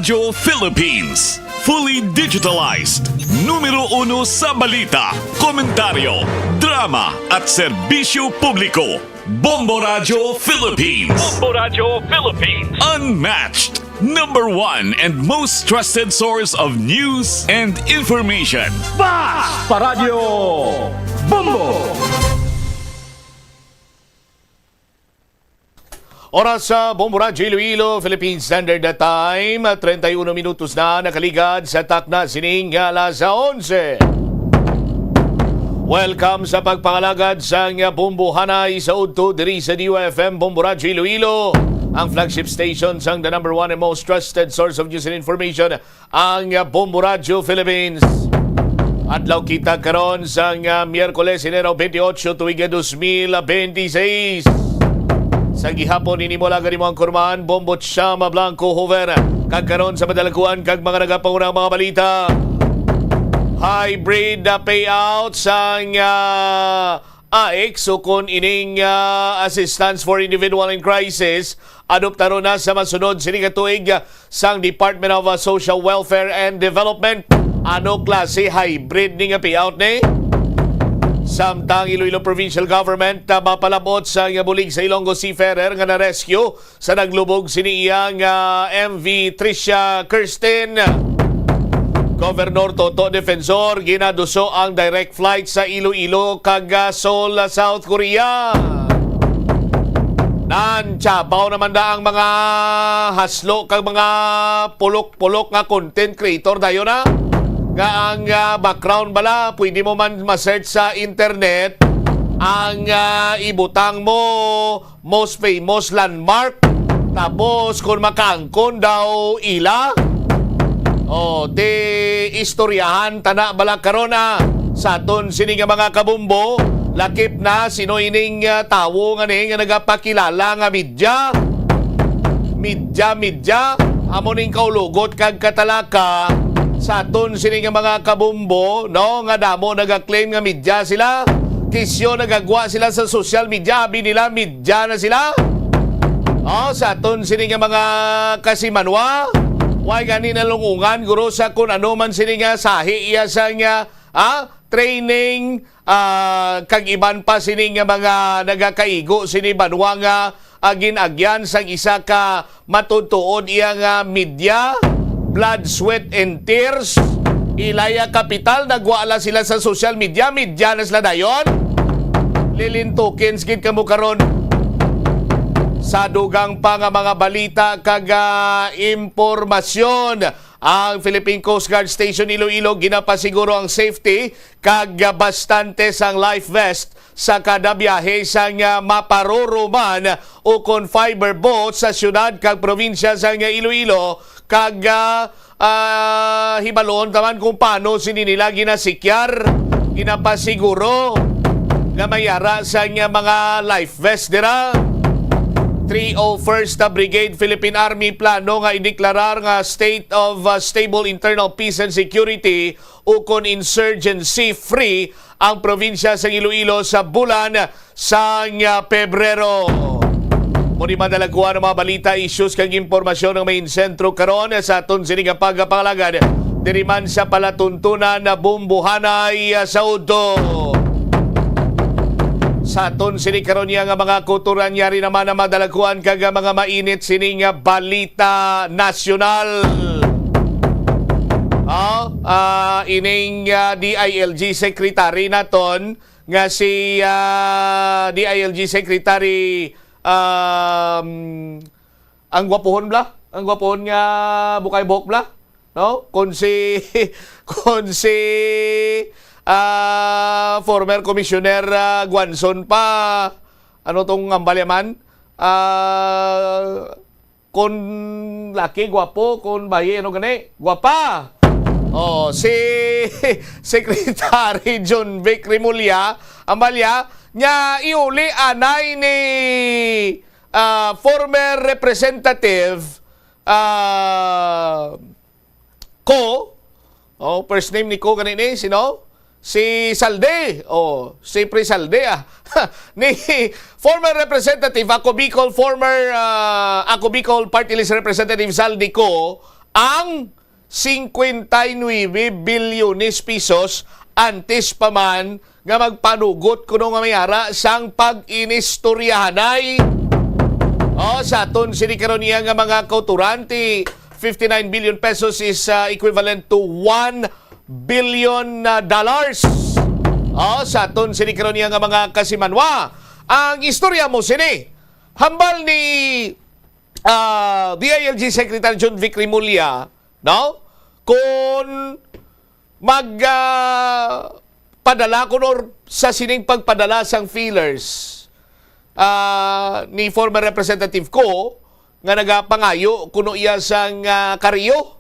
Radyo Philippines. Fully digitalized. Numero 1 sa balita, komentaryo, drama at serbisyo publiko. Bombo Radyo Philippines. Bombo Radyo Philippines. Unmatched. Number 1 and most trusted source of news and information. Paradyo Bombo. Oras sa Bombo Radyo Iloilo, Philippine Standard Time, 31 minutos na nakaligad sa takna sining alas 11. Welcome sa pagpangalagad sa Bombo Hanay sa Udto diri sa DUFM Bombo Radyo Iloilo, ang flagship station sang the number 1 and most trusted source of news and information, ang Bombo Radyo Philippines. Adlaw kita karon sa Miyerkules, Enero 28, tuig 2026. Sa gihapon ini mo lang mo ang kurmahan, Bombo Chama Blanco Hover. Kagkaroon sa madalaguan kag mga nagapangunang mga balita. Hybrid na payout sa AIC so kung ining assistance for individual in crisis, adoptaro na sa masunod sining tuig sang Department of Social Welfare and Development. Ano klase hybrid ni nga payout ni? Samtang Iloilo Provincial Government mapalabot sa bulig sa Ilonggo Seafarer nga na-rescue sa naglubog siniyang MV Tricia Kirsten. Governor Toto Defensor ginaduso ang direct flight sa Iloilo kag Seoul, South Korea. Nantsabaw naman da ang mga haslo kag mga pulok-pulok nga content creator dayon na. Nga ang background bala, pwede mo man ma-search sa internet ang ibutang mo most famous landmark. Tapos kung makaangkon daw ila, di istoryahan tana bala karon sa aton sini nga mga kabumbo, lakip na sino ining tawo nga ni nga nagapakilala nga midya amo ning kaulugot kag katalaka sa aton sini nga mga kabumbo, no, nga damo nagaklaim nga midya sila, kisyo nagagwa sila sa social media, abi nila midya na sila. Sa aton sini nga mga kasimanwa, way gani nalungungan guro sa kun ano man sini nga sahi iya sa nga training, kag iban pa sini nga mga nagakaigo sini banwa nga ginagyan sang isa ka matutuod iya nga media, blood, sweat, and tears. Ilaya kapital, nagwala sila sa social media. Media na sila dayon. Lilintukin, skid ka mo karon sa dugang pa nga mga balita kag impormasyon. Ang Philippine Coast Guard Station Iloilo ginapasiguro ang safety kag bastante sang life vest sa kada biyahe sang maparuruman o kon fiber boat sa syudad kag probinsya sang Iloilo kag hibalon taman kung paano sini nila ginasikyar, ginapasiguro nga mayara sa mga life vest dira. 301st Brigade Philippine Army plano nga ideklarar nga state of stable internal peace and security o kon insurgency free ang probinsya sa Iloilo sa bulan sa Pebrero. Muni madalaguan ang mga balita, issues kag impormasyon ng main sentro karon sa aton sining pagpangalagad diri man sa palatuntunan na bumbuhanay sa Udto. Sa aton sini karon nga mga kuturan yari naman na madalaguan kag mga mainit sining balita nasyonal. Ining DILG Secretary naton nga si DILG Secretary ang gwapohon nga bukay buhok bla, no? Kon si former Commissioner Guanzon pa, ano tong ambalyaman, kon laki gwapo, kon bayi ano gani gwapa. Si Secretary John Vic Rimulya ambalya nya iuli anay ni former representative Ko, first name ni Ko kanini sino? Si Salde, si Pre Salde ni former representative Ako Bicol Party List Representative Saldi Ko ang 59 bilyones pesos antes pa man nga magpanugot kuno nga mayara sang pag-inistoryahanay. Sa aton sinikaron niya nga mga kauturan, 59 billion pesos is equivalent to $1 billion dollars. Sa aton sinikaron niya nga mga kasimanwa. Ang istorya mo sini, hambal ni DILG Secretary John Vic Rimulya, no? Kung padala kuno sa sining pagpadala sang feelers ni former representative ko nga nagapangayo kuno iya sang kariyo,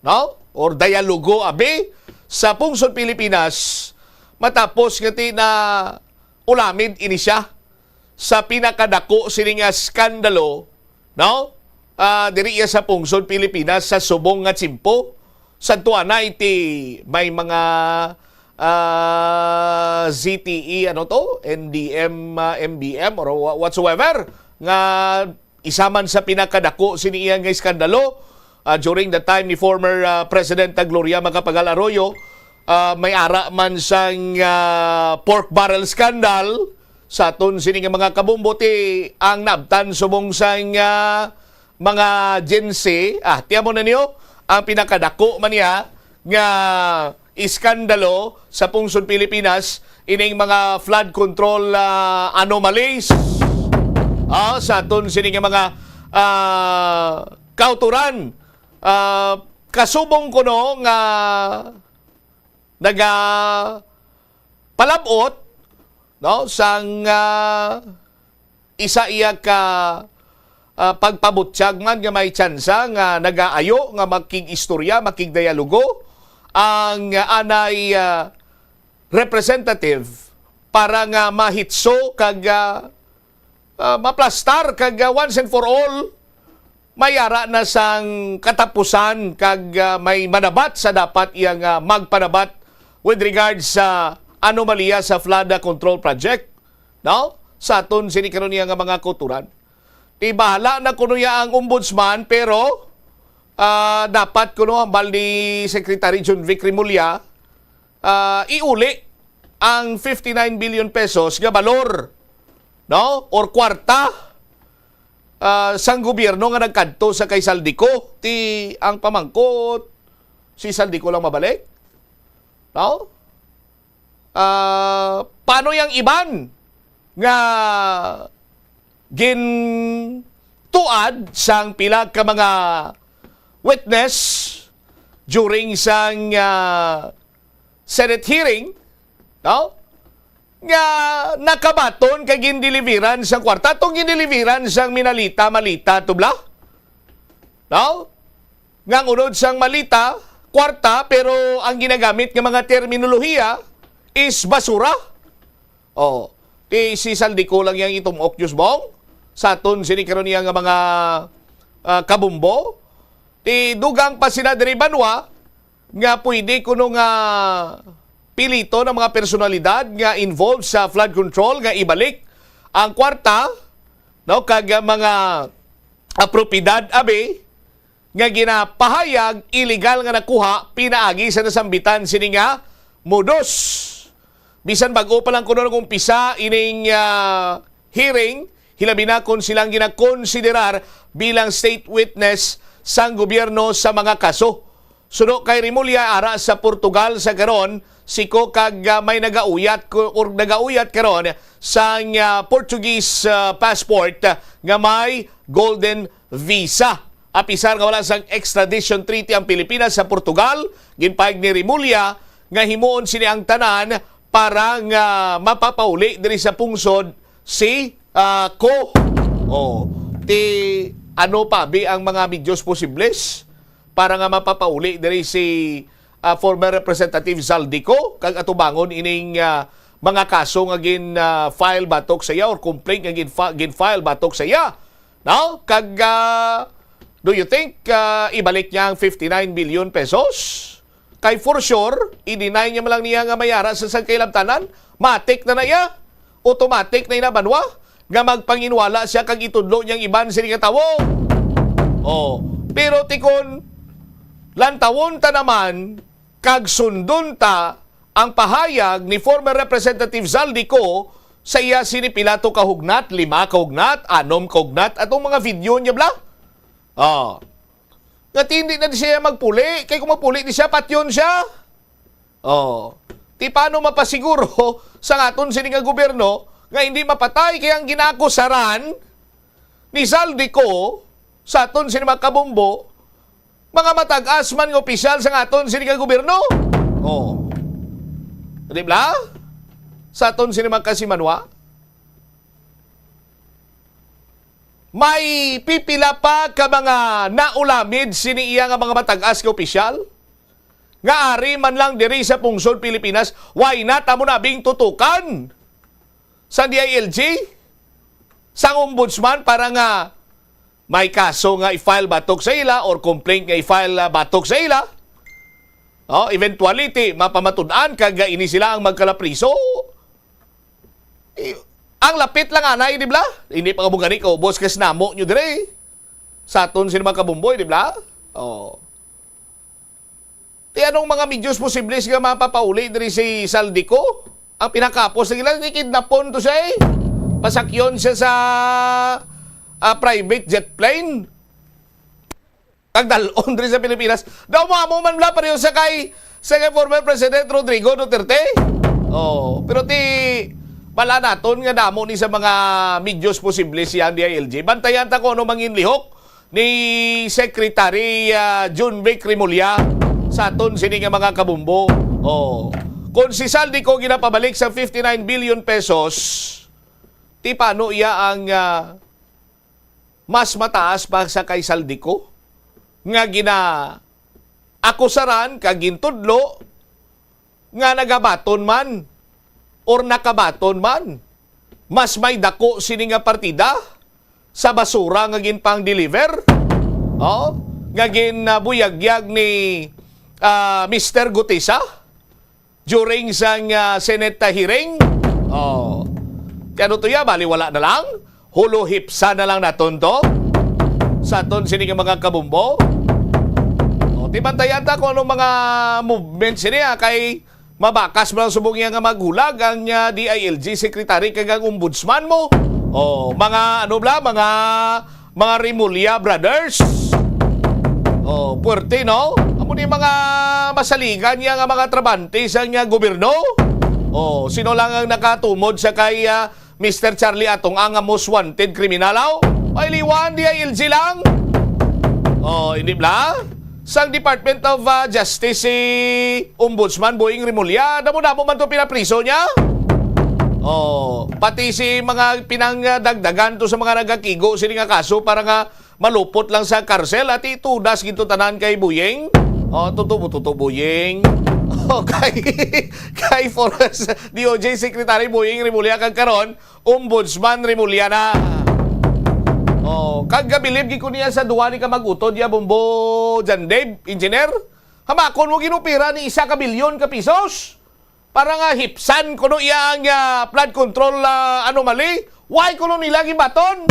no? Or dialogo abi sa pungsod Pilipinas matapos nga na ulamid ini siya sa pinakadako sining skandalo, no? Diri iya sa pungsod Pilipinas sa subong nga tsimpo. Santo anay may mga ZTE NDM, MBM or whatsoever nga isaman sa pinakadako siniya nga iskandalo during the time ni former President Gloria Macapagal Arroyo. May ara man sang pork barrel scandal sa aton sini nga mga kabumbuti ang nabtan subong sang mga agency. Tiyan mo na niyo ang pinakadako man niya nga iskandalo sa pungsod Pilipinas ining mga flood control anomalies. Sa aton sini nga mga kauturan. Kasubong ko no nga palabot, no, sang isa iya ka pagpabutsyag man nga may tsansa nga nagaayo nga makig-istorya, makig-dialogo ang anay representative para nga mahitso kag maplastar kag once and for all mayara na sang katapusan kag may manabat sa dapat iyang magpanabat with regards sa anomalya sa flood control project, no? Sa aton sinikaron niya nga mga kulturan. Bahala na kuno ya ang ombudsman pero dapat kuno hambal ni Secretary John Vic Rimulya iuli ang 59 billion pesos nga balor, no? Or kwarta sang gobyerno nga nagkadto sa kay Saldico. Ang pamangkot si Saldico lang mabalik, no? Paano yang iban nga gintuad sang pila ka mga witness during sang Senate hearing, no? Nga nakabaton kay gindeliveran sang kwarta tong gindeliveran sang malita tubla, no? Nga unod sang malita kwarta pero ang ginagamit nga mga terminolohiya is basura. Si Saldico lang yang itumok Diyos bong sa aton sinikaron niya nga mga kabumbo. Dugang pa sila diri banwa nga pwede kuno nga pilito ng mga personalidad nga involved sa flood control nga ibalik ang kwarta, no, kag mga propiedad abi nga ginapahayag illegal nga nakuha pinaagi sa nasambitan sini nga modus. Bisan bago pa lang kuno nung umpisa ining hearing, hilabi na kung silang ginakonsiderar bilang state witness sang gobyerno sa mga kaso. Suno kay Rimulya ara sa Portugal sa karon siko kag may nagauyat karon sang Portuguese passport nga may golden visa. Apisar nga wala sang extradition treaty ang Pilipinas sa Portugal, ginpahig ni Rimulya nga himuon sini ang tanan para nga mapapauli diri sa pungsod si Ko. Ano pa bi ang mga medios posibles para nga mapapauli diri si former Representative Saldico kag atubangon ining mga kaso nga file batok sa iya or complaint nga gin-file batok sa iya. No? Kag do you think ibalik niya ang 59 billion pesos? Kay for sure, i-deny niya malang niya nga mayara sa sangkailabtanan. Matik na niya. Automatic na inabanwa. Nga magpanginwala siya kag itudlo niyang iban sini nga tawo. Pero tikon lantawon ta naman kag sundon ta ang pahayag ni former Representative Zaldico sa iya sinipilato kahugnat, 5 kahugnat, 6 kahugnat, atong mga video niya bla. Nga hindi na siya magpuli. Kaya kung magpuli di siya, patyon siya. Ti paano mapasiguro sa aton sining nga gobyerno nga hindi mapatay kaya ang ginakusaran ni Zaldico sa aton sining mga kabombo, mga matag-as man nga opisyal sa aton sining nga gobyerno. Di ba? Sa aton sining mga kasimanwa. May pipila pa ka mga naulamid sini iya nga mga matag-as nga opisyal nga ari man lang diri sa pungsod Pilipinas, why not amo nabing tutukan sa DILG sang ombudsman para nga may kaso nga i-file batok sa ila or complaint nga i-file batok sa ila. Eventuality mapamatud-an kag ini sila ang magkalapriso. Ang lapit lang anay, di ba? Hindi pa kabugani ka ubos kas namo nyo dire. Sa aton sila mga kabumboy, di ba? Ti anong mga medyos posibles nga mapapauli diri si Zaldico? Ang pinakapos na ilan, kidnapon to siya eh. Pasakyon siya sa private jet plane. Nagdalon diri sa Pilipinas. Daw mo man bla pareho sa kay former President Rodrigo Duterte. Pero ti bala naton nga damo ni sa mga medyos posible siya ang DILG. Bantayan ta ko ano mangin lihok ni Secretary John Vic Rimulya sa aton sini nga mga kabumbo. Kung si Zaldico ginapabalik sa 59 billion pesos, ti paano iya ang mas mataas pa sa kay Zaldico nga akusaran kag gintudlo nga nagabaton man or nakabaton man, mas may dako sini nga partida sa basura nga ginpang deliver. Nga ginabuyagyag ni Mr. Gutisa during sang Senate hearing. Kaya to ya, baliwala na lang. Hulo-hipsa na lang naton to sa aton sini nga mga kabumbo. Tibantayan ta kung anong mga movements niya kay mabakas mo lang subong nga maghulag ang DILG Secretary kag ang ombudsman mo. Mga mga Rimulya brothers. Puwerte no? Amo ni mga masaligan niya nga mga trabante sa nga gobyerno. Sino lang ang nakatumod sa kay Mr. Charlie Atong ang most wanted kriminalaw? Ay liwan DILG lang. Hindi bla? Sang Department of Justice si Ombudsman Boying Rimulya, damo-damo man to pinapriso niya. Pati si mga pinangdagdagan to sa mga nagakigo sini nga kaso para nga malupot lang sa karsel at itudas ginto tanan kay Boying. Tutubo Boying. Kay Forest DOJ Secretary Boying Rimulya kag karon Ombudsman Rimulya na. Kagabilib gi ko niya sa duwa ni ka magutod ya Bombo Jan Dave, engineer. Hamakon mo ginupira ni 1 bilyon ka pesos. Para nga hipsan kuno iyang flood control anomaly. Why kuno nila gibaton?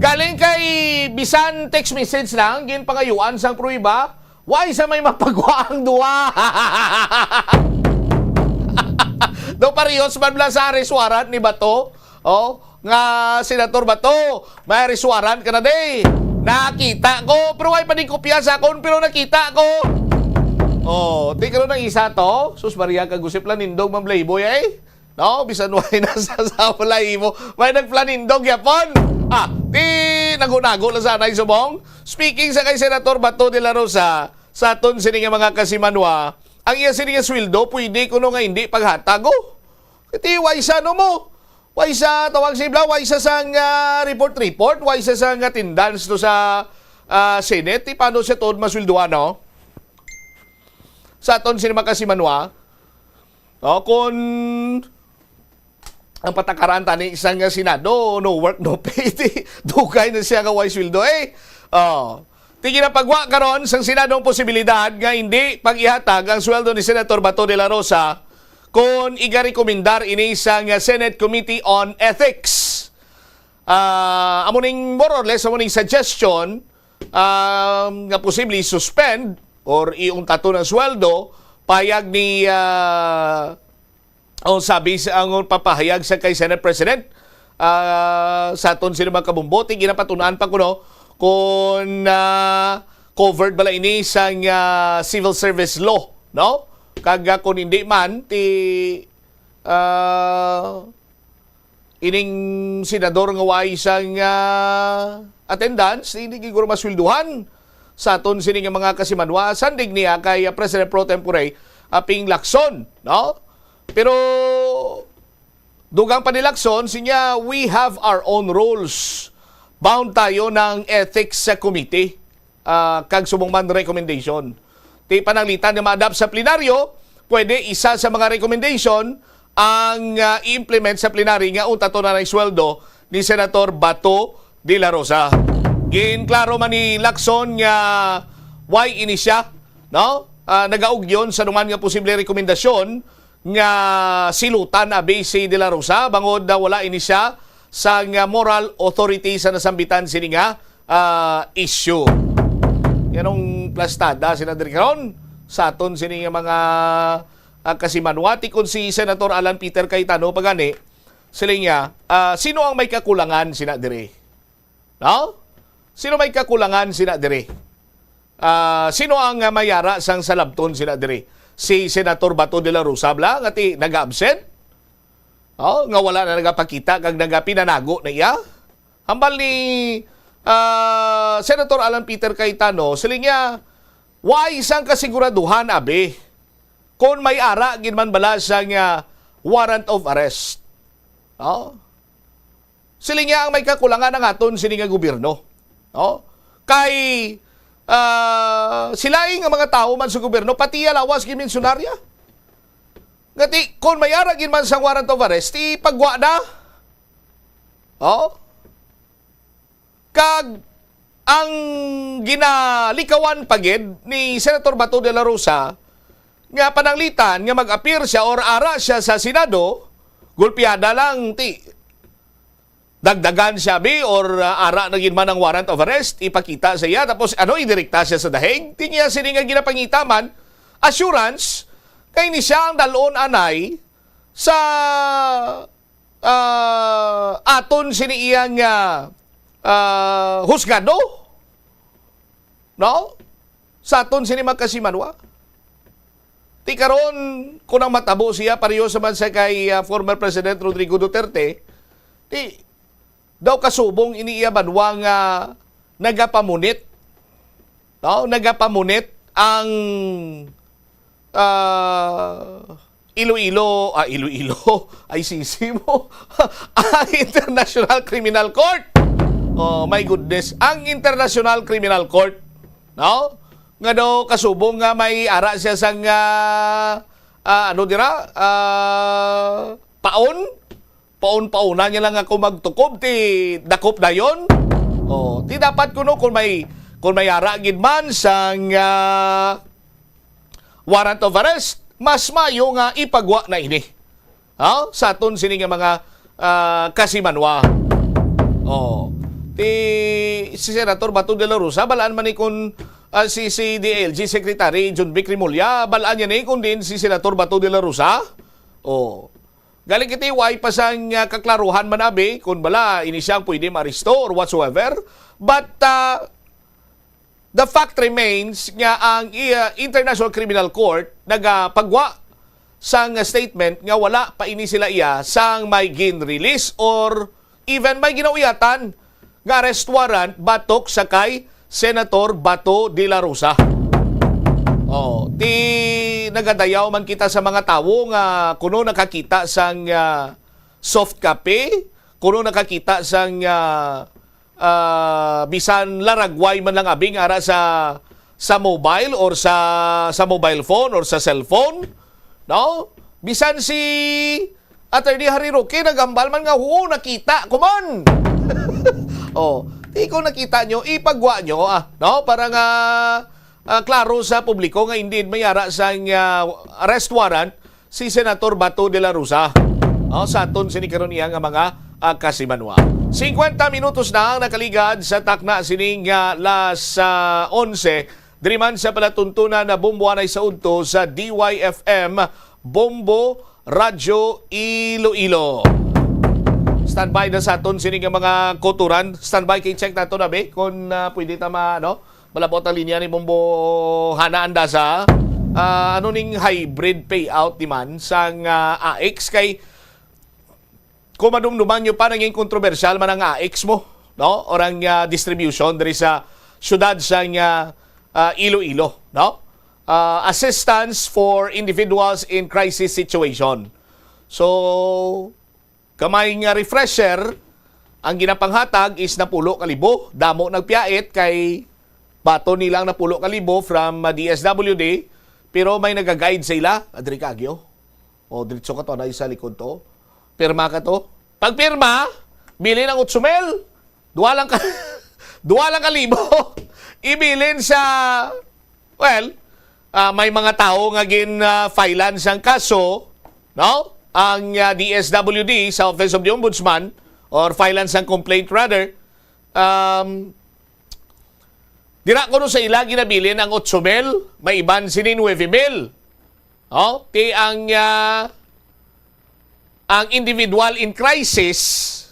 Galing kay bisan text message lang gin pangayuan sang pruiba. Why sa may mapagwa ang duwa? Do parehos man bla sa arrest warrant ni Bato. Nga Senator Bato, may riswaran ka na day. Nakita ko, pero ay pa din kopya sa akon, pero nakita ko. Di ka ng isa to. Sus Maria, kagusip lang nindog mamlayboy eh. No, bisan way na sa malay mo. May nagplanindog yapon. Di nagunago lang sana yung subong. Speaking sa kay Senator Bato de la Rosa, sa aton sini nga mga kasimanwa, ang iya sini nga sweldo, pwede kuno nga hindi paghatago. Iti, waysa no mo. Waysa tawag si Bla, waysa sang report, waysa sang attendance to sa Senate. Paano siya to masweldoan, no? Sa aton sini makasimanwa, kung ang patakaran tani isang Senado, no work, no pay, dugay na siya nga way sweldo Tigi na pagwa karon sang Senado ang posibilidad nga hindi pag-ihatag ang sweldo ni Senator Bato de la Rosa kung iga-rekomendar ini sa Senate Committee on Ethics. Amuning more or less, amuning suggestion nga posibleng suspend or iong tato ng sweldo payag ni ang sabi sa ang papahayag sa kay Senate President sa aton sila mga kabumbote ginapatunaan pa kuno kung covered bala ini sa civil service law, no? Kaga kung hindi man ti ining senador nga way sang attendance hindi giguro maswelduhan sa aton sini nga mga kasimanwa sandig niya kay President Pro Tempore Ping Lacson, no? Pero dugang pa ni Lacson sinya we have our own rules. Bound tayo ng ethics sa committee kag sumungman recommendation. Ti pananglitan nga ma-adapt sa plenaryo, pwede isa sa mga recommendation ang i-implement sa plenary nga unta to na ng sweldo ni Senator Bato de la Rosa. Ginklaro man ni Lacson nga why ini siya, no? Nagaug yun sa numan nga posible rekomendasyon nga silutan si de la Rosa bangod na wala ini siya sa nga moral authority sa nasambitan sini nga issue. Yanong plastada sila diri karon sa aton sini nga mga kasimanwati kun si Senator Alan Peter Cayetano pagani sila niya sino ang may kakulangan sina diri? No? Sino may kakulangan sina diri? Sino ang mayara sang salabton sina diri? Si Senator Bato de la Rosa bla nga ti nag-absent? Nga wala na nagapakita kag nagapinanago na iya? Hambal ni Senator Alan Peter Cayetano sila niya why isang kasiguraduhan abe kung may ara ginman bala sang warrant of arrest. Sila niya ang may kakulangan ng aton sini nga gobyerno. Kay silaing ang mga tao man sa gobyerno, pati alawas gimensyonarya. Ngati, kung may aragin man sang warrant of arrest, ipagwa na. Kag, ang ginalikawan pagid ni Senator Bato de la Rosa, nga pananglitan, nga mag-appear siya or ara siya sa Senado, gulpiada lang, dagdagan siya or ara na man ang warrant of arrest, ipakita sa iya, tapos idirekta siya sa dahig. Di niya sininga ginapangitaman, assurance, kay ni siya ang dalon anay sa aton siniiyang husgado. No? Sa aton sini magkasimanwa. Ti karon kung ang matabo siya, pareho sa man sa kay former President Rodrigo Duterte, daw kasubong iniiyabanwa nga nagapamunit. No? Nagapamunit ang Iloilo, ICC mo, ang International Criminal Court. Oh my goodness, ang International Criminal Court, no? Nga daw kasubong nga may ara siya sang paon-pauna niya lang ako magtukob ti dakop na yon. Ti dapat kuno kung may ara gid man sang warrant of arrest, mas mayo nga ipagwa na ini. Sa aton sini nga mga kasimanwa. Si Senator Bato de la Rosa balaan man ni kun si DLG Secretary John Vic Rimulya, balaan niya ni kun din si Senator Bato de la Rosa. Galing kiti way pa sang kaklaruhan man abi kung bala ini siyang pwede ma-aristo or whatsoever. But the fact remains nga ang International Criminal Court nagapagwa sang statement nga wala pa ini sila iya sang may gin-release or even may ginauyatan nga arrest warrant batok sa kay Senator Bato de la Rosa. Ti nagadayaw man kita sa mga tawo nga kuno nakakita sang soft copy, kuno nakakita sang bisan laragway man lang abing ara sa mobile or sa mobile phone or sa cellphone, no? Bisan si Attorney Harry Roque nagambal man nga nakita kumon. Kung nakita nyo, ipagwa nyo, no? Para nga klaro sa publiko nga hindi mayara sa arrest warrant si Senator Bato de la Rosa. Sa aton sinikaroniya nga mga kasimanwa. 50 minutos na ang nakaligad sa takna sining las 11 Diri man sa palatuntunan na bomboanay sa udto sa DYFM Bombo Radyo Iloilo. Standby na sa aton sini nga mga koturan. Standby kay check nato na be kung pwede ta malabot ang linya ni Bombo Hana Andasa. Ano ning hybrid payout di man sang AX kay kung madumduman nyo pa naging kontrobersyal man ang AX mo, no? Orang distribution diri sa syudad sang Iloilo, no? Assistance for individuals in crisis situation. So, kamay nga refresher, ang ginapanghatag is napulo kalibo. Damo nagpiait kay bato nilang napulo kalibo from DSWD, pero may nag-guide sa ila, adri kagyo. O diretso ka to na isa likod to. Pirma ka to. Pag pirma, bilin ang 8,000. Duwa lang kalibo. Ibilin sa, well, may mga tao nga filean sang kaso, no? Ang DSWD sa Office of the Ombudsman or filean sang complaint rather, dira ko no sa ila ginabilin ang 8,000, may iban sini 9,000. No? Ti ang individual in crisis,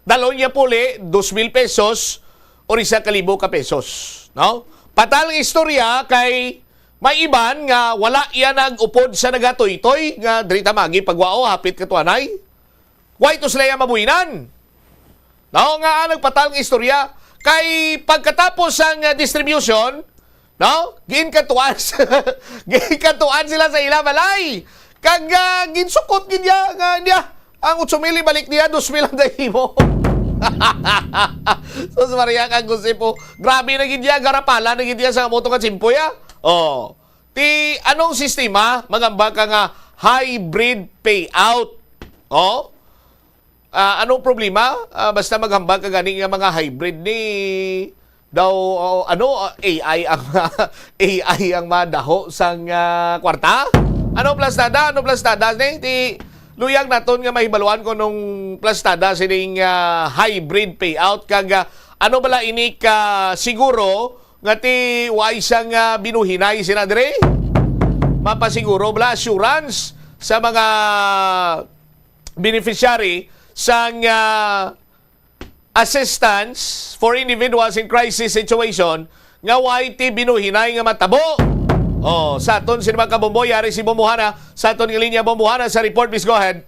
dalon niya puli 2,000 pesos o 1,000 ka pesos. No? Patal ng istorya kay may iban nga wala iya nag-upod sa nagatoy-toy nga diri tamagi pagwao hapit katuanay. Why to sila mabuhinan? No, nga nagpatal ng istorya kay pagkatapos ang distribution, no? Ginkatuan sila sa ila balay. Kag ginsukot gid niya ang 8,000 balik niya 2,000 ang dahimo. So sa Maria kang gusipo, grabe na gid niya garapala na gid niya sa moto ka simpoya. Oh. Anong sistema? Magamba ka nga hybrid payout. Oh. Anong problema? Basta maghambag ka gani nga mga hybrid ni daw AI ang AI ang madaho sang kwarta. Ano plastada ni ti luyang naton nga mahibaluan ko nung plastada sining hybrid payout kag ano bala ini ka siguro nga ti way sang binuhinay sina dire. Mapasiguro bala assurance sa mga beneficiary sang assistance for individuals in crisis situation nga way ti binuhinay nga matabo. Sa aton sinimang kabomboy, yari si Bombohana sa aton nga linya Bombohana sa report. Please go ahead.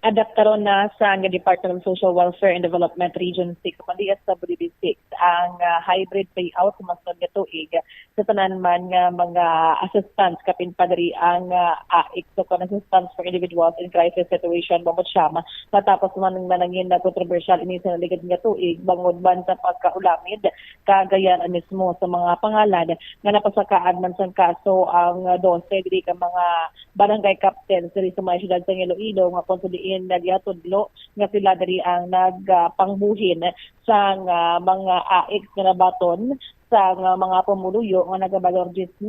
Adaptaron na sa Department of Social Welfare and Development Region 6 o DSWD 6 ang hybrid payout kumasod nga tuig sa tanan man nga mga assistance kapin padri ang AIC so assistance for individuals in crisis situation bangod siyama matapos man manangin na controversial ini sa ligad nga tuig bangod man sa pagkaulamid kagayan mismo sa mga pangalan nga napasakaan man sa kaso ang 12 diri ka mga barangay captains diri sa mga syudad sa Iloilo nga konsuliin nagyatudlo nga sila diri ang nagpangbuhin sa mga AIC nga nabaton sa mga pumuluyo nga nagabalor 10,000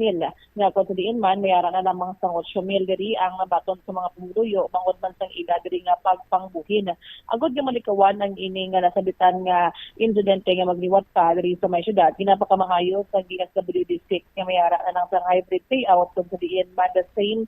nga kung diin man mayara na lamang sa 8,000 diri ang nabaton sa mga pumuluyo bangod man sang ila diri nga pagpangbuhin. Agod nga malikawan ang ini nga nasabitan nga insidente nga magliwat pa diri sa may syudad ginapakamangayo sa DSWD 6 nga mayara na lang sang hybrid payout kung diin man the same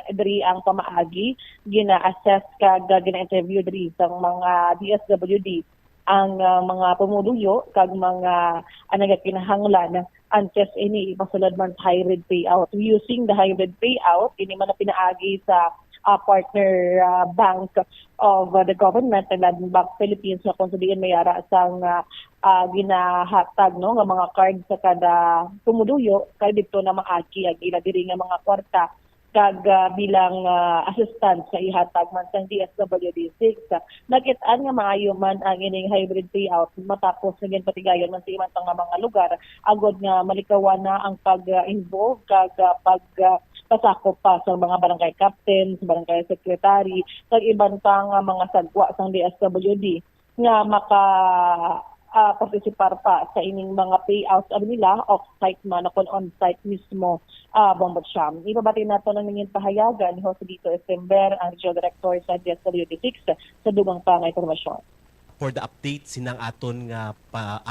diri ang pamaagi gina-assess kag gina-interview diri sa mga DSWD ang mga pumuluyo kag mga nagakinahanglan antes ini ipasulod man hybrid payout. Using the hybrid payout, ini man na pinaagi sa partner bank of the government and Land Bank Philippines na kung sabihin mayara sang ginahatag no nga mga card sa kada pumuluyo kay dito na maagi ang ila diri nga mga kwarta kag bilang assistance sa ihatag man sang DSWD 6. Nakit-an nga maayo man ang ining hybrid payout matapos naging patigayon man sa iman pang mga lugar agod nga malikawan na ang pag-involve kag pasakop pa sa mga barangay captains, barangay secretary kag iban pang mga sagwa sang DSWD nga participar pa sa ining mga payouts nila off-site man o on-site mismo Bombot Siam. Ibabati nato ng nanging pahayagan ni Jose Dito Estember, ang Regional Director sa DSWD 6 sa dugang pang informasyon. for the update sinang aton nga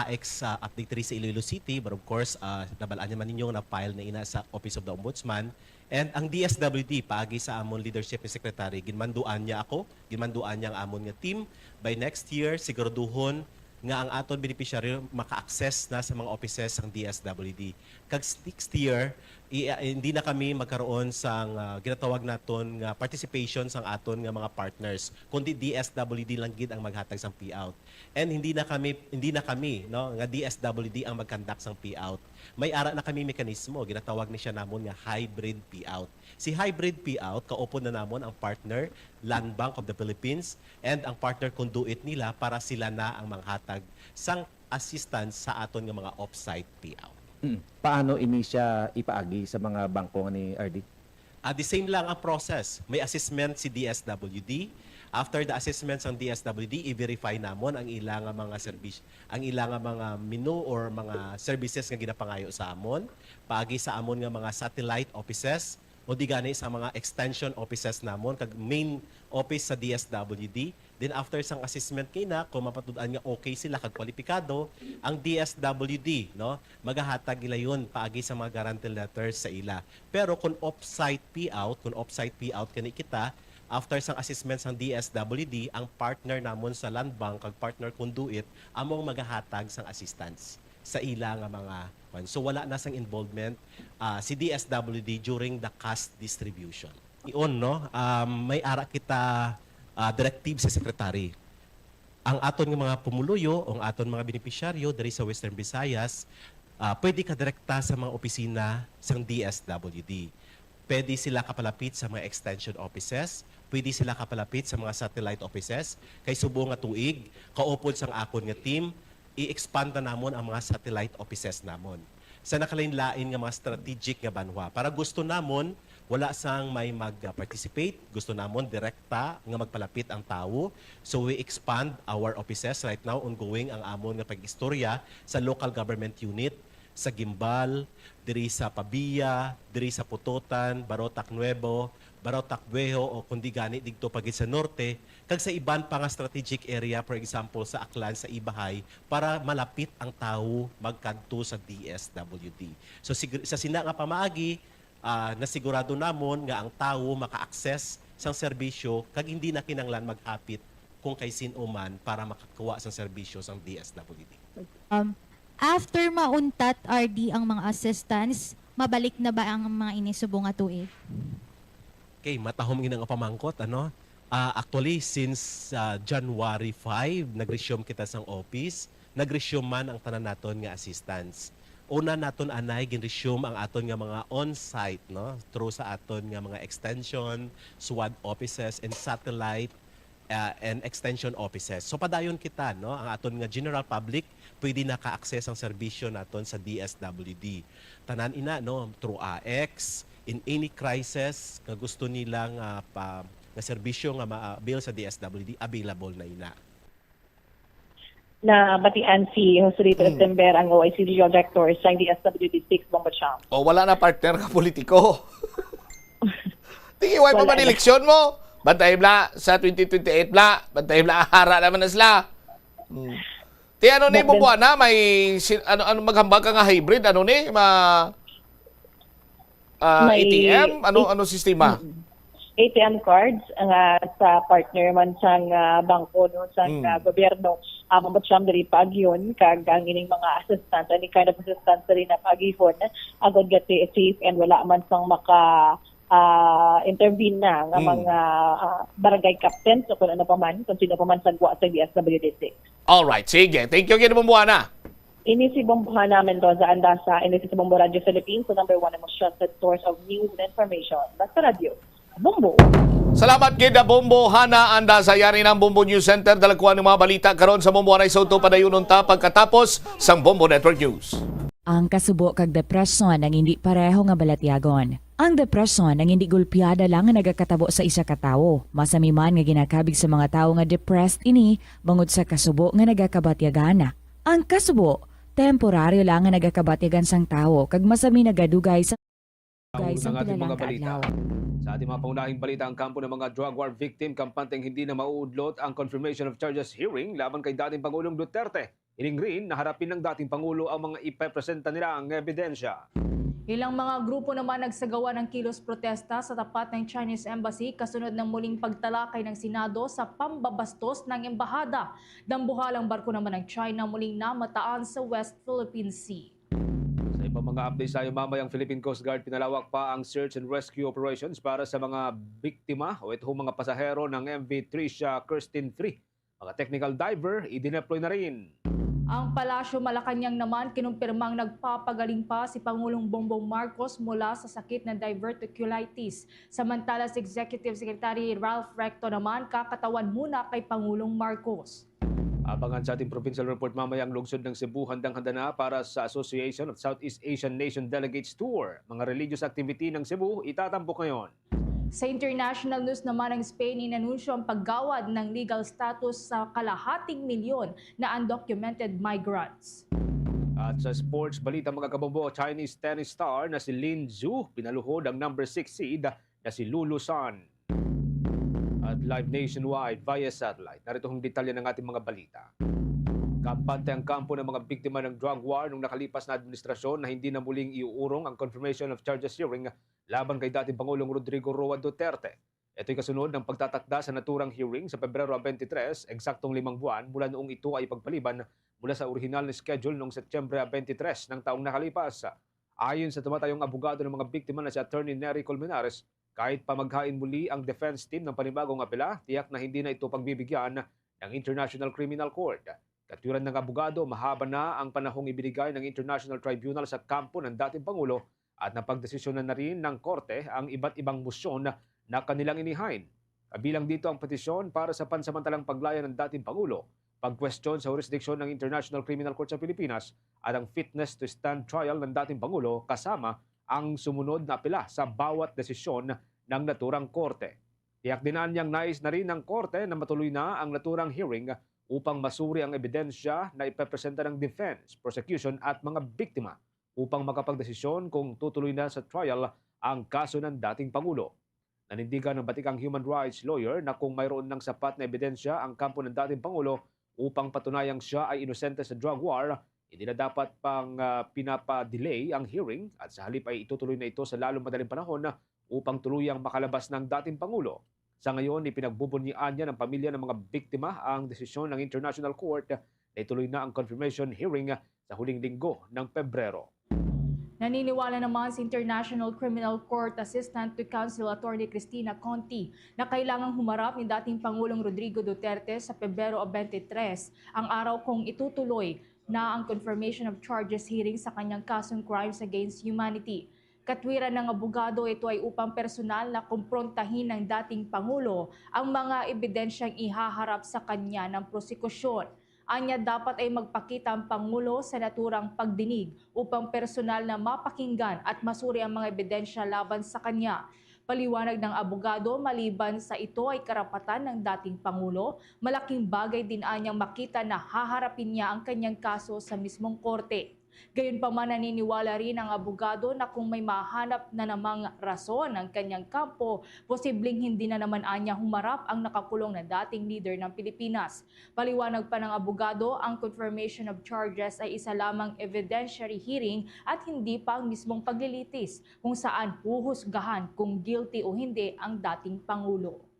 AX update rin sa Iloilo City, but of course nabalaan naman ninyo na file na ina sa Office of the Ombudsman. And ang DSWD paagi sa amon leadership ni secretary, ginmanduan niya ako, ginmanduan niya ang amon nga team. By next year siguraduhon nga ang aton beneficiary maka-access na sa mga offices ng DSWD. Kag next year, hindi na kami magkaroon sa ginatawag naton nga participation sa aton nga mga partners, kundi DSWD lang gid ang maghatag sang payout. And hindi na kami no nga DSWD ang mag-conduct sang payout. May ara na kami mekanismo, ginatawag ni siya namon nga hybrid payout. Si hybrid payout kaupo na namon ang partner Land Bank of the Philippines and ang partner conduit nila para sila na ang manghatag sang assistance sa aton nga mga off-site payout. Paano ini siya ipaagi sa mga bangko ni RD? The same lang ang process. May assessment si DSWD. After the assessment ng DSWD, i-verify namon ang ilang mga service, ang ilang mga menu or mga services nga ginapangayo sa amon, paagi sa amon nga mga satellite offices o di gani sa mga extension offices namon kag main office sa DSWD. Then after sang assessment kay na kung mapatud-an nga okay sila kag kwalipikado, ang DSWD no magahatag ila yun paagi sa mga guarantee letters sa ila. Pero kung off-site payout kani kita, after sang assessment sang DSWD, ang partner namon sa Land Bank kag partner conduit among magahatag sang assistance sa ila nga mga kwan. So wala na sang involvement si DSWD during the cash distribution. Iyon no, may ara kita directive sa secretary. Ang aton nga mga pumuluyo o ang aton mga beneficiaryo diri sa Western Visayas, pwede ka direkta sa mga opisina sang DSWD. Pwede sila kapalapit sa mga extension offices, pwede sila kapalapit sa mga satellite offices. Kay subo nga tuig, kaupod sang akon nga team, i-expand na namon ang mga satellite offices namon sa nakalain-lain nga mga strategic nga banwa. Para gusto namon, wala sang may mag-participate, gusto namon direkta nga magpalapit ang tao. So we expand our offices right now, ongoing ang amon nga pag-istorya sa local government unit, sa Gimbal, diri sa Pabia, diri sa Putotan, Barotac Nuevo, Barotac Viejo o kundi gani digto pagit sa norte, kag sa iban pa nga strategic area, for example sa Aklan, sa Ibahay, para malapit ang tao magkadto sa DSWD. So sa sina nga pamaagi, nasigurado namon nga ang tao maka-access sang serbisyo kag hindi na kinanglan maghapit kung kay sino man para makakuha sang serbisyo sang DSWD. After mauntat RD ang mga assistance, mabalik na ba ang mga inisubong nga tuig? Okay, matahom ginang pamangkot ano. Actually since January 5 nag-resume kita sang office, nag-resume man ang tanan naton nga assistance. Una naton anay gin-resume ang aton nga mga on-site no through sa aton nga mga extension, SWAT offices and satellite and extension offices. So padayon kita no ang aton nga general public pwede naka-access ang serbisyo naton sa DSWD. Tanan ina no through AX in any crisis nga gusto nilang nga serbisyo nga ma-avail sa DSWD available na ina. Na batian si Jose Rito Estember ang OIC Regional Director sa DSWD 6 Bombacham. O wala na partner ka politiko. Tingiway pa man eleksyon mo. Bantay bla sa 2028 bla. Bantay bla hara naman na sila. Ti ano ni bubuan na may ano maghambag ka nga hybrid ano ni ATM ano sistema? ATM cards sa partner man sang bangko no sang gobyerno Bombacham diri pagyon kag ang ining mga assistance any kind of assistance diri na pagihon agad gati safe and wala man sang maka intervene na nga mga barangay captain so kung ano pa man, kung sino pa man sagwa sa DSWD6. Alright, sige. Thank you, Gina Bumbuana. Ini si Bumbuana Mendoza Andasa, ini si Bumbu Radio Philippines, the number one and most trusted source of news and information. Basta Radio, Bumbu. Salamat Gina Bumbuana Andasa, yari ng Bumbu News Center. Dalagkuhan ng mga balita karon sa Bumbuana Soto padayunon ta pagkatapos sang Bumbu Network News. Ang kasubo kag depresyon ang hindi pareho nga balatyagon. Ang depresyon ang hindi gulpiyada lang nga nagakatabo sa isa ka tawo. Masami man nga ginakabig sa mga tawo nga depressed ini bangod sa kasubo nga nagakabatyagana. Ang kasubo, temporaryo lang nga nagakabatyagan sang tawo kag masami nagadugay sa Guys, ang ng ating kilalang mga balita. kaadlaw. Sa ating mga pangunahing balita, ang kampo ng mga drug war victim kampanteng hindi na mauudlot ang confirmation of charges hearing laban kay dating Pangulong Duterte. Hiling rin na harapin ng dating Pangulo ang mga ipepresenta nila ang ebidensya. Ilang mga grupo naman nagsagawa ng kilos protesta sa tapat ng Chinese Embassy kasunod ng muling pagtalakay ng Senado sa pambabastos ng embahada. Dambuhalang barko naman ng China muling namataan sa West Philippine Sea. Sa ibang mga updates tayo mamayang Philippine Coast Guard pinalawak pa ang search and rescue operations para sa mga biktima o itong mga pasahero ng MV Tricia Kirsten 3. Mga technical diver, idineploy na rin. Ang Palasyo Malacanang naman kinumpirmang nagpapagaling pa si Pangulong Bongbong Marcos mula sa sakit na diverticulitis. Samantala si Executive Secretary Ralph Recto naman kakatawan muna kay Pangulong Marcos. Abangan sa ating provincial report mamaya ang lungsod ng Cebu handang-handa na para sa Association of Southeast Asian Nation Delegates Tour. Mga religious activity ng Cebu itatampok ngayon. Sa international news naman ng Spain, inanunsyo ang paggawad ng legal status sa kalahating milyon na undocumented migrants. At sa sports balita mga kabombo, Chinese tennis star na si Lin Zhu pinaluhod ang number 6 seed na si Lulu San. At live nationwide via satellite. Narito ang detalye ng ating mga balita. Kampante ang kampo ng mga biktima ng drug war nung nakalipas na administrasyon na hindi na muling iuurong ang confirmation of charges hearing laban kay dating Pangulong Rodrigo Roa Duterte. Ito'y kasunod ng pagtatakda sa naturang hearing sa Pebrero 23, eksaktong 5 buwan mula noong ito ay pagpaliban mula sa orihinal na schedule noong Setyembre 23 ng taong nakalipas. Ayon sa tumatayong abogado ng mga biktima na si Attorney Nery Colmenares, kahit pa maghain muli ang defense team ng panibagong apela, tiyak na hindi na ito pagbibigyan ng International Criminal Court. Katwiran ng abogado, mahaba na ang panahong ibinigay ng International Tribunal sa kampo ng dating Pangulo at napagdesisyonan na rin ng Korte ang iba't ibang musyon na kanilang inihain. Kabilang dito ang petisyon para sa pansamantalang paglaya ng dating Pangulo, pag-question sa jurisdiksyon ng International Criminal Court sa Pilipinas at ang fitness to stand trial ng dating Pangulo kasama ang sumunod na apela sa bawat desisyon ng naturang Korte. Tiyak dinaan niyang nais na rin ng Korte na matuloy na ang naturang hearing upang masuri ang ebidensya na ipepresenta ng defense, prosecution at mga biktima upang makapagdesisyon kung tutuloy na sa trial ang kaso ng dating Pangulo. Nanindigan ng batikang human rights lawyer na kung mayroon ng sapat na ebidensya ang kampo ng dating Pangulo upang patunayang siya ay inosente sa drug war, hindi na dapat pang pinapa-delay ang hearing at sa halip ay itutuloy na ito sa lalong madaling panahon upang tuluyang makalabas ng dating Pangulo. Sa ngayon, ipinagbubunyian niya ng pamilya ng mga biktima ang desisyon ng International Court na ituloy na ang confirmation hearing sa huling linggo ng Pebrero. Naniniwala naman si International Criminal Court Assistant to Counsel Attorney Cristina Conti na kailangang humarap ni dating Pangulong Rodrigo Duterte sa Pebrero 23, ang araw kung itutuloy na ang confirmation of charges hearing sa kanyang kasong crimes against humanity. Katwiran ng abogado, ito ay upang personal na kumprontahin ng dating Pangulo ang mga ebidensyang ihaharap sa kanya ng prosekusyon. Anya dapat ay magpakita ang Pangulo sa naturang pagdinig upang personal na mapakinggan at masuri ang mga ebidensya laban sa kanya. Paliwanag ng abogado, maliban sa ito ay karapatan ng dating Pangulo, malaking bagay din anyang makita na haharapin niya ang kanyang kaso sa mismong korte. Gayunpaman naniniwala rin ang abogado na kung may mahanap na namang rason ng kanyang kampo, posibleng hindi na naman anya humarap ang nakakulong na dating leader ng Pilipinas. Paliwanag pa ng abogado, ang confirmation of charges ay isa lamang evidentiary hearing at hindi pa ang mismong paglilitis kung saan huhusgahan kung guilty o hindi ang dating Pangulo.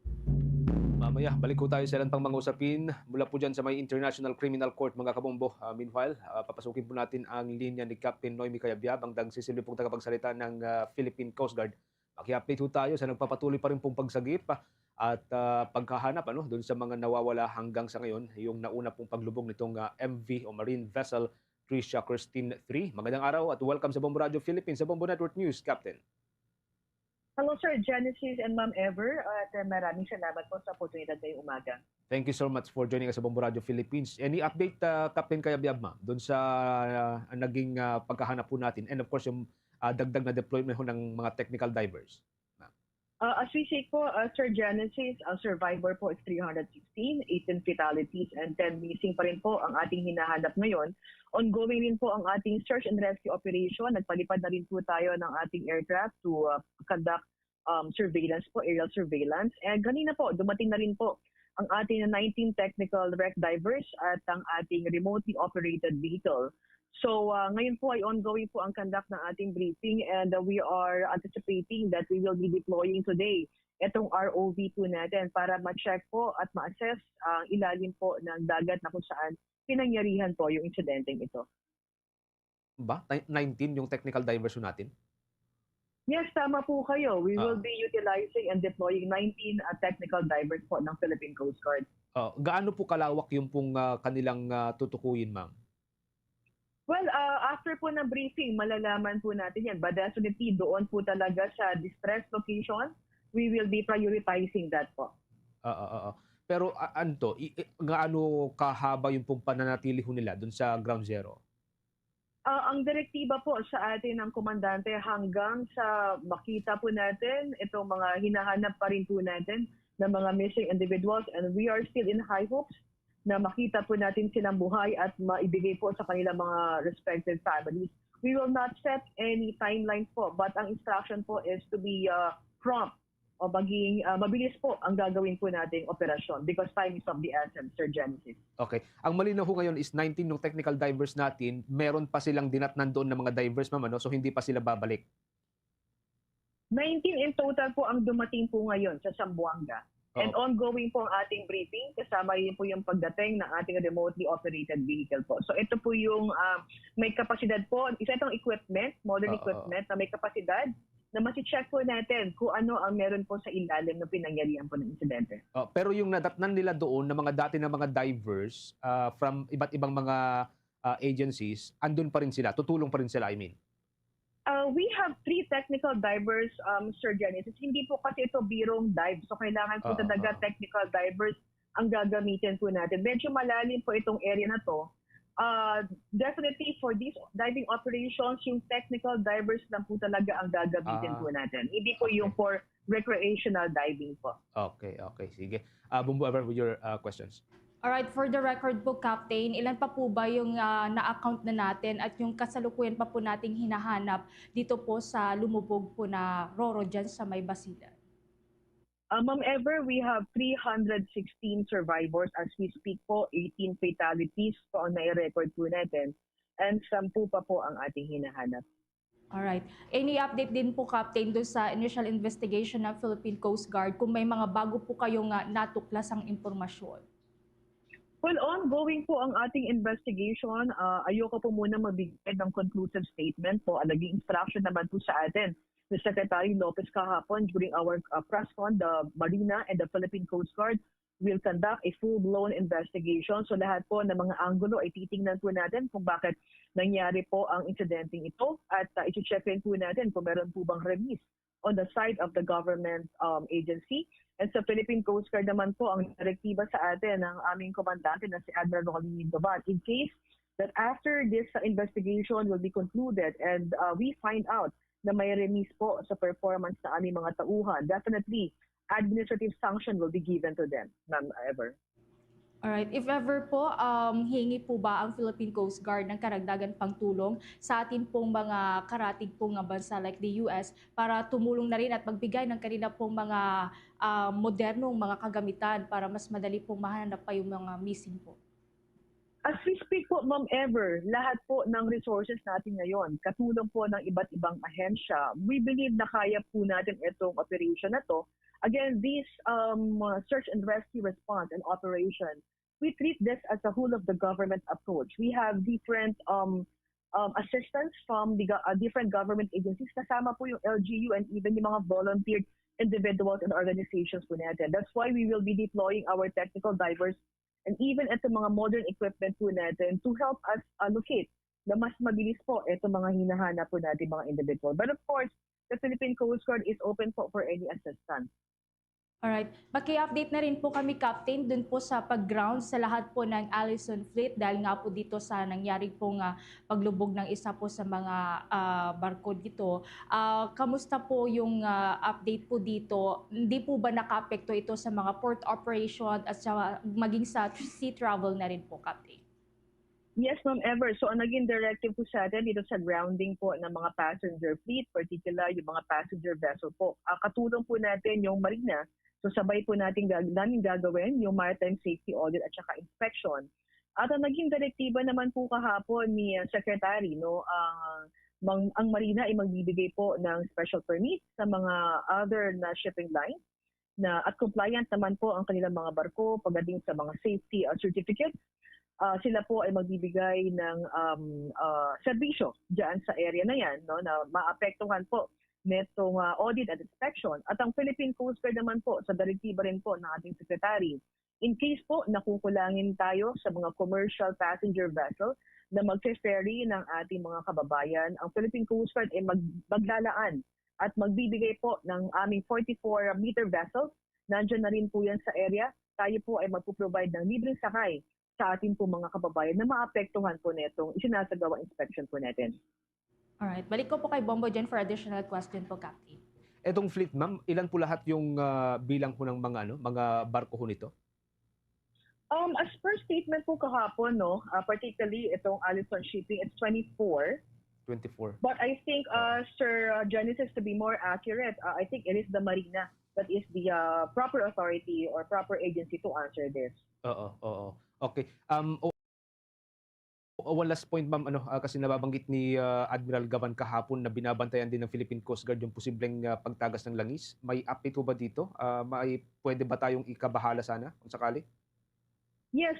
Mamaya, balik ko tayo sa ilan pang mga usapin mula po dyan sa may International Criminal Court mga kabombo. Meanwhile, papasukin po natin ang linya ni Captain Noemi Cayabyab, ang dangsisilbi pong tagapagsalita ng Philippine Coast Guard. Paki-update po tayo sa nagpapatuloy pa rin pong pagsagip at pagkahanap doon sa mga nawawala hanggang sa ngayon, yung nauna pong paglubog nitong MV o Marine Vessel Tricia Kirsten 3. Magandang araw at welcome sa Bombo Radio Philippines, sa Bombo Network News, Captain. Hello Sir Genesis and Ma'am Ever at maraming salamat po sa oportunidad ngayong umaga. Thank you so much for joining us sa Bombo Radio Philippines. Any update, Captain Cayabyab, ma'am, doon sa naging pagkahanap po natin and of course yung dagdag na deployment ng mga technical divers? As we say po, Sir Genesis, ang survivor po is 316, 18 fatalities, and 10 missing pa rin po ang ating hinahanap ngayon. Ongoing rin po ang ating search and rescue operation. Nagpalipad na rin po tayo ng ating aircraft to conduct surveillance po, aerial surveillance. And kanina po, dumating na rin po ang ating 19 technical wreck divers at ang ating remotely operated vehicle. So ngayon po ay ongoing po ang conduct ng ating briefing, and we are anticipating that we will be deploying today itong ROV po natin para ma-check po at ma-assess ang ilalim po ng dagat na kung saan pinangyarihan po yung insidenteng ito. Ba? 19 yung technical divers natin? Yes, tama po kayo. We will be utilizing and deploying 19 technical divers po ng Philippine Coast Guard. Gaano po kalawak yung pong kanilang tutukuyin, ma'am? Well, after po ng briefing, malalaman po natin yan. But definitely, doon po talaga sa distress location, we will be prioritizing that po. Pero anto, gaano kahaba yung pong pananatili ho nila dun sa ground zero? Ang direktiba po sa atin ng komandante hanggang sa makita po natin itong mga hinahanap pa rin po natin ng mga missing individuals, and we are still in high hopes na makita po natin silang buhay at maibigay po sa kanilang mga respective families. We will not set any timeline po, but ang instruction po is to be prompt o maging mabilis po ang gagawin po nating operasyon because time is of the essence, Sir Genesis. Okay. Ang malinaw ho ngayon is 19 ng technical divers natin, meron pa silang dinatnan doon ng mga divers, ma'am, so hindi pa sila babalik. 19 in total po ang dumating po ngayon sa Zamboanga. And ongoing po ang ating briefing, kasama rin po yung pagdating ng ating remotely operated vehicle po. So ito po yung may kapasidad po, isa itong equipment, modern equipment na may kapasidad na masi-check po natin kung ano ang meron po sa ilalim ng pinangyarihan po ng insidente. Pero yung nadatnan nila doon na mga dati na mga divers from iba't ibang mga agencies, andun pa rin sila, tutulong pa rin sila, I mean. We have 3 technical divers, Sir Genesis. Hindi po kasi ito birong dive. So kailangan po talaga technical divers ang gagamitin po natin. Medyo malalim po itong area na to. Definitely for these diving operations, yung technical divers lang po talaga ang gagamitin po natin. Hindi po yung for recreational diving po. Okay. Sige. Bumbo, ever with your questions. Alright, for the record po, Captain, ilan pa po ba yung na-account na natin at yung kasalukuyan pa po nating hinahanap dito po sa lumubog po na Roro dyan sa may Basilan? Ma'am Ever, we have 316 survivors as we speak po, 18 fatalities po ang nai-record po natin, and 10 pa po ang ating hinahanap. Alright. Any update din po, Captain, doon sa initial investigation ng Philippine Coast Guard kung may mga bago po kayong natuklasang impormasyon? Well, ongoing po ang ating investigation. Ayoko po muna magbigay ng conclusive statement po. Naging instruction naman po sa atin ni Secretary Lopez kahapon during our press con, the Marina and the Philippine Coast Guard will conduct a full-blown investigation. So lahat po ng mga anggulo ay titingnan po natin kung bakit nangyari po ang insidenteng ito at i-check rin po natin kung meron po bang release on the side of the government agency. And sa Philippine Coast Guard naman po, ang direktiba sa atin ng aming komandante na si Admiral Rolly Dovan, in case that after this investigation will be concluded and we find out na may remiss po sa performance na aming mga tauhan, definitely administrative sanction will be given to them, Ma'am Ever. Alright, if ever po, hingi po ba ang Philippine Coast Guard ng karagdagan pang tulong sa atin pong mga karatig pong bansa like the US para tumulong na rin at magbigay ng kanila pong mga modernong mga kagamitan para mas madali pong mahanap pa yung mga missing po? As we speak po, Ma'am Ever, lahat po ng resources natin ngayon, katulong po ng iba't ibang ahensya, we believe na kaya po natin itong operation na to. Again, this search and rescue response and operation, we treat this as a whole of the government approach. We have different assistance from the different government agencies. Kasama po yung LGU and even yung mga volunteered individuals and organizations po natin. That's why we will be deploying our technical divers and even ito mga modern equipment po natin to help us locate na mas mabilis po ito mga hinahanap po natin mga individual. But of course, the Philippine Coast Guard is open po for any assistance. Alright. Maki-update na rin po kami, Captain, dun po sa pag-ground sa lahat po ng Allison Fleet dahil nga po dito sa nangyari pong paglubog ng isa po sa mga barko dito. Kamusta po yung update po dito? Hindi po ba naka-apekto ito sa mga port operation at sa, maging sa sea travel na rin po, Captain? Yes, Ma'am Ever. So, ang naging directive po sa atin dito sa grounding po ng mga passenger fleet, particular yung mga passenger vessel po. Katulong po natin yung marina. So, sabay po namin gagawin yung maritime safety audit at saka inspection. At ang naging direktiba naman po kahapon ni Secretary, no, ang marina ay magbibigay po ng special permit sa mga other na shipping lines at compliant naman po ang kanilang mga barko pagdating sa mga safety certificates. Sila po ay magbibigay ng serbisyo dyan sa area na yan, no, na maapektuhan po netong audit at inspection. At ang Philippine Coast Guard naman po sa direktiba rin po ng ating secretary, in case po nakukulangin tayo sa mga commercial passenger vessel na mag-ferry ng ating mga kababayan, ang Philippine Coast Guard ay maglalaan at magbibigay po ng aming 44-meter vessels. Nandiyan na rin po yan sa area. Tayo po ay magpo-provide ng libreng sakay sa ating po mga kababayan na maapektuhan po netong isinasagawa inspection po natin. Alright. Balik ko po kay Bombo dyan for additional question po, Captain. Etong fleet, ma'am, ilan po lahat yung bilang po ng mga barko ho nito? As per statement po kahapon, no, particularly itong Allison Shipping, it's 24. 24. But I think, Sir Genesis, to be more accurate, I think it is the Marina that is the proper authority or proper agency to answer this. Oo. Okay. One last point, ma'am, kasi nababanggit ni Admiral Gavan kahapon na binabantayan din ng Philippine Coast Guard yung posibleng pagtagas ng langis. May update po ba dito? Pwede ba tayong ikabahala sana kung sakali? Yes,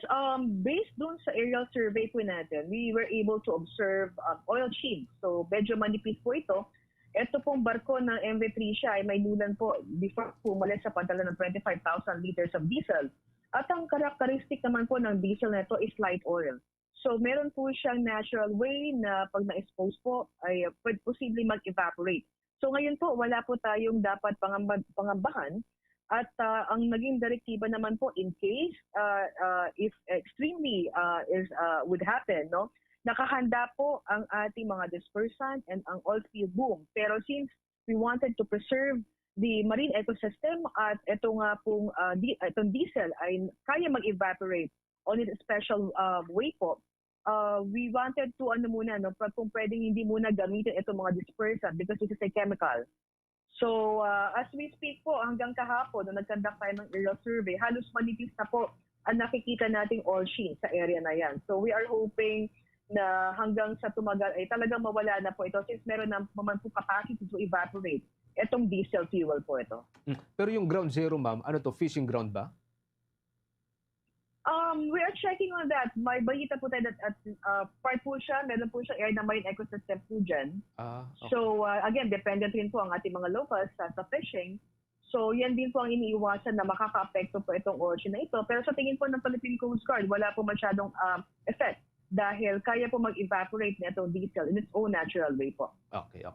based dun sa aerial survey po natin, we were able to observe oil sheen. So medyo manipis po ito. Ito pong barko ng MV Tricia ay may nulan po before pumalis sa pantala ng 25,000 liters of diesel. At ang karakteristik naman po ng diesel na ito is light oil. So meron po siyang natural way na pag na-expose po ay posibleng mag-evaporate. So ngayon po wala po tayong dapat pangambahan at ang naging direktiba naman po in case if extremely would happen, no, nakahanda po ang ating mga dispersant and ang oil spill boom. Pero since we wanted to preserve the marine ecosystem at ito nga pong itong diesel ay kaya mag-evaporate on its special way po, we wanted to kung pwedeng hindi muna gamitin itong mga dispersant because this is a chemical. So as we speak po, hanggang kahapon nung nag-conduct tayo ng aerial survey, halos manipis na po ang nakikita nating oil sheen sa area na yan. So we are hoping na hanggang sa tumagal ay talagang mawala na po ito since meron naman po capacity to evaporate itong diesel fuel po ito. Pero yung ground zero, ma'am, fishing ground ba? We are checking on that. May balita po tayo at part po siya, meron po siya air na marine ecosystem po dyan. Okay. So again, dependent rin po ang ating mga locals sa fishing. So yan din po ang iniiwasan na makaka-apekto po itong ocean na ito. Pero sa tingin po ng Philippine Coast Guard, wala po masyadong effect dahil kaya po mag-evaporate na itong diesel in its own natural way po. Okay.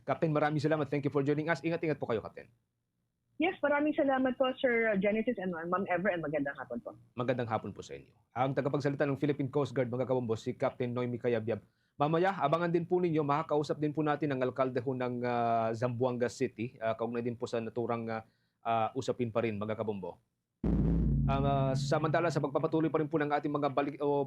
Captain, maraming salamat. Thank you for joining us. Ingat-ingat po kayo, Captain. Yes, maraming salamat po, Sir Genesis and Ma'am Ever, and magandang hapon po. Magandang hapon po sa inyo. Ang tagapagsalita ng Philippine Coast Guard, mga kabombo, si Captain Noemi Cayabyab. Mamaya, abangan din po ninyo, makakausap din po natin ang alkalde ho ng Zamboanga City. Kaugnay din po sa naturang usapin pa rin, mga kabombo. Samantala, sa pagpapatuloy pa rin po ng ating mga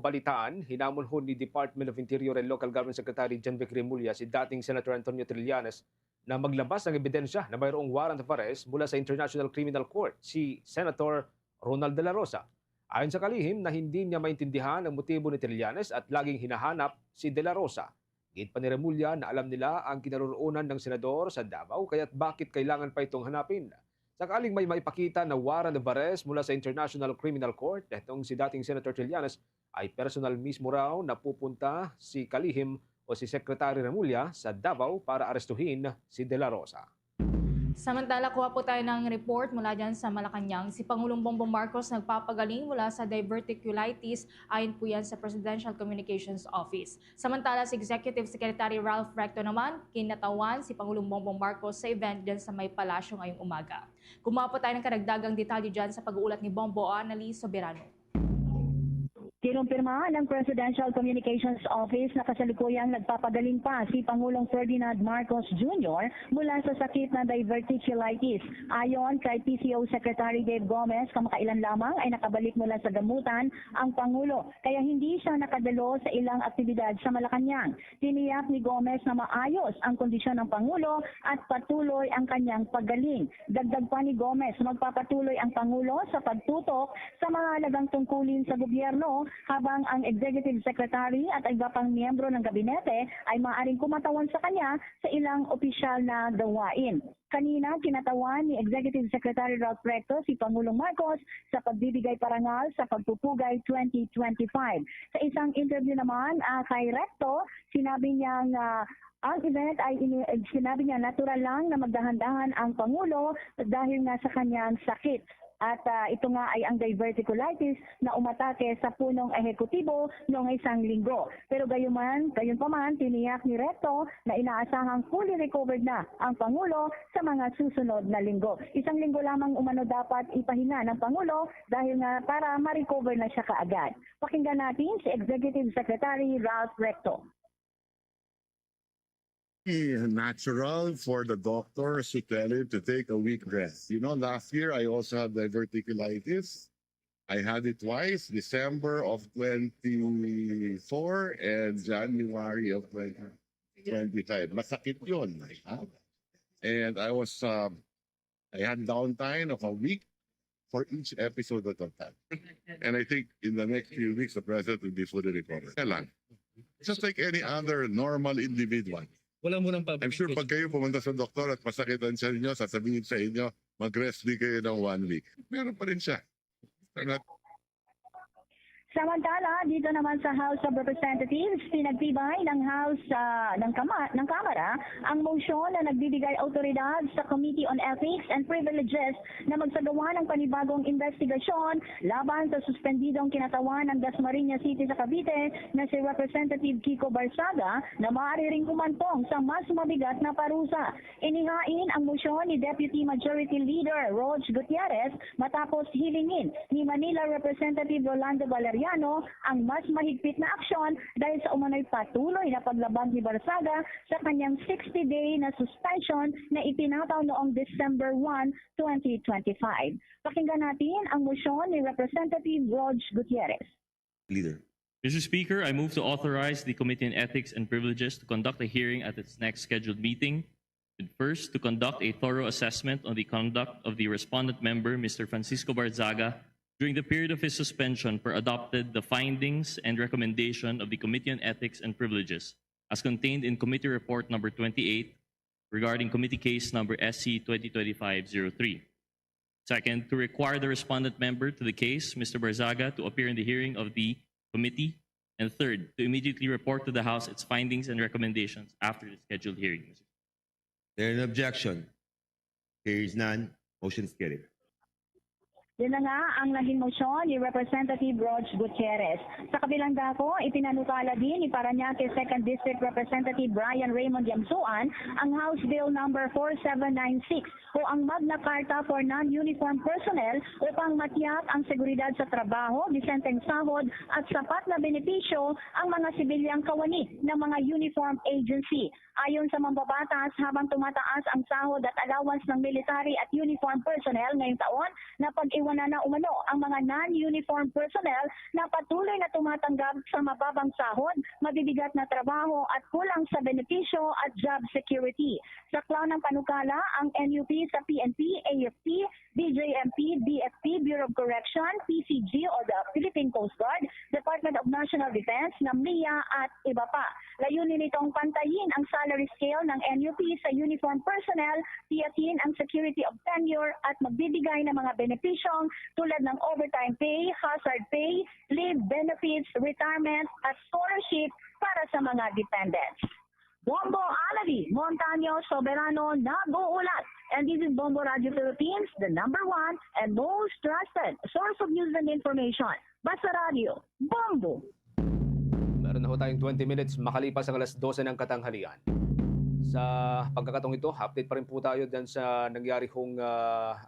balitaan, hinamon ho ni Department of Interior and Local Government Secretary John Vic Remulla si dating Senator Antonio Trillanes na maglabas ng ebidensya na mayroong warrant of arrest mula sa International Criminal Court, si Senator Ronald De La Rosa. Ayon sa kalihim na hindi niya maintindihan ang motibo ni Trillanes at laging hinahanap si De La Rosa. Git pa ni Remulla na alam nila ang kinaroroonan ng senador sa Davao kaya't bakit kailangan pa itong hanapin. Sakaling may maipakita na warrant of arrest mula sa International Criminal Court, itong si dating Senator Trillanes ay personal mismo raw na pupunta si kalihim o si Secretary Remulla sa Davao para arestuhin si De La Rosa. Samantala, kuha po tayo ng report mula dyan sa Malacanang. Si Pangulong Bongbong Marcos nagpapagaling mula sa diverticulitis ayon po yan sa Presidential Communications Office. Samantala, si Executive Secretary Ralph Recto naman, kinatawan si Pangulong Bongbong Marcos sa event dyan sa May Palasyo ngayong umaga. Kumuha po tayo ng karagdagang detalye dyan sa pag-uulat ni Bombo Annalise Soberano. Kinumpirma ng Presidential Communications Office na kasalukuyang nagpapagaling pa si Pangulong Ferdinand Marcos Jr. mula sa sakit na diverticulitis. Ayon kay PCO Secretary Dave Gomez, kamakailan lamang ay nakabalik mula sa gamutan ang Pangulo, kaya hindi siya nakadalo sa ilang aktibidad sa Malacanang. Tiniyak ni Gomez na maayos ang kondisyon ng Pangulo at patuloy ang kanyang paggaling. Dagdag pa ni Gomez, magpapatuloy ang Pangulo sa pagtutok sa mga halagang tungkulin sa gobyerno, habang ang Executive Secretary at iba pang miyembro ng gabinete ay maaaring kumatawan sa kanya sa ilang opisyal na gawain. Kanina, kinatawan ni Executive Secretary Ralph Recto si Pangulong Marcos sa pagbibigay parangal sa Pagpupugay 2025. Sa isang interview naman kay Recto, sinabi niyang ang event ay sinabi niya natural lang na magdahan-dahan ang Pangulo dahil nga sa kanyang sakit. At ito nga ay ang diverticulitis na umatake sa punong ehekutibo noong isang linggo. Pero gayon pa man, tiniyak ni Recto na inaasahang fully recovered na ang Pangulo sa mga susunod na linggo. Isang linggo lamang umano dapat ipahinga ng Pangulo dahil nga para ma-recover na siya kaagad. Pakinggan natin si Executive Secretary Ralph Recto. Natural for the doctors to tell him to take a week rest. You know, last year I also had diverticulitis. I had it twice, December of 24 and January of 2025. Masakit yun. And I had downtime of a week for each episode that I've had. And I think in the next few weeks, the president will be fully recovered. Kaya lang. Just like any other normal individual. I'm sure pag kayo pumunta sa doktor at masakitan siya ninyo, sasabihin sa inyo, mag-rest din kayo ng 1 week. Meron pa rin siya. Samantala, dito naman sa House of Representatives, pinagtibay ng Kamara ang motion na nagbibigay autoridad sa Committee on Ethics and Privileges na magsagawa ng panibagong investigasyon laban sa suspendidong kinatawan ng Dasmariñas City sa Cavite na si Representative Kiko Barsaga na maaari ring kumantong sa mas mabigat na parusa. Inihain ang motion ni Deputy Majority Leader Rog Gutierrez matapos hilingin ni Manila Representative Rolando Valeriano ang mas mahigpit na aksyon dahil sa umano'y patuloy na paglabag ni Barsaga sa kanyang 60-day na suspension na itinataw noong December 1, 2025. Pakinggan natin ang motion ni Representative Rog Gutierrez. Leader. Mr. Speaker, I move to authorize the Committee on Ethics and Privileges to conduct a hearing at its next scheduled meeting. And first, to conduct a thorough assessment on the conduct of the respondent member, Mr. Francisco Barzaga, during the period of his suspension for adopted the findings and recommendation of the Committee on Ethics and Privileges as contained in Committee Report number 28 regarding Committee Case number SC 2025-03. Second, to require the respondent member to the case, Mr. Barzaga, to appear in the hearing of the committee. And third, to immediately report to the House its findings and recommendations after the scheduled hearing. There an objection? There is none. Motion is carried. Yun na nga ang naging motion ni Representative Rog Gutierrez. Sa kabilang dako, ipinanukala din ni Parañaque 2nd District Representative Brian Raymond Yamsuan ang House Bill number 4796 o ang Magna Carta for Non-Uniform Personnel upang matiyak ang seguridad sa trabaho, disenteng sahod at sapat na benepisyo ang mga sibilyang kawani ng mga uniform agency. Ayon sa mambabatas, habang tumataas ang sahod at allowance ng military at uniform personnel ngayong taon, na pag-iwanan na umano ang mga non-uniform personnel na patuloy na tumatanggap sa mababang sahod, mabibigat na trabaho at kulang sa benepisyo at job security. Sa klaw ng panukala, ang NUP sa PNP, AFP, BJMP, BFP, Bureau of Correction, PCG o the Philippine Coast Guard, Department of National Defense, NAMLIA at iba pa. Layunin nitong pantayin ang salary scale ng NUP sa uniform personnel, tiyakin ang security of tenure at magbibigay ng mga benepisyong tulad ng overtime pay, hazard pay, leave benefits, retirement at scholarship para sa mga dependents. Bombo Alavi, Montaño Soberano, nag-uulat. And this is Bombo Radio Philippines, the #1 and most trusted source of news and information. Basta Radio, Bombo! Meron na ho tayong 20 minutes makalipas ang alas 12 ng katanghalian. Sa pagkakataong ito, update pa rin po tayo dyan sa nangyari hong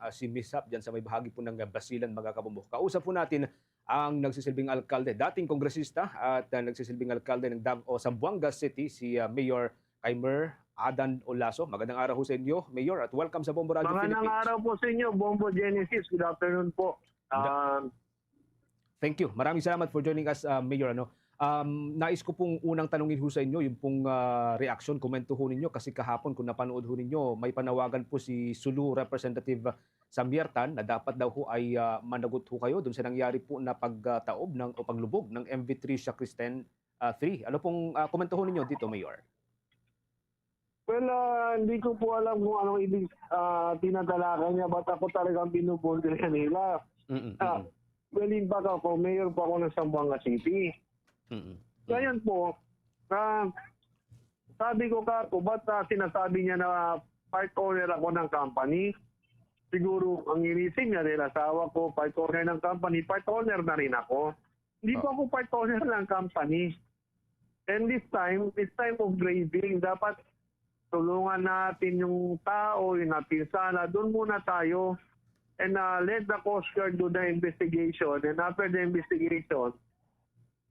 si mishap dyan sa may bahagi po ng Basilan, mga kabumbo. Kausap po natin ang nagsisilbing alkalde, dating kongresista at nagsisilbing alkalde ng Zamboanga City, si Mayor Kaimer Adan Olaso. Magandang araw ho sa inyo, Mayor, at welcome sa Bombo Radio Philippines. Magandang araw po sa inyo, Bombo Genesis. Good afternoon po. Thank you. Maraming salamat for joining us, Mayor. Nais ko pong unang tanungin ho sa inyo, yung pong reaction, komento ho ninyo, kasi kahapon kung napanood ho ninyo, may panawagan po si Sulu Representative Samiertan na dapat daw ho ay managot ho kayo doon sa nangyari po na pagtaob o paglubog ng MV3 sa Kristen 3. Ano pong komento ho ninyo dito, Mayor? Well, hindi ko po alam kung anong ibig tinatalakay niya. Ba't ako talagang binubuntil kanila? Well, in fact ako, mayor po ako ng Zamboanga City. Ngayon po, sabi ko ba't sinasabi niya na part owner ako ng company? Siguro ang inisip niya rin, asawa ko, part owner ng company, part owner na rin ako. Hindi po ako part owner ng company. And this time, it's time of grading. Dapat tulungan natin yung tao, yung napinsala. Doon muna tayo. And let the Coast Guard do the investigation. And after the investigation,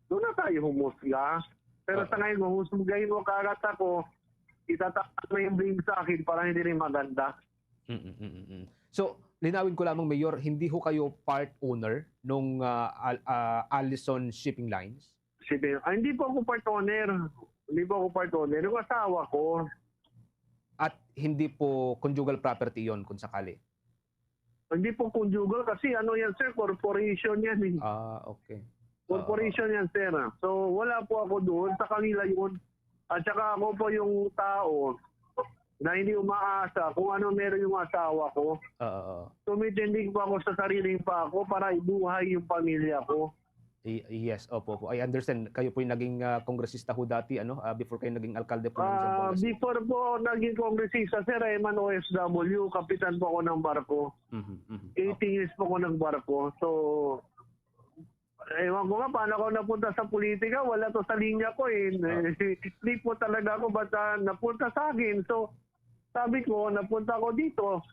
doon na tayo humusga. Pero sa ngayon, humusgayin mo kagat ako, itatakas mo yung blame sa akin para hindi rin maganda. So, linawin ko lamang, Mayor, hindi ho kayo part owner nung Allison Shipping Lines? Hindi po ako part owner. Hindi po ako part owner. Yung asawa ko. At hindi po conjugal property yon kung sakali? Hindi po conjugal kasi ano yan, sir, corporation yan. Okay. Corporation yan, sir. So, wala po ako doon. Sa kanila yun. At saka ako po yung tao na hindi umaasa kung ano meron yung asawa ko. Tumitindig po ako sa sariling pa ako para ibuhay yung pamilya ko. Yes, opo. I understand. Kayo po yung naging kongresista ho dati, before kayo naging alkalde po ng Zamboanga City. Before po naging kongresista, sir, Eman OFW, kapitan po ako ng barko. 18 years po ako ng barko. So, ewan ko nga, paano ako napunta sa politika? Wala to sa linya ko eh. Hindi po talaga ako basta napunta sa akin. So, sabi ko, napunta ako dito.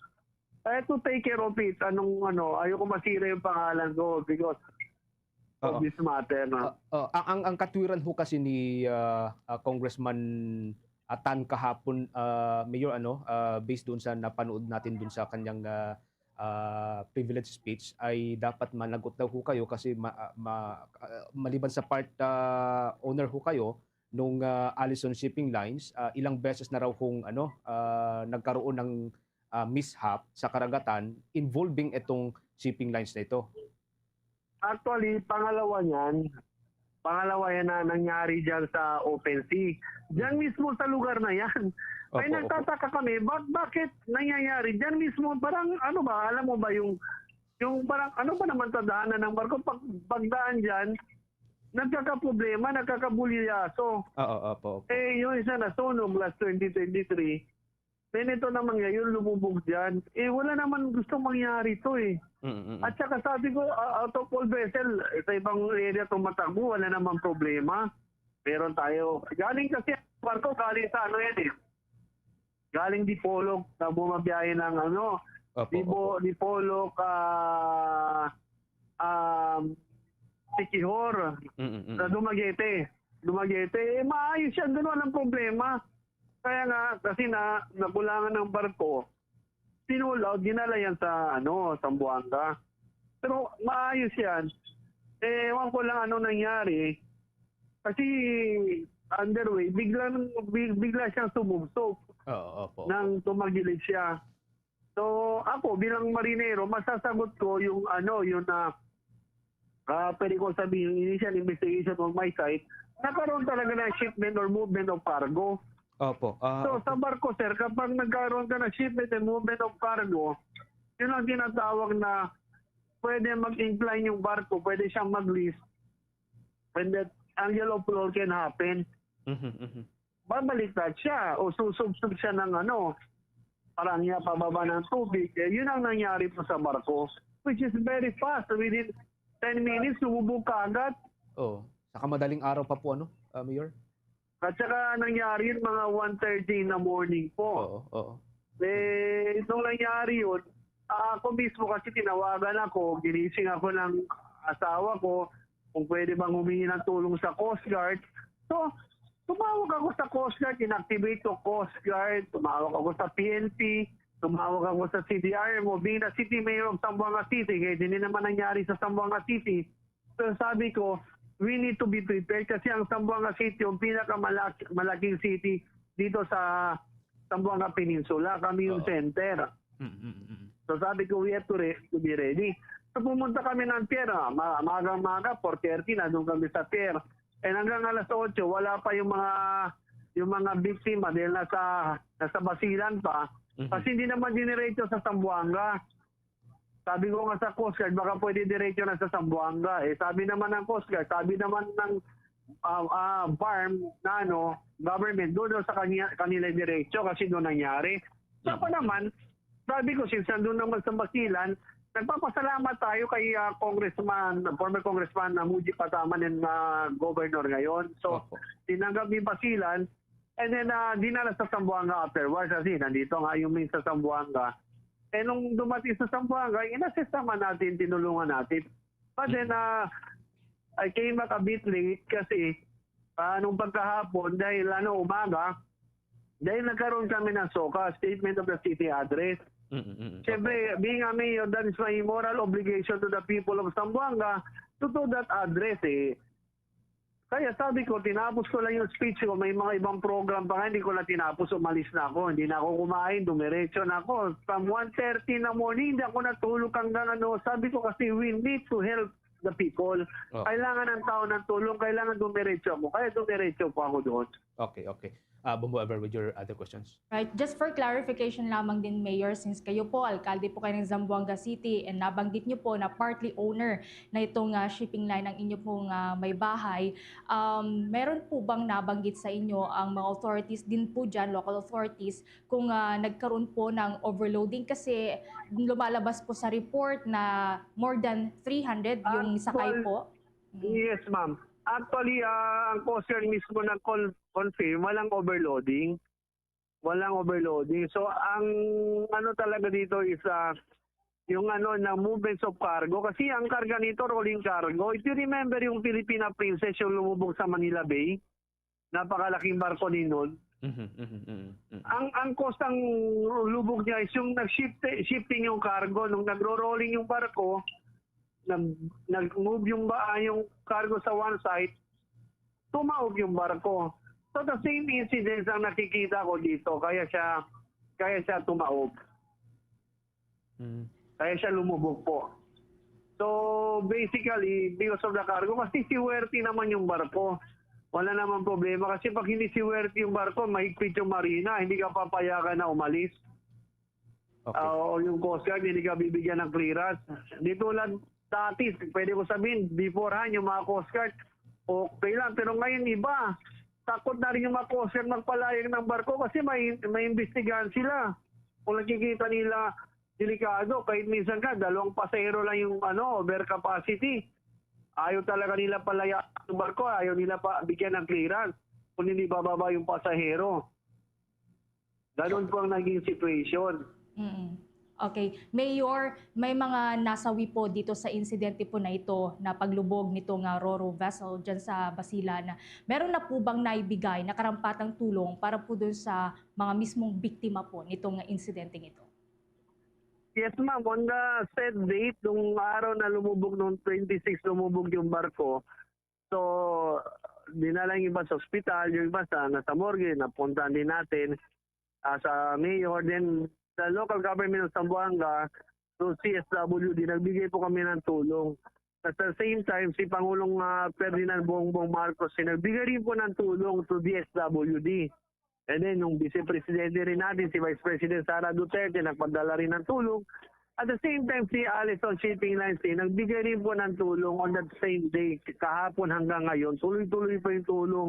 I have to take care of it. Ayoko masira yung pangalan ko because of this matter. Ang katwiran ho kasi ni Congressman Tan kahapon, Mayor, based doon sa napanood natin doon sa kanyang privilege speech, ay dapat managot daw ho kayo kasi maliban sa part owner ho kayo nung Allison Shipping Lines, ilang beses na raw hong nagkaroon ng mishap sa karagatan involving itong shipping lines na ito. Actually, pangalawa yan na nangyari dyan sa Open Sea. Dyan mismo sa lugar na yan. Ay nagtataka kami, bakit nangyayari? Dyan mismo, parang alam mo ba yung parang ano ba naman tadaanan ng barko? Pagdaan dyan, nagkakaproblema, nagkakabulyaso. Yung isa na sunog last 2023, ito naman ngayon lumubog dyan. Wala naman gustong mangyari ito eh. At saka sabi ko, out of all vessel, sa ibang area tumatakbo, wala namang problema. Meron tayo. Galing kasi barko, galing sa yan eh. Galing Dipolog na bumabiyahe ng Dipolog, Sikihor, sa Dumaguete. Maayos yan, doon walang problema. Kaya nga, kasi nakulangan ng barko, sinulaw, dinala yan sa Zamboanga. Pero maayos yan. Ewan ko lang ano nangyari. Kasi underway, bigla siyang sumubsob. Nang tumagilid siya. So ako bilang marinero, masasagot ko yung pwede ko sabihin, initial investigation on my side, nagkaroon talaga ng shipment or movement of cargo. So sa barko, sir, kapag nagkaroon ka ng shipment and movement of cargo, yun ang tinatawag na pwede mag-incline yung barko, pwede siyang mag-list. When that angle of flow can happen. Babaliktad siya o susubsub siya ng parang niya pababa ng tubig. Yun ang nangyari po sa barko, which is very fast. Within 10 minutes, lumubog ka agad. Oh, saka madaling araw pa po, Mayor? At saka nangyari yun mga 1:30 in the morning po. Oo. Nung nangyari yun, ako mismo kasi tinawagan ako, ginising ako ng asawa ko kung pwede bang humingi ng tulong sa Coast Guard. So, tumawag ako sa Coast Guard, inactivate ko Coast Guard, tumawag ako sa PNP, tumawag ako sa CDRMO, being the City Mayor of Zamboanga City, kaya din naman nangyari sa Zamboanga City. So sabi ko, we need to be prepared kasi ang Zamboanga City, yung pinakamalaking city dito sa Zamboanga Peninsula, kami yung center. So sabi ko, we have to be ready. So pumunta kami ng pier, magang-maga, 4:30, nandun kami sa pier. And hanggang alas 8, wala pa yung mga biktima dahil nasa Basilan pa. Kasi hindi naman diniretso sa Zamboanga. Sabi ko nga sa Coast Guard, baka pwede diretso na sa Zamboanga. Sabi naman ng Coast Guard, sabi naman ng farm na government, doon sa kanila diretso kasi doon nangyari. So pa naman, sabi ko, since nandun naman sa Basilan, nagpapasalamat tayo kay former congressman na Muji Pataman and governor ngayon. So, tinanggap ni Basilan and then dinala sa Zamboanga afterwards kasi nandito nga yung main sa Zamboanga. Eh nung dumating sa Zamboanga, inassess naman natin, tinulungan natin. But then, I came back a bit late kasi nung pagkahapon, dahil umaga, dahil nagkaroon kami ng SOCA, Statement of the City Address. Siyempre, being a mayor, that is my moral obligation to the people of Zamboanga to do that address Kaya sabi ko, tinapos ko lang yung speech ko, may mga ibang program pa nga, hindi ko na tinapos, umalis na ako. Hindi na ako kumain, dumiretso na ako. From 1:30 in the morning, hindi ako natulog hanggang Sabi ko kasi, we need to help the people. Kailangan ng tao ng tulong, kailangan dumiretso ako. Kaya dumiretso po ako doon. Okay. Bumbo, Ever, with your other questions? Right, just for clarification lamang din, Mayor, since kayo po, alkalde po kayo ng Zamboanga City and nabanggit nyo po na partly owner na itong shipping line ng inyo pong may bahay, meron po bang nabanggit sa inyo ang mga authorities din po dyan, local authorities, kung nagkaroon po ng overloading? Kasi lumalabas po sa report na more than 300 yung sakay po. Yes, ma'am. Actually, ang Coast Guard mismo nag-confirm, walang overloading. Walang overloading. So, ang talaga dito is yung na movements of cargo. Kasi ang karga nito, rolling cargo. If you remember yung Filipina Princess, yung lumubog sa Manila Bay, napakalaking barko din nun. Ang cost ang lubog niya is yung nag-shifting yung cargo. Nung nagro-rolling yung barko, nag-move yung cargo sa one side, tumawag yung barko. So the same incidents ang nakikita ko dito, kaya siya tumaob. Kaya siya lumubog po. So basically, because of the cargo, kasi siwerte naman yung barko. Wala naman problema kasi pag hindi siwerte yung barko, mahigpit yung marina, hindi ka papayagan na umalis. O yung Coast Guard, hindi ka bibigyan ng clearance. Dito lang dati, pwede ko sabihin, beforehand yung mga Coast Guard, okay lang. Pero ngayon iba, takot na rin yung mga Coast Guard magpalayag ng barko kasi may imbestigahan sila. Kung nakikita nila delikado, kahit minsan ka, 2 pasahero lang yung overcapacity. Ayaw talaga nila palaya ng barko, ayaw nila pa bigyan ng clearance kung hindi bababa yung pasahero. Ganon po ang naging situation. Okay. Mayor, may mga nasawi po dito sa insidente po na ito na paglubog nitong Ro-Ro vessel dyan sa Basilan. Meron na po bang naibigay na karampatang tulong para po dun sa mga mismong biktima po nitong insidenteng ito? Yes, ma'am. On the said date, nung araw na lumubog, nung 26 lumubog yung barko, so dinala yung iba sa ospital, yung iba nasa morgue, napuntahan din natin sa mayor, then the local government of Zamboanga, so CSWD, nagbigay po kami ng tulong. At the same time, si Pangulong Ferdinand Bongbong Marcos, nagbigay rin po ng tulong to DSWD. And then, yung vice-presidente rin natin, si Vice President Sara Duterte, nagpadala rin ng tulong. At the same time, si Allison Shipping Lines, nagbigay rin po ng tulong on that same day, kahapon hanggang ngayon. Tuloy-tuloy po yung tulong.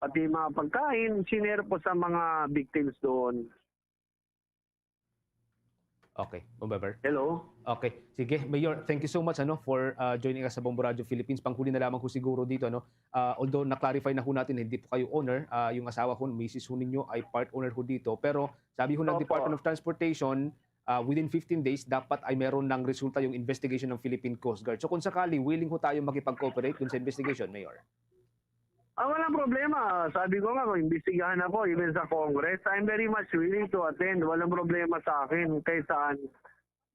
Pati mga pagkain, sinare po sa mga victims doon. Okay, Bomber. Hello? Okay, sige. Mayor, thank you so much for joining us sa Bombo Radio Philippines. Panghuli na lamang ko siguro dito. Although na-clarify na ho natin, hindi po kayo owner. Yung asawa ko, Mrs. ho ninyo, ay part owner ho dito. Pero sabi ho ng Opo. Department of Transportation, within 15 days, dapat ay meron ng resulta yung investigation ng Philippine Coast Guard. So kung sakali, willing ho tayo makipag-cooperate dun sa investigation, Mayor? Walang problema. Sabi ko nga, kung imbestigahan ako, even sa Congress, I'm very much willing to attend. Walang problema sa akin kahit saan.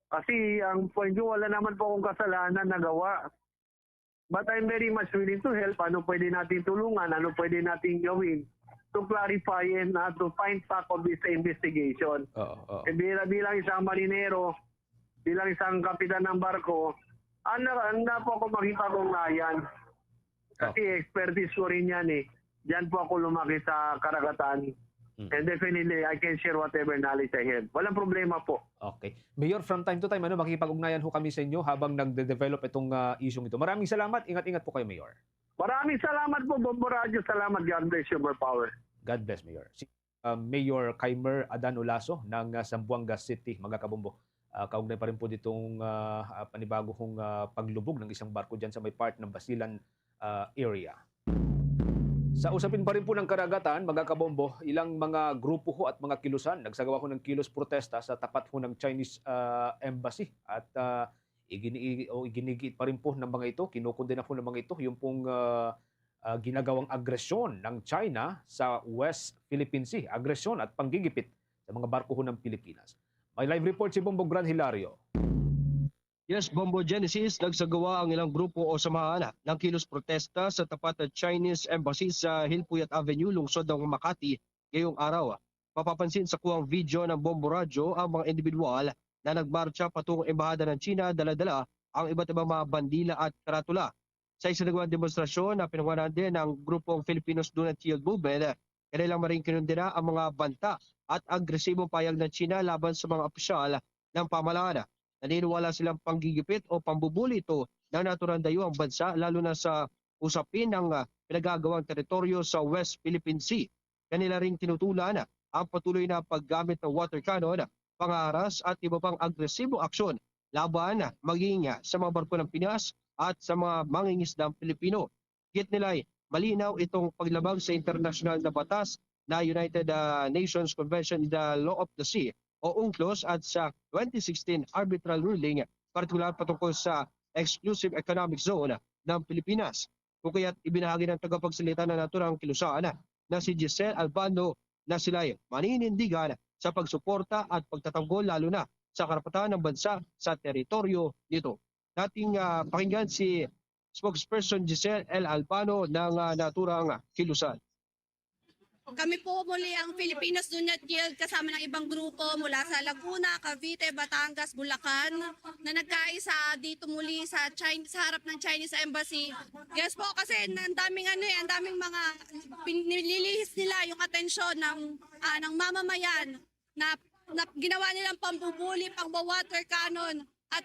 Kasi ang point ko, wala naman po akong kasalanan na gawa. But I'm very much willing to help. Ano pwede natin tulungan? Ano pwede natin gawin to clarify and to find fact of this investigation. Bilang isang marinero, bilang isang kapitan ng barko, anda po ako makipag-ugnayan. Kasi expertise ko rin yan eh. Diyan po ako lumaki sa karagatan. And definitely, I can share whatever knowledge I have. Walang problema po. Okay. Mayor, from time to time, makikipag-ugnayan ho kami sa inyo habang nagde-develop itong issue ito. Maraming salamat. Ingat-ingat po kayo, Mayor. Maraming salamat po, Bombo Radio. Salamat. God bless you, more power. God bless, Mayor. Si Mayor Kaimer Adan Olaso ng Zamboanga City, mga kabombo. Kaugnay pa rin po ditong panibago kong paglubog ng isang barko dyan sa may part ng Basilan area. Sa usapin pa rin po ng karagatan, mga kabombo, ilang mga grupo ho at mga kilusan nagsagawa ho ng kilos protesta sa tapat ho ng Chinese embassy at iginigiit pa rin po ng mga ito, kinukundena po ng mga ito yung pong ginagawang agresyon ng China sa West Philippine Sea, agresyon at panggigipit sa mga barko ho ng Pilipinas. May live report si Bombo Gran Hilario. Yes, Bombo Genesis, nagsagawa ang ilang grupo o samahan ng kilos protesta sa tapat ng Chinese Embassy sa Hilpuyat Avenue, lungsod ng Makati ngayong araw. Mapapansin sa kuwang video ng Bombo Radio ang mga individual na nagmarcha patungong embahada ng China, dala-dala ang iba't ibang mga bandila at karatula. Sa isinagawang demonstrasyon na pinangunahan din ng grupong Filipinos Do Not Yield Movement, kanilang maring kinundina ang mga banta at agresibong payag ng China laban sa mga opisyal ng pamahalaan. Naniniwala silang panggigipit o pambubuli ito ng naturang dayuhang bansa lalo na sa usapin ng pinagagawang teritoryo sa West Philippine Sea. Kanila ring tinutulan ang patuloy na paggamit ng water cannon, pangaras at iba pang agresibong aksyon laban maging sa mga barko ng Pinas at sa mga mangingisdang Pilipino. Git nila'y malinaw itong paglabag sa international na batas na United Nations Convention on the Law of the Sea o UNCLOS at sa 2016 arbitral ruling, partikular patungkol sa exclusive economic zone ng Pilipinas. Kung kaya't ibinahagi ng tagapagsalita na naturang kilusan na si Giselle Albano na sila'y maninindigan sa pagsuporta at pagtatanggol lalo na sa karapatan ng bansa sa teritoryo nito. Nating pakinggan si spokesperson Giselle L. Albano ng naturang kilusan. Kami po muli ang Filipinos Do Not Yield kasama ng ibang grupo mula sa Laguna, Cavite, Batangas, Bulacan na nagkaisa dito muli sa harap ng Chinese Embassy. Yes po, kasi ang daming mga nililihis nila yung atensyon ng mamamayan na ginawa nilang pambubuli, pang-water cannon at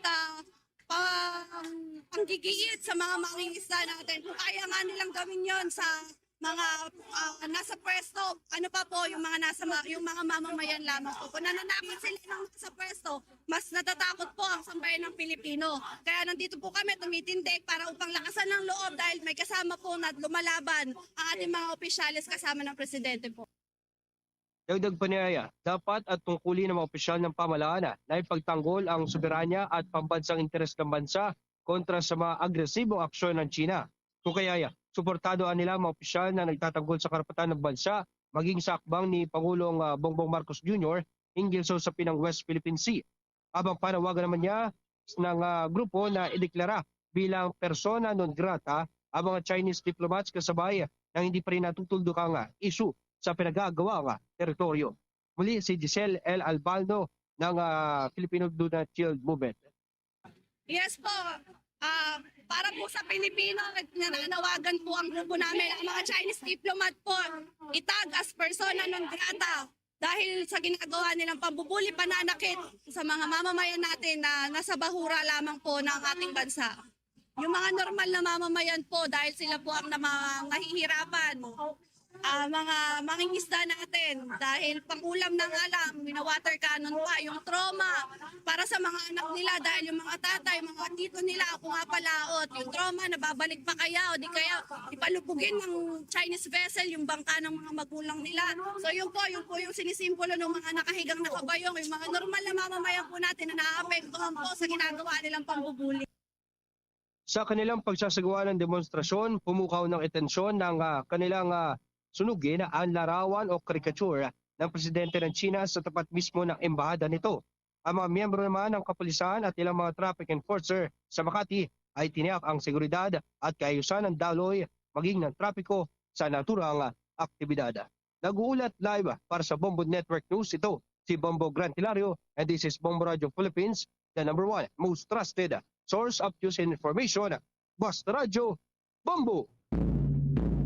panggigiit sa mga mangingisda natin. Kung kaya nga nilang gawin yon sa mga nasa pwesto, ano pa po yung mga mamamayan lamang po. Kung nananakot sila ng nasa pwesto, mas natatakot po ang sambayan ng Pilipino. Kaya nandito po kami tumitindig para upang lakasan ng loob dahil may kasama po na lumalaban ang ating mga opisyalis kasama ng Presidente po. Dagdag pa niya, dapat at tungkulin ng mga opisyal ng pamahalaan na ipagtanggol ang soberanya at pambansang interes ng bansa kontra sa mga agresibong aksyon ng China. Kung kaya, suportado nila ang mga opisyal na nagtatanggol sa karapatan ng bansa maging sa akbang ni Pangulong Bongbong Marcos Jr. hinggil sa usapin ng West Philippine Sea. Habang panawagan naman niya ng grupo na ideklara bilang persona non grata ang mga Chinese diplomats kasabay na hindi pa rin natutuldok ang issue sa pinagagawa teritoryo. Muli si Giselle L. Albano ng Filipino Do Not Yield Movement. Yes po. Para po sa Pilipino, nananawagan po ang grupo namin, ang mga Chinese diplomat po, itag as persona non grata dahil sa ginagawa nilang pambubuli, pananakit sa mga mamamayan natin na nasa bahura lamang po ng ating bansa. Yung mga normal na mamamayan po dahil sila po ang nahihirapan. mga mangingisda natin dahil pangulam ng alam, water cannon pa, yung trauma para sa mga anak nila dahil yung mga tatay, mga tito nila pumapalaot, yung trauma nababalik pa kaya o di kaya ipalubugin ng Chinese vessel yung bangka ng mga magulang nila. So yun po yung sinisimbolo ng mga nakahigang nakabayong, yung mga normal na mamamayan po natin na naaapektuhan po sa ginagawa nilang pambubuli. Sa kanilang pagsasagawa ng demonstrasyon, pumukaw ng atensyon ng kanilang sunugin ang larawan o karikature ng presidente ng China sa tapat mismo ng embahada nito. Ang mga miyembro naman ng kapulisan at ilang mga traffic enforcer sa Makati ay tiniyak ang seguridad at kaayusan ng daloy maging ng trapiko sa naturang aktibidad. Nag-uulat live para sa Bombo Network News, ito si Bombo Grant Hilario, and this is Bombo Radio Philippines, the #1 most trusted source of news and information. Basta Radio, Bombo!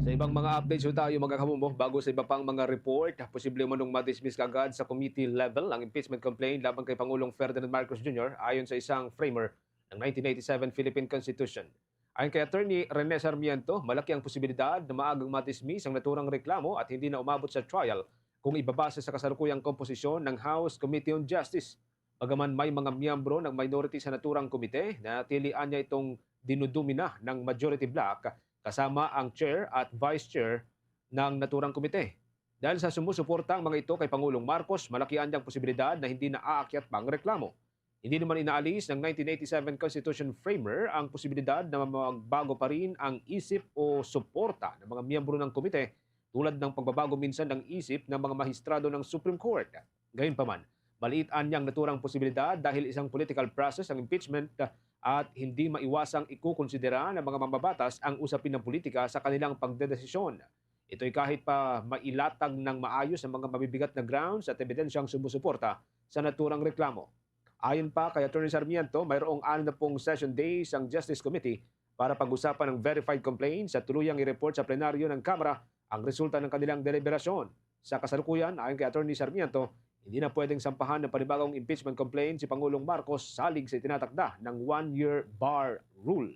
Sa ibang mga updates tayo mga kabumbo, bago sa iba pang mga report, posible manong madismiss kagad sa committee level ang impeachment complaint laban kay Pangulong Ferdinand Marcos Jr. ayon sa isang framer ng 1987 Philippine Constitution. Ayon kay Attorney Rene Sarmiento, malaki ang posibilidad na maagang madismiss ang naturang reklamo at hindi na umabot sa trial kung ibabase sa kasalukuyang komposisyon ng House Committee on Justice. Bagaman may mga miyembro ng minority sa naturang komite, natilian niya itong dinudumina ng majority bloc kasama ang chair at vice chair ng naturang komite. Dahil sa sumusuporta ang mga ito kay Pangulong Marcos, malaki ang posibilidad na hindi na aakyat pang reklamo. Hindi naman inaalis ng 1987 Constitution framer ang posibilidad na magbago pa rin ang isip o suporta ng mga miyembro ng komite tulad ng pagbabago minsan ng isip ng mga mahistrado ng Supreme Court. Gayunpaman, maliit anyang naturang posibilidad dahil isang political process ang impeachment at hindi maiwasang ikukonsidera ng mga mambabatas ang usapin ng politika sa kanilang pagdedesisyon. Ito'y kahit pa mailatag ng maayos ang mga mabibigat na grounds at ebidensyang sumusuporta sa naturang reklamo. Ayon pa kay Atty. Sarmiento, mayroong 60 session days ang Justice Committee para pag-usapan ng verified complaints at tuluyang i-report sa plenaryo ng Kamara ang resulta ng kanilang deliberasyon. Sa kasalukuyan, ayon kay Atty. Sarmiento, hindi na pwedeng sampahan ng panibagong impeachment complaint si Pangulong Marcos salig sa itinatakda ng 1-year bar rule.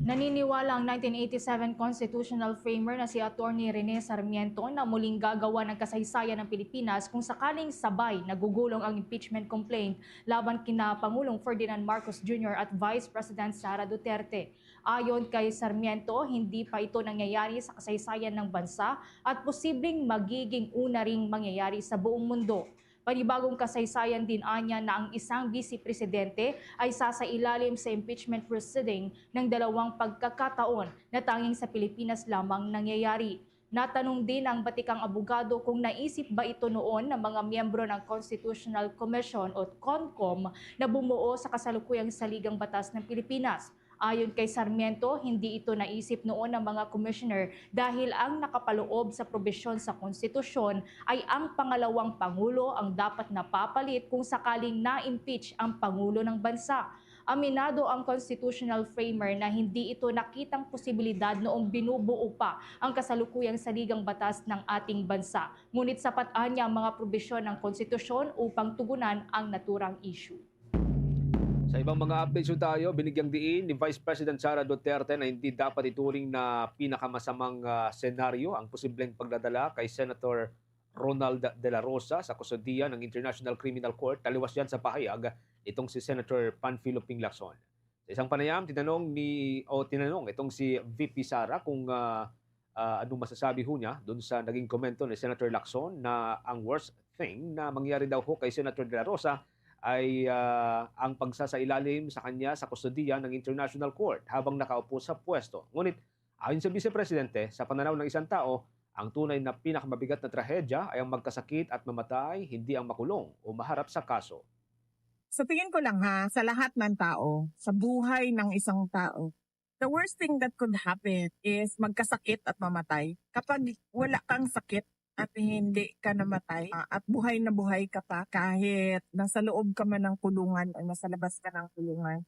Naniniwala ang 1987 constitutional framer na si Atty. Rene Sarmiento na muling gagawa ng kasaysayan ng Pilipinas kung sakaling sabay nagugulong ang impeachment complaint laban kina Pangulong Ferdinand Marcos Jr. at Vice President Sara Duterte. Ayon kay Sarmiento, hindi pa ito nangyayari sa kasaysayan ng bansa at posibleng magiging una ring mangyayari sa buong mundo. Panibagong kasaysayan din anya na ang isang vice-presidente ay sasailalim sa impeachment proceeding ng 2 pagkakataon na tanging sa Pilipinas lamang nangyayari. Natanong din ang batikang abogado kung naisip ba ito noon ng mga miyembro ng Constitutional Commission o CONCOM na bumuo sa kasalukuyang saligang batas ng Pilipinas. Ayon kay Sarmiento, hindi ito naisip noon ng mga commissioner dahil ang nakapaloob sa probisyon sa konstitusyon ay ang pangalawang pangulo ang dapat napapalit kung sakaling na-impeach ang pangulo ng bansa. Aminado ang constitutional framer na hindi ito nakitang posibilidad noong binubuo pa ang kasalukuyang saligang batas ng ating bansa. Ngunit sapat anya ang mga probisyon ng konstitusyon upang tugunan ang naturang issue. Sa ibang mga updates tayo, binigyang diin ni Vice President Sara Duterte na hindi dapat ituring na pinakamasamang senaryo ang posibleng pagdadala kay Senator Ronald De La Rosa sa kustodiya ng International Criminal Court. Taliwas yan sa pahayag itong si Senator Panfilo Ping Lacson. Sa isang panayam, tinanong itong si VP Sara kung anong masasabi ho niya doon sa naging komento ni Senator Lacson na ang worst thing na mangyari daw ho kay Senator De La Rosa ay ang pagsasailalim sa kanya sa kustodiya ng International Court habang nakaupo sa pwesto. Ngunit ayon sa Vice Presidente, sa pananaw ng isang tao, ang tunay na pinakamabigat na trahedya ay ang magkasakit at mamatay, hindi ang makulong o maharap sa kaso. Sa tingin ko lang sa lahat ng tao, sa buhay ng isang tao, the worst thing that could happen is magkasakit at mamatay. Kapag wala kang sakit, at hindi ka namatay at buhay na buhay ka pa kahit nasa loob ka man ng kulungan o nasa labas ka ng kulungan,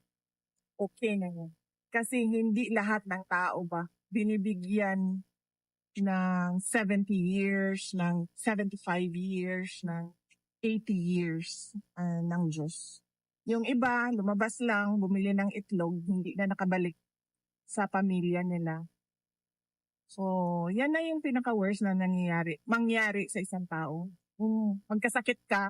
okay na yun. Kasi hindi lahat ng tao ba binibigyan ng 70 years, ng 75 years, ng 80 years ng Diyos. Yung iba, lumabas lang, bumili ng itlog, hindi na nakabalik sa pamilya nila. So, yan na yung pinaka-worst na mangyari sa isang tao. Kung magkasakit ka,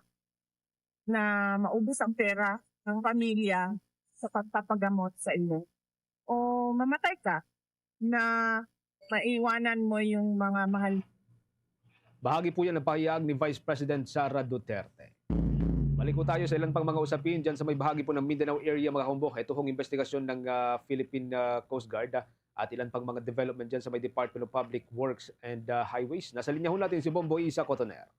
na maubos ang pera ng pamilya sa pagpapagamot sa iyo. O mamatay ka na maiwanan mo yung mga mahal. Bahagi po yan ng pahayag ni Vice President Sara Duterte. Balik po tayo sa ilan pang mga usapin dyan sa may bahagi po ng Mindanao area mga kumbok. Ito hong investigasyon ng Philippine Coast Guard at ilan pang mga development dyan sa may Department of Public Works and Highways. Nasa linya ho natin si Bombo Isa Cotoner.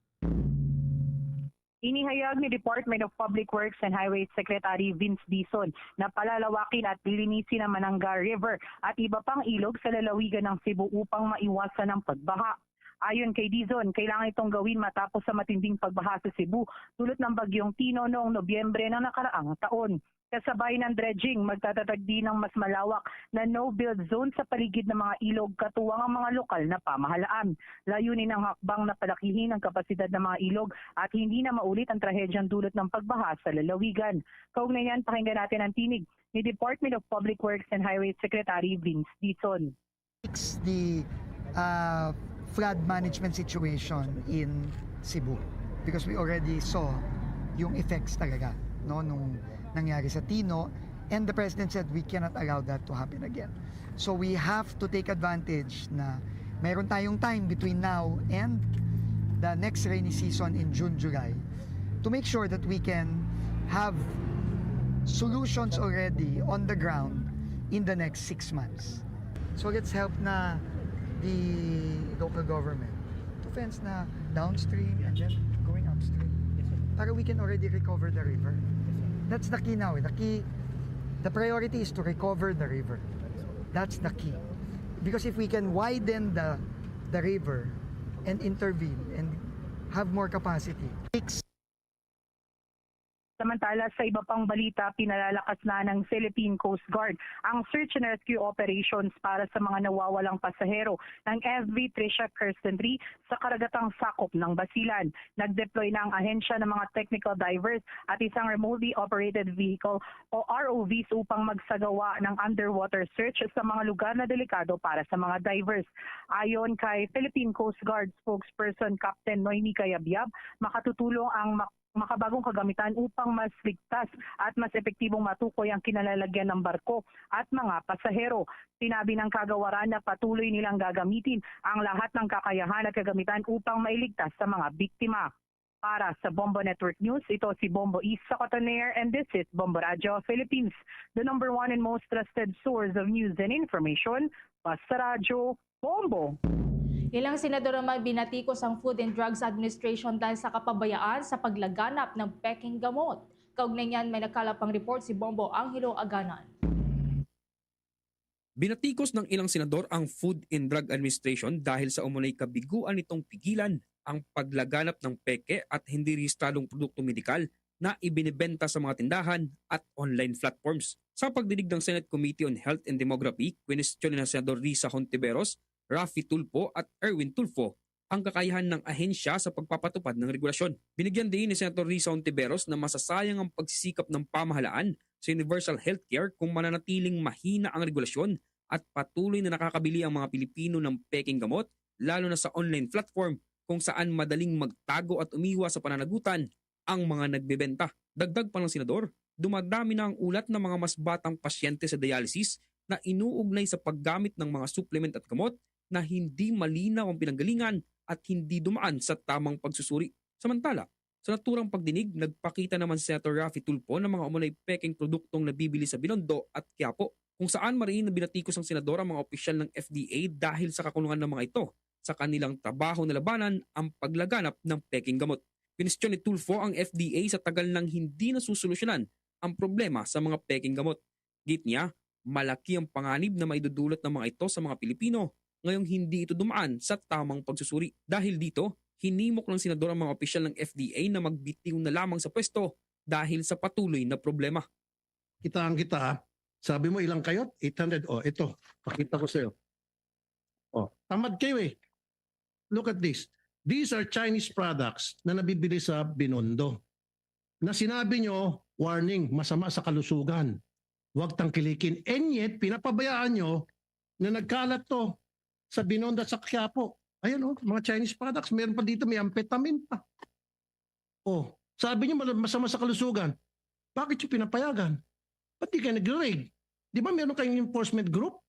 Inihayag ni Department of Public Works and Highways Secretary Vince Dizon na palalawakin at lilinisin ang Manangar River at iba pang ilog sa lalawigan ng Cebu upang maiwasan ang pagbaha. Ayon kay Dizon, kailangan itong gawin matapos sa matinding pagbaha sa Cebu dulot ng bagyong Tino noong Nobyembre ng nakaraang taon. Kasabay ng dredging, magtatatag din ng mas malawak na no-build zone sa paligid ng mga ilog katuwang ang mga lokal na pamahalaan. Layunin ng hakbang na palakihin ang kapasidad ng mga ilog at hindi na maulit ang trahedyang dulot ng pagbaha sa lalawigan. Kaugnay niyan, pakinggan natin ang tinig ni Department of Public Works and Highways Secretary Vince Dizon. The flood management situation in Cebu because we already saw yung effects talaga nung nangyari sa Tino, and the President said we cannot allow that to happen again. So we have to take advantage na meron tayong time between now and the next rainy season in June, July to make sure that we can have solutions already on the ground in the next 6 months. So let's help na the local government to fence na downstream and then going upstream para we can already recover the river. That's the key now. The priority is to recover the river. That's the key. Because if we can widen the river and intervene and have more capacity. Samantala, sa iba pang balita, pinalalakas na ng Philippine Coast Guard ang search and rescue operations para sa mga nawawalang pasahero ng FV Tricia Kirsten 3 sa karagatang sakop ng Basilan. Nag-deploy na ang ahensya ng mga technical divers at isang remotely operated vehicle o ROVs upang magsagawa ng underwater search sa mga lugar na delikado para sa mga divers. Ayon kay Philippine Coast Guard spokesperson Captain Noemi Cayabyab, makatutulong ang makabagong kagamitan upang mas ligtas at mas epektibong matukoy ang kinalalagyan ng barko at mga pasahero. Sinabi ng kagawaran na patuloy nilang gagamitin ang lahat ng kakayahan at kagamitan upang mailigtas sa mga biktima. Para sa Bombo Network News, ito si Bombo Isa Cotoner and this is Bombo Radio Philippines, the number one and most trusted source of news and information. Basta Radio Bombo. Ilang senador naman binatikos ang Food and Drugs Administration dahil sa kapabayaan sa paglaganap ng peking gamot. Kaugnay niyan, may nakalapang report si Bombo Angelo Aganan. Binatikos ng ilang senador ang Food and Drug Administration dahil sa umunay kabiguan nitong pigilan ang paglaganap ng peke at hindi rehistradong produkto medikal na ibinibenta sa mga tindahan at online platforms. Sa pagdinig ng Senate Committee on Health and Demography, kwestiyon ni Senador Risa Hontiveros, Rafi Tulfo at Erwin Tulfo ang kakayahan ng ahensya sa pagpapatupad ng regulasyon. Binigyan din ni Senator Risa Hontiveros na masasayang ang pagsisikap ng pamahalaan sa universal healthcare kung mananatiling mahina ang regulasyon at patuloy na nakakabili ang mga Pilipino ng peking gamot, lalo na sa online platform kung saan madaling magtago at umiwas sa pananagutan ang mga nagbebenta. Dagdag pa ng senador, dumadami na ang ulat ng mga mas batang pasyente sa dialysis na inuugnay sa paggamit ng mga supplement at gamot na hindi malinaw ang pinanggalingan at hindi dumaan sa tamang pagsusuri. Samantala, sa naturang pagdinig, nagpakita naman si Senator Rafi Tulfo ng mga umunay peking produktong nabibili sa Binondo at Quiapo, kung saan mariin na binatikos ang senador ang mga opisyal ng FDA dahil sa kakulungan ng mga ito sa kanilang trabaho na labanan ang paglaganap ng peking gamot. Pinestyon ni Tulfo ang FDA sa tagal nang hindi nasusolusyonan ang problema sa mga peking gamot. Git niya, malaki ang panganib na maidudulot ng mga ito sa mga Pilipino ngayong hindi ito dumaan sa tamang pagsusuri. Dahil dito, hinimok ng senador ang mga opisyal ng FDA na magbitiw na lamang sa pwesto dahil sa patuloy na problema. Kita, sabi mo ilang kayo? 800. Oh, ito, pakita ko sa'yo. Oh, tamad kayo eh. Look at this. These are Chinese products na nabibili sa Binondo. Na sinabi nyo, warning, masama sa kalusugan. Huwag tangkilikin. And yet, pinapabayaan nyo na nagkalat to. sa Binondo at sa Quiapo. Ayan mga Chinese products. Meron pa dito, may amphetamine pa. Sabi niyo masama sa kalusugan. Bakit yung pinapayagan? Ba't di kayo nag-raid? Di ba meron kayong enforcement group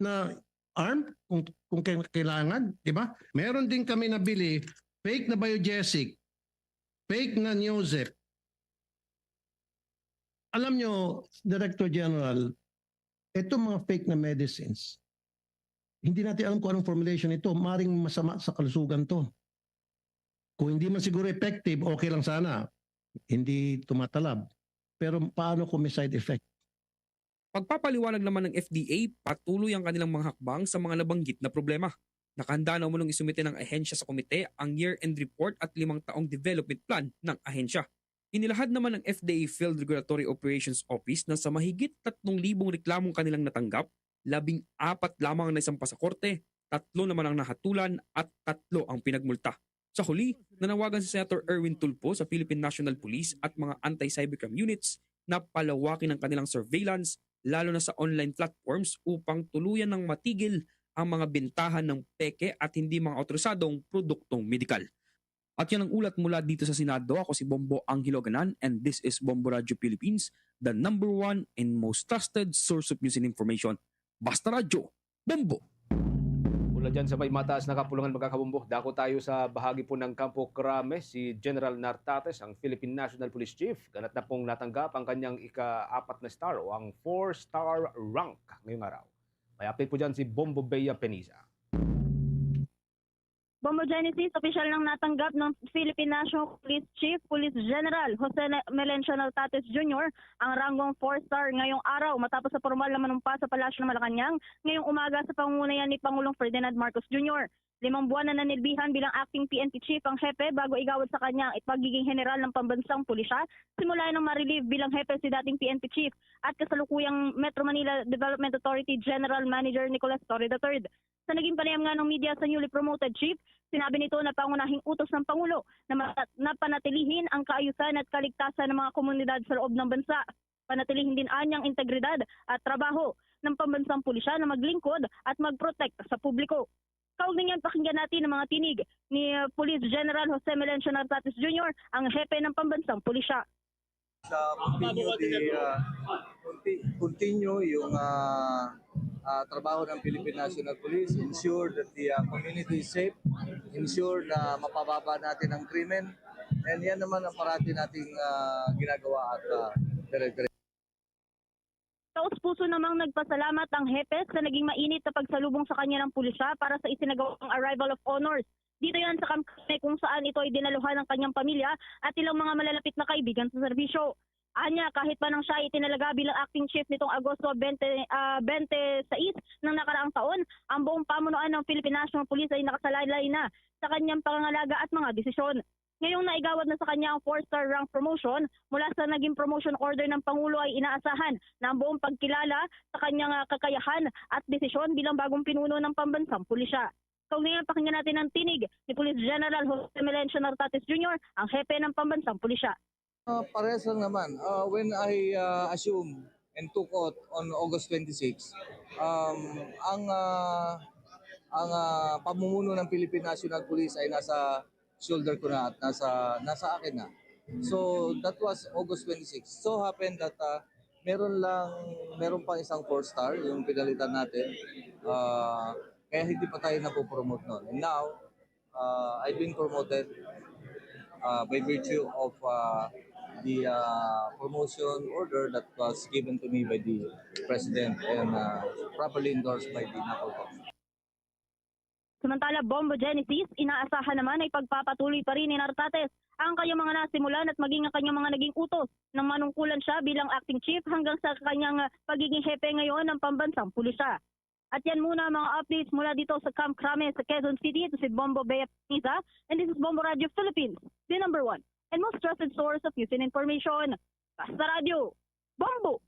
na armed kung kailangan? Di ba? Meron din kami nabili fake na Biogesic, fake na Neosep. Alam nyo, Director General, itong mga fake na medicines, hindi natin alam kung anong formulation ito. Maring masama sa kalusugan to. Kung hindi man siguro effective, okay lang sana. Hindi tumatalab. Pero paano kung may side effect? Pagpapaliwanag naman ng FDA, patuloy ang kanilang mga hakbang sa mga nabanggit na problema. Nakahanda na umunong isumite ng ahensya sa komite ang year-end report at 5 taong development plan ng ahensya. Inilahad naman ng FDA Field Regulatory Operations Office na sa mahigit 3,000 reklamong kanilang natanggap, 14 lamang ang naisampa sa korte, 3 naman ang nahatulan at 3 ang pinagmulta. Sa huli, nanawagan si Senator Erwin Tulfo sa Philippine National Police at mga anti-cybercrime units na palawakin ang kanilang surveillance lalo na sa online platforms upang tuluyan ng matigil ang mga bentahan ng peke at hindi mga otorisadong produktong medikal. At yan ang ulat mula dito sa Senado. Ako si Bombo Angelo Ganan and this is Bombo Radio Philippines, the #1 and most trusted source of news and information. Basta radyo, Bombo! Mula dyan sa may mataas na kapulungan mga kabumbo, dako tayo sa bahagi po ng Campo Crame, si General Nartates, ang Philippine National Police Chief. Ganat na pong natanggap ang kanyang ika-4 na star o ang 4-star rank ngayong araw. May update po dyan si Bombo Bea Peniza. Bombo Genesis, opisyal nang natanggap ng Philippine National Police Chief Police General Jose Melencio Nartates Jr. ang ranggong 4-star ngayong araw matapos sa formal na manumpa sa Palasyo ng Malacanang ngayong umaga sa pangungunayan ni Pangulong Ferdinand Marcos Jr. 5 buwan na nanilbihan bilang acting PNP chief ang hepe bago igawad sa kanya ang pagiging general ng pambansang pulisya simula nang ma-relieve bilang hepe si dating PNP chief at kasalukuyang Metro Manila Development Authority General Manager Nicolas Torre III. Sa naging panayam nga ng media sa newly promoted chief, sinabi nito na pangunahing utos ng Pangulo na panatilihin ang kaayusan at kaligtasan ng mga komunidad sa loob ng bansa. Panatilihin din anyang integridad at trabaho ng pambansang pulisya na maglingkod at magprotect sa publiko. Kaugnay niyan, pakinggan natin ang mga tinig ni Police General Jose Melencio Nartates Jr., ang hepe ng pambansang pulisya. Continue yung trabaho ng Philippine National Police, ensure that the community is safe, ensure na mapababa natin ang krimen, and yan naman ang parati nating ginagawa at dire-dire. Taos-puso namang nagpasalamat ang hepe sa naging mainit na pagsalubong sa kanya ng pulisya para sa isinagawang arrival of honors. Dito yan sa Camp Crame kung saan ito ay dinaluhan ng kanyang pamilya at ilang mga malalapit na kaibigan sa serbisyo. Anya, kahit pa nang siya itinalaga bilang acting chief nitong Agosto 26 ng nakaraang taon, ang buong pamunuan ng Philippine National Police ay nakasalaylay na sa kanyang pangangalaga at mga desisyon. Ngayong naigawad na sa kanya ang 4-star rank promotion, mula sa naging promotion order ng Pangulo ay inaasahan na ang buong pagkilala sa kanyang kakayahan at desisyon bilang bagong pinuno ng pambansang pulisya. Kaugnay pakinggan natin ang tinig ni Police General Jose Melencio Nartates Jr., ang hepe ng pambansang pulisya. Parehas lang naman. When I assume and took oath on August 26, ang pamumuno ng Philippine National Police ay nasa shoulder ko na at nasa akin na. So that was August 26. So happened that meron pang isang 4-star yung pinalitan natin. Kaya hindi pa tayo napopromote noon. And now, I've been promoted by virtue of the promotion order that was given to me by the President and properly endorsed by the NAPOLCOM. Samantala, Bombo Genesis, inaasahan naman ay pagpapatuloy pa rin ni Nartates ang kanyang mga nasimulan at maging ang kanyang mga naging utos nang manungkulan siya bilang acting chief hanggang sa kanyang pagiging hepe ngayon ng pambansang pulisya. At yan muna mga updates mula dito sa Camp Crame sa Quezon City. Ito si Bombo Bea Peniza and this is Bombo Radio Philippines, the #1 and most trusted source of news and information. Basta Radio, Bombo!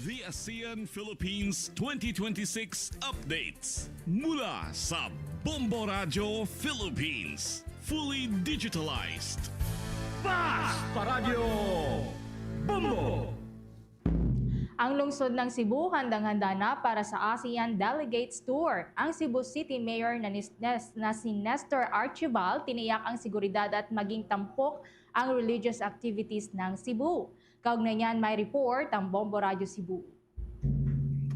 The ASEAN Philippines 2026 updates mula sa Bombo Radio Philippines. Fully digitalized. Basta Radio Bombo! Ang lungsod ng Cebu handang-handa na para sa ASEAN Delegates Tour. Ang Cebu City Mayor na si Nestor Archibald tiniyak ang seguridad at maging tampok ang religious activities ng Cebu. Kaugnay niyan may report ang Bombo Radio Cebu.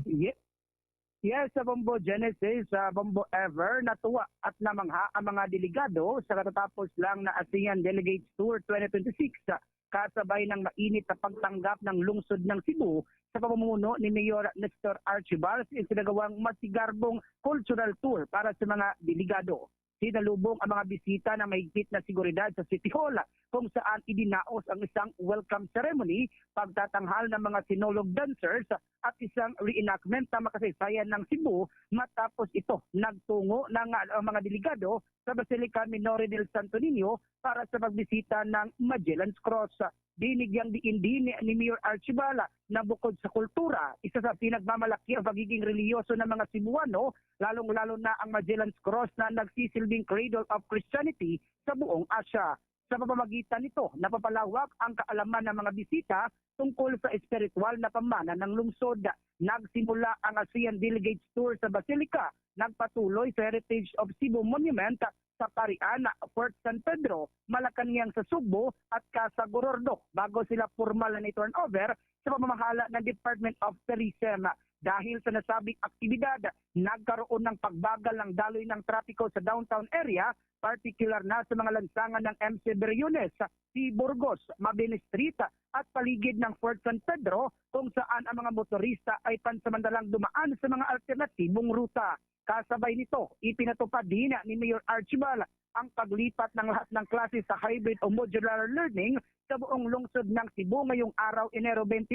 Yes, sa Bombo Genesis, sa Bombo Ever, natuwa at namangha ang mga delegado sa katatapos lang na ASEAN Delegates Tour 2026 kasabay ng mainit na pagtanggap ng lungsod ng Cebu sa pamumuno ni Mayor Nestor Archibald sa sinagawang masigarbong cultural tour para sa mga delegado. Sinalubong ang mga bisita na may higpit na seguridad sa City Hall kung saan idinaos ang isang welcome ceremony, pagtatanghal ng mga sinolog dancers at isang reenactment na makasaysayan ng Cebu. Matapos ito, nagtungo ng mga delegado sa Basilica Minore del Santo Niño para sa pagbisita ng Magellan's Cross. Binigyang diin ni Mayor Archibald na bukod sa kultura, isa sa pinagmamalaki ang pagiging reliyoso ng mga Cebuano, lalong-lalo na ang Magellan's Cross na nagsisilbing cradle of Christianity sa buong Asia. Sa pamamagitan nito, napapalawak ang kaalaman ng mga bisita tungkol sa espiritual na pamana ng lungsod. Nagsimula ang ASEAN Delegates Tour sa Basilica, nagpatuloy sa Heritage of Cebu Monument sa Parian, Fort San Pedro, Malacañang sa Subo at Casa Gorordo bago sila formal na turnover sa pamamahala ng Department of Tourism. Dahil sa nasabing aktibidad, nagkaroon ng pagbagal ng daloy ng trapiko sa downtown area, partikular na sa mga lansangan ng MC Beriones, P. Burgos, Mabini Street at paligid ng Fort San Pedro kung saan ang mga motorista ay pansamantalang dumaan sa mga alternatibong ruta. Kasabay nito, ipinatupad din ni Mayor Archibald ang paglipat ng lahat ng klase sa hybrid o modular learning sa buong lungsod ng Cebu ngayong araw Enero 28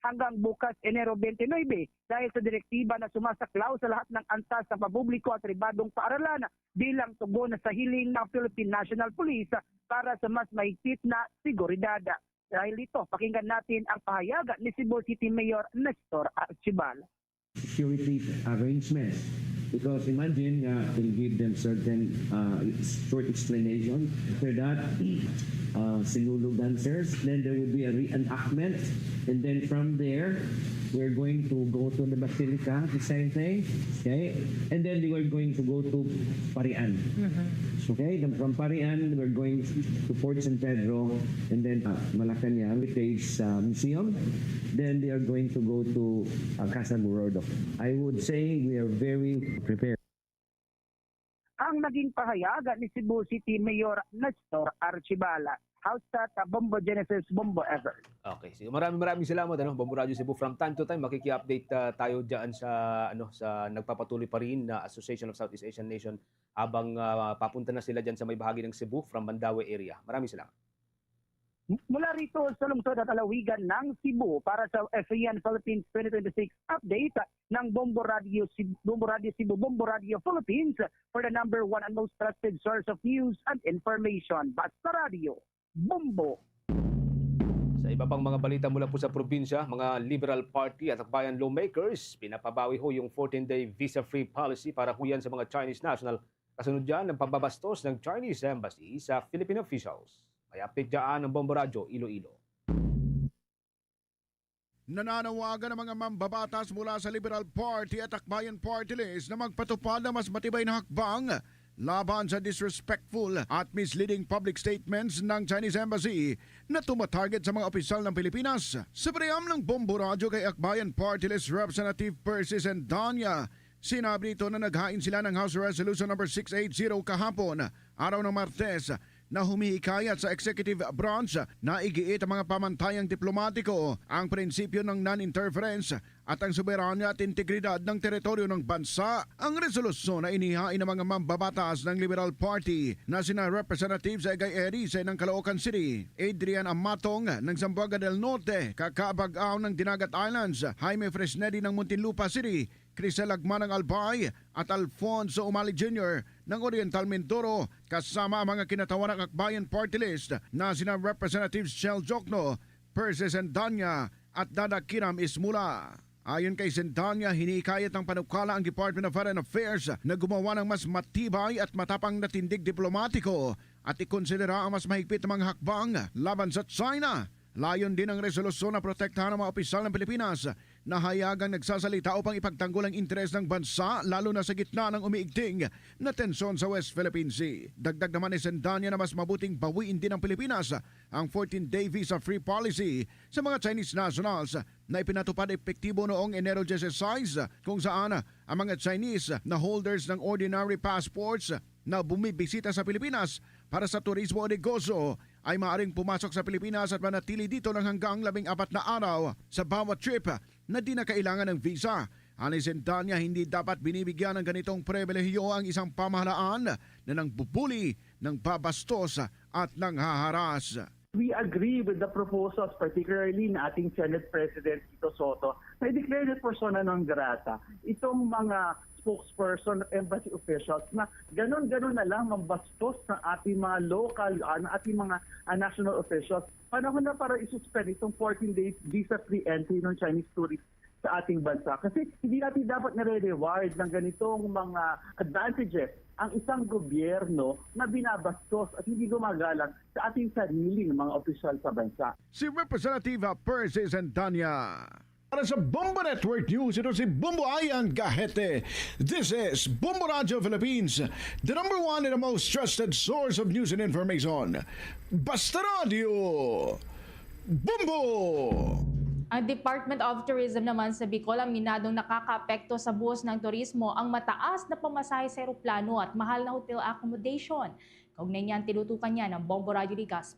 hanggang bukas Enero 29 dahil sa direktiba na sumasaklaw sa lahat ng antas ng papubliko at pribadong paaralan bilang tugon sa hiling ng Philippine National Police para sa mas mahigpit na seguridad. Dahil dito, pakinggan natin ang pahayag ni Cebu City Mayor Nestor Archibald. Security arrangements. Because imagine, we'll give them certain short explanation. After that, sinulog dancers. Then there will be a reenactment. And then from there, we're going to go to the Basilica, the same thing. Okay? And then we are going to go to Parian. Okay? Then from Parian, we're going to Fort San Pedro. And then Malacañang Heritage Museum. Then they are going to go to Casa Gorordo. I would say we are very prepared. Ang naging pahayag ni Cebu City Mayor Nestor Archibald. House at Bombo Genesis, Bombo Ever. Okay, so maraming salamat Bombo Radio Cebu. From time to time makiki-update tayo diyan sa nagpapatuloy pa rin na Association of Southeast Asian Nation habang papunta na sila diyan sa may bahagi ng Cebu from Mandaue area. Maraming salamat. Mula rito sa lungsod at alawigan ng Cebu para sa ASEAN Philippines 2026 update ng Bombo Radio Cebu, Bombo Radio Philippines for the number one and most trusted source of news and information. Basta Radio, Bombo. Sa iba pang mga balita mula po sa probinsya, mga Liberal Party at Akbayan lawmakers, pinapabawi ho yung 14-day visa-free policy para huyan sa mga Chinese national. Kasunod dyan ng pambabastos ng Chinese Embassy sa Philippine officials. May update dyan ng Bombo Radio, Iloilo. Nananawagan ng mga mambabatas mula sa Liberal Party at Akbayan Party List na magpatupad ng mas matibay na hakbang laban sa disrespectful at misleading public statements ng Chinese Embassy na tumatarget sa mga opisyal ng Pilipinas. Sa priyam ng Bombo Radio kay Akbayan Party List Representative Percy Sendanya, sinabi nito na naghain sila ng House Resolution No. 680 kahapon, araw ng Martes, na humihikayat sa executive branch na igiit ang mga pamantayang diplomatiko, ang prinsipyo ng non-interference at ang soberanya at integridad ng teritoryo ng bansa. Ang resolusyon na inihain ng mga mambabatas ng Liberal Party na sina Representatives Egay Erice ng Caloocan City, Adrian Amatong ng Zamboanga del Norte, Kakabag-aw ng Dinagat Islands, Jaime Fresnedi ng Muntinlupa City, Crisel Agman ng Albay at Alfonso Umali Jr. ng Oriental Mindoro, kasama ang mga kinatawan ng Akbayan Party List na sina Representatives Shell Jokno, Percy Sendanya at Dada Kiram Ismula. Ayon kay Sendanya, hinikayat ng panukala ang Department of Foreign Affairs na gumawa ng mas matibay at matapang na tindig diplomatiko at ikonsidera ang mas mahigpit na mga hakbang laban sa China Layon din ang resolusyon na protektahan ang mga opisyal ng Pilipinas na hayagang nagsasalita upang ipagtanggol ang interes ng bansa lalo na sa gitna ng umiigting na tensyon sa West Philippine Sea. Dagdag naman ni Sendanya na mas mabuting bawiin din ng Pilipinas ang 14-day visa-free policy sa mga Chinese nationals na ipinatupad epektibo noong Enero 16 kung saan ang mga Chinese na holders ng ordinary passports na bumibisita sa Pilipinas para sa turismo o negosyo ay maaaring pumasok sa Pilipinas at manatili dito ng hanggang 14 na araw sa bawat trip na di na kailangan ng visa. Ani Sendanya, hindi dapat binibigyan ng ganitong pribilehiyo ang isang pamahalaan na nangbubuli, nang babastos at nang haharas. We agree with the proposals, particularly na ating Senate President Tito Soto, na i-declare na persona non grata itong mga spokesperson at embassy officials na ganon-ganon na lang mambastos ng ating mga local, ng ating mga national officials. Panahon na para isuspend itong 14 days visa-free entry ng Chinese tourists sa ating bansa. Kasi hindi natin dapat nare-reward ng ganitong mga advantages ang isang gobyerno na binabastos at hindi gumagalang sa ating sariling mga opisyal sa bansa. Si Representative Percy Sendanya. Para sa Bombo Network News, ito si Bombo Ayan Gahete. This is Bombo Radio Philippines, the number one and the most trusted source of news and information. Basta Radio! Bombo! Ang Department of Tourism naman sa Bicol ang minadong nakakaapekto sa buhos ng turismo ang mataas na pamasahe sa eroplano at mahal na hotel accommodation. Kaugnay niyan, tinutukan niya ng Bombo Radio Ligas.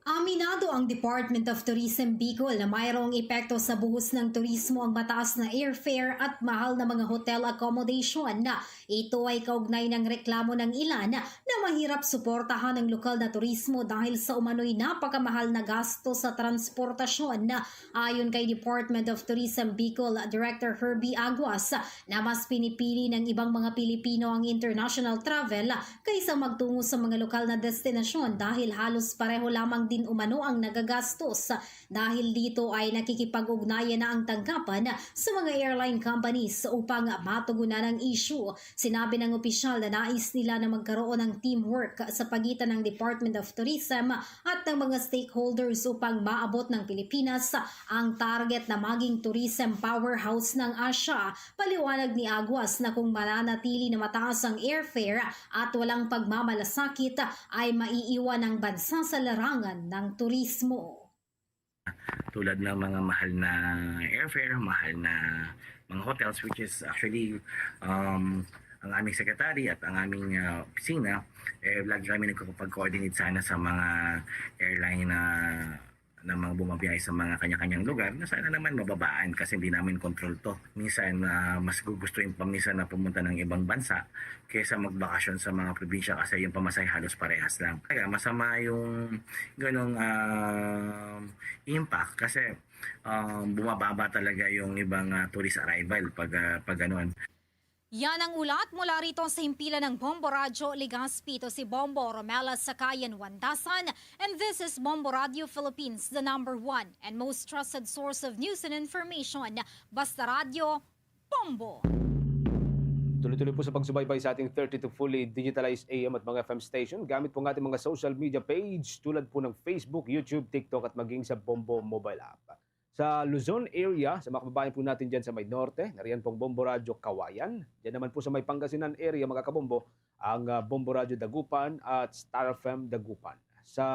Aminado ang Department of Tourism Bicol na mayroong epekto sa buhos ng turismo ang mataas na airfare at mahal na mga hotel accommodation na ito ay kaugnay ng reklamo ng ilan na mahirap suportahan ang lokal na turismo dahil sa umano'y napakamahal na gasto sa transportasyon na ayon kay Department of Tourism Bicol Director Herbie Aguas na mas pinipili ng ibang mga Pilipino ang international travel kaysa magtungo sa mga lokal na destinasyon dahil halos pareho lamang din umano ang nagagastos. Dahil dito ay nakikipag-ugnayan na ang tanggapan sa mga airline companies upang matugunan ang issue. Sinabi ng opisyal na nais nila na magkaroon ng teamwork sa pagitan ng Department of Tourism at ng mga stakeholders upang maabot ng Pilipinas ang target na maging tourism powerhouse ng Asia. Paliwanag ni Aguas na kung mananatili na mataas ang airfare at walang pagmamalasakit ay maiiwan ang bansa sa larangan ng turismo. Tulad ng mga mahal na airfare, mahal na mga hotels, which is actually ang aming secretary at ang aming opisina, lagi kami nagkakapag-coordinate sana sa mga airline na mga bumabiyahe sa mga kanya-kanyang lugar na sana naman mababaan kasi hindi namin control to. Minsan mas gugustuhin pa minsan na pumunta ng ibang bansa kaysa magbakasyon sa mga probinsya kasi yung pamasahe halos parehas lang. Kaya masama yung ganong impact kasi bumababa talaga yung ibang tourist arrival pag gano'n. Yan ang ulat mula rito sa himpilan ng Bombo Radio Legazpi. Ito si Bombo Romela Sakayan Wandasan. And this is Bombo Radio Philippines, the number one and most trusted source of news and information. Basta Radio, Bombo! Tuloy-tuloy po sa pagsubaybay sa ating 32 fully digitalized AM at mga FM station. Gamit po ng ating mga social media page tulad po ng Facebook, YouTube, TikTok at maging sa Bombo mobile app. Sa Luzon area, sa mga kababayan po natin dyan sa may norte, nariyan pong Bombo Radio Kawayan. Diyan naman po sa may Pangasinan area, mga kabombo, ang Bombo Radio Dagupan at Star FM Dagupan. Sa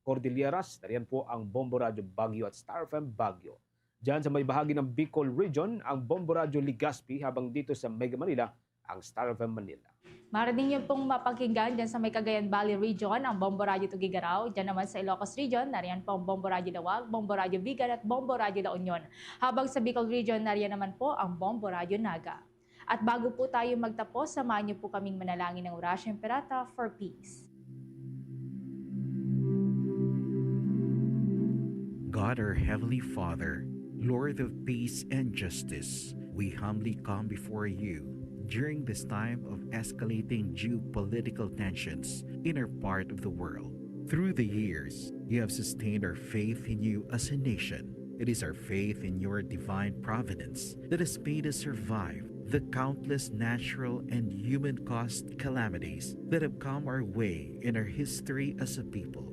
Cordilleras, nariyan po ang Bombo Radio Baguio at Star FM Baguio. Diyan sa may bahagi ng Bicol Region, ang Bombo Radio Legazpi, habang dito sa Mega Manila, ang Star FM Manila. Marating niyo pong mapakinggan dyan sa may Cagayan Valley Region, ang Bombo Radio Tugigaraw. Dyan naman sa Ilocos Region, nariyan po ang Bombo Radio Lawag, Bombo Radio Vigan at Bombo Radio La Union. Habang sa Bicol Region, nariyan naman po ang Bombo Radio Naga. At bago po tayo magtapos, samahan niyo po kaming manalangin ng Orasyon Perata for Peace. God, our Heavenly Father, Lord of peace and justice, we humbly come before you during this time of escalating geopolitical tensions in our part of the world. Through the years, you have sustained our faith in you as a nation. It is our faith in your divine providence that has made us survive the countless natural and human-caused calamities that have come our way in our history as a people.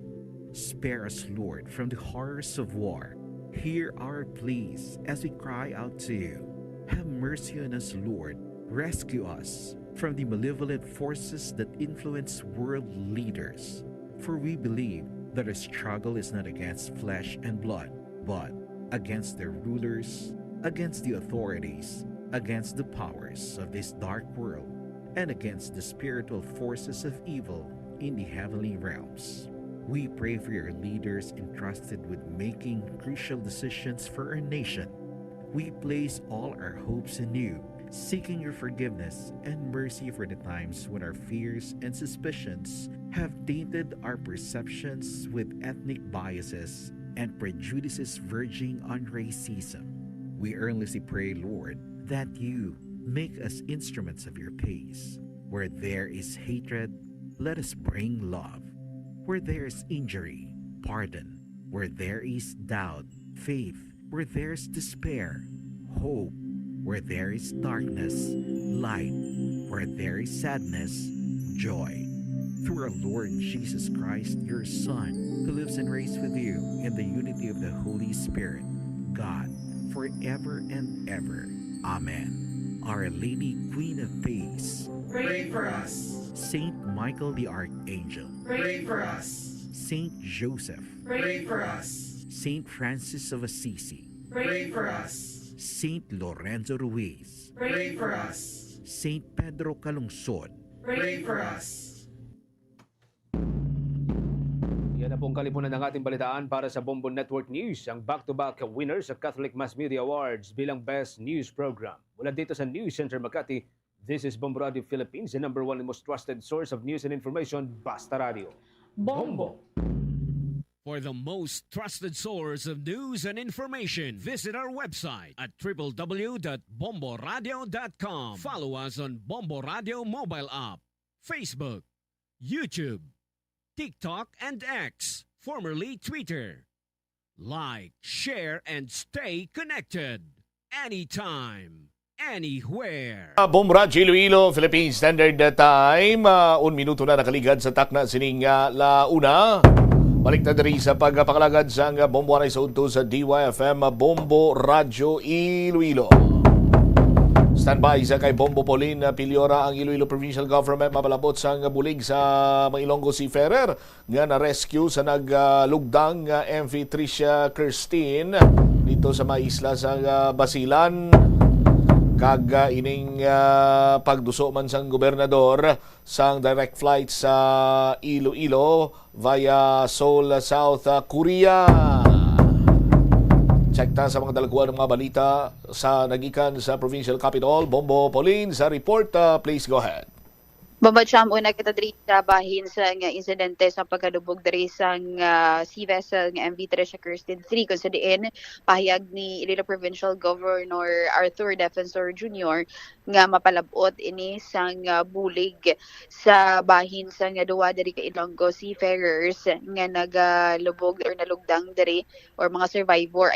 Spare us, Lord, from the horrors of war. Hear our pleas as we cry out to you. Have mercy on us, Lord. Rescue us from the malevolent forces that influence world leaders. For we believe that our struggle is not against flesh and blood, but against the rulers, against the authorities, against the powers of this dark world, and against the spiritual forces of evil in the heavenly realms. We pray for your leaders entrusted with making crucial decisions for our nation. We place all our hopes in you, seeking your forgiveness and mercy for the times when our fears and suspicions have tainted our perceptions with ethnic biases and prejudices verging on racism. We earnestly pray, Lord, that you make us instruments of your peace. Where there is hatred, let us bring love. Where there is injury, pardon. Where there is doubt, faith. Where there is despair, hope. Where there is darkness, light. Where there is sadness, joy. Through our Lord Jesus Christ, your Son, who lives and reigns with you in the unity of the Holy Spirit, God, forever and ever. Amen. Our Lady, Queen of Peace, pray for us. Saint Michael the Archangel, Pray for us. Saint Joseph, Pray for us. Saint Francis of Assisi, Pray for us. Saint Lorenzo Ruiz, Pray for us. Saint Pedro Calungsod, Pray for us. Yan na pong kalipunan ng ating balitaan para sa Bombo Network News, ang back-to-back winners sa Catholic Mass Media Awards bilang Best News Program. Mula dito sa News Center Makati, this is Bombo Radio Philippines, the #1 and most trusted source of news and information, Basta Radio. Bombo! For the most trusted source of news and information, visit our website at www.bomboradio.com. Follow us on Bombo Radio mobile app, Facebook, YouTube, TikTok, and X, formerly Twitter. Like, share, and stay connected. Anytime, anywhere. Bombo Radio Iloilo, Philippine Standard Time. 1 minuto na nakaligad sa takna sining launa. Balik na diri sa pagpakalagad sa Bombo Anay sa unto sa DYFM Bombo Radio Iloilo. Standby sa kay Bombo Pauline Piliora ang Iloilo Provincial Government mapalabot sa bulig sa Mailonggo Seafarer nga na-rescue sa naglugdang MV Tricia Christine dito sa mga isla sa Basilan. Kag ining pagduso man sang gobernador sang direct flight sa Iloilo via Seoul, South Korea. Check ta sa mga dalaguan ng mga balita sa nagikan sa Provincial Capital. Bombo Pauline sa report. Please go ahead. Babacham una kita diri sa bahin sa nga insidente sa pagkalubog diri sa sea vessel nga MV Tricia Christine 3 kung sa diin pahayag ni Iloilo Provincial Governor Arthur Defensor Jr. nga mapalabot ini sa bulig sa bahin sa nga duwa diri ka Ilonggo seafarers nga nagalubog or nalugdang diri or mga survivor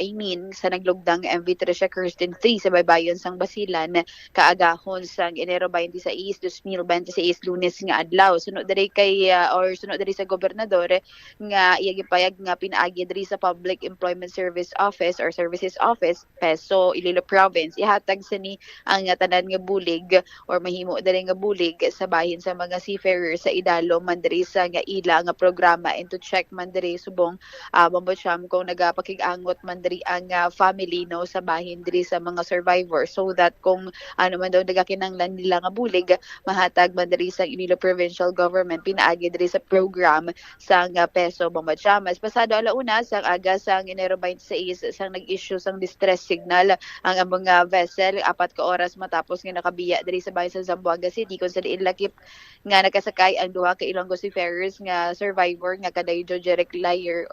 sa naglugdang MV Tricia Christine 3 sa baybayon sang Basilan kaagahon sang Enero 26, 2026 Lunes nga adlaw. Sunod diri kay sunod diri sa gobernador nga iya gipayag nga pinaagi diri sa Public Employment Service Office or Services Office PESO Iloilo Province. Ihatag sa ni ang tanan nga bulig or mahimo diri nga bulig sa bahin sa mga seafarers sa idalo man diri sa nga ila nga programa and to check man diri subong mambosyam kung nagapakig-angot man diri ang family no sa bahin diri sa mga survivors so that kung ano man daw nagakinanglan nila nga bulig mahatag man diri sa Iloilo Provincial Government pinaagi diri sa program sang PESO Bombachamas. Pasado alauna sang aga sang Enero 26 sang nag-issue sang distress signal ang mga vessel 4 ka oras matapos nga nakabiya diri sa bahin sa Zamboanga City kung sa diin lakip nga nakasakay ang duha ka Ilonggo seafarers nga survivor nga kadayjo Jeric Liar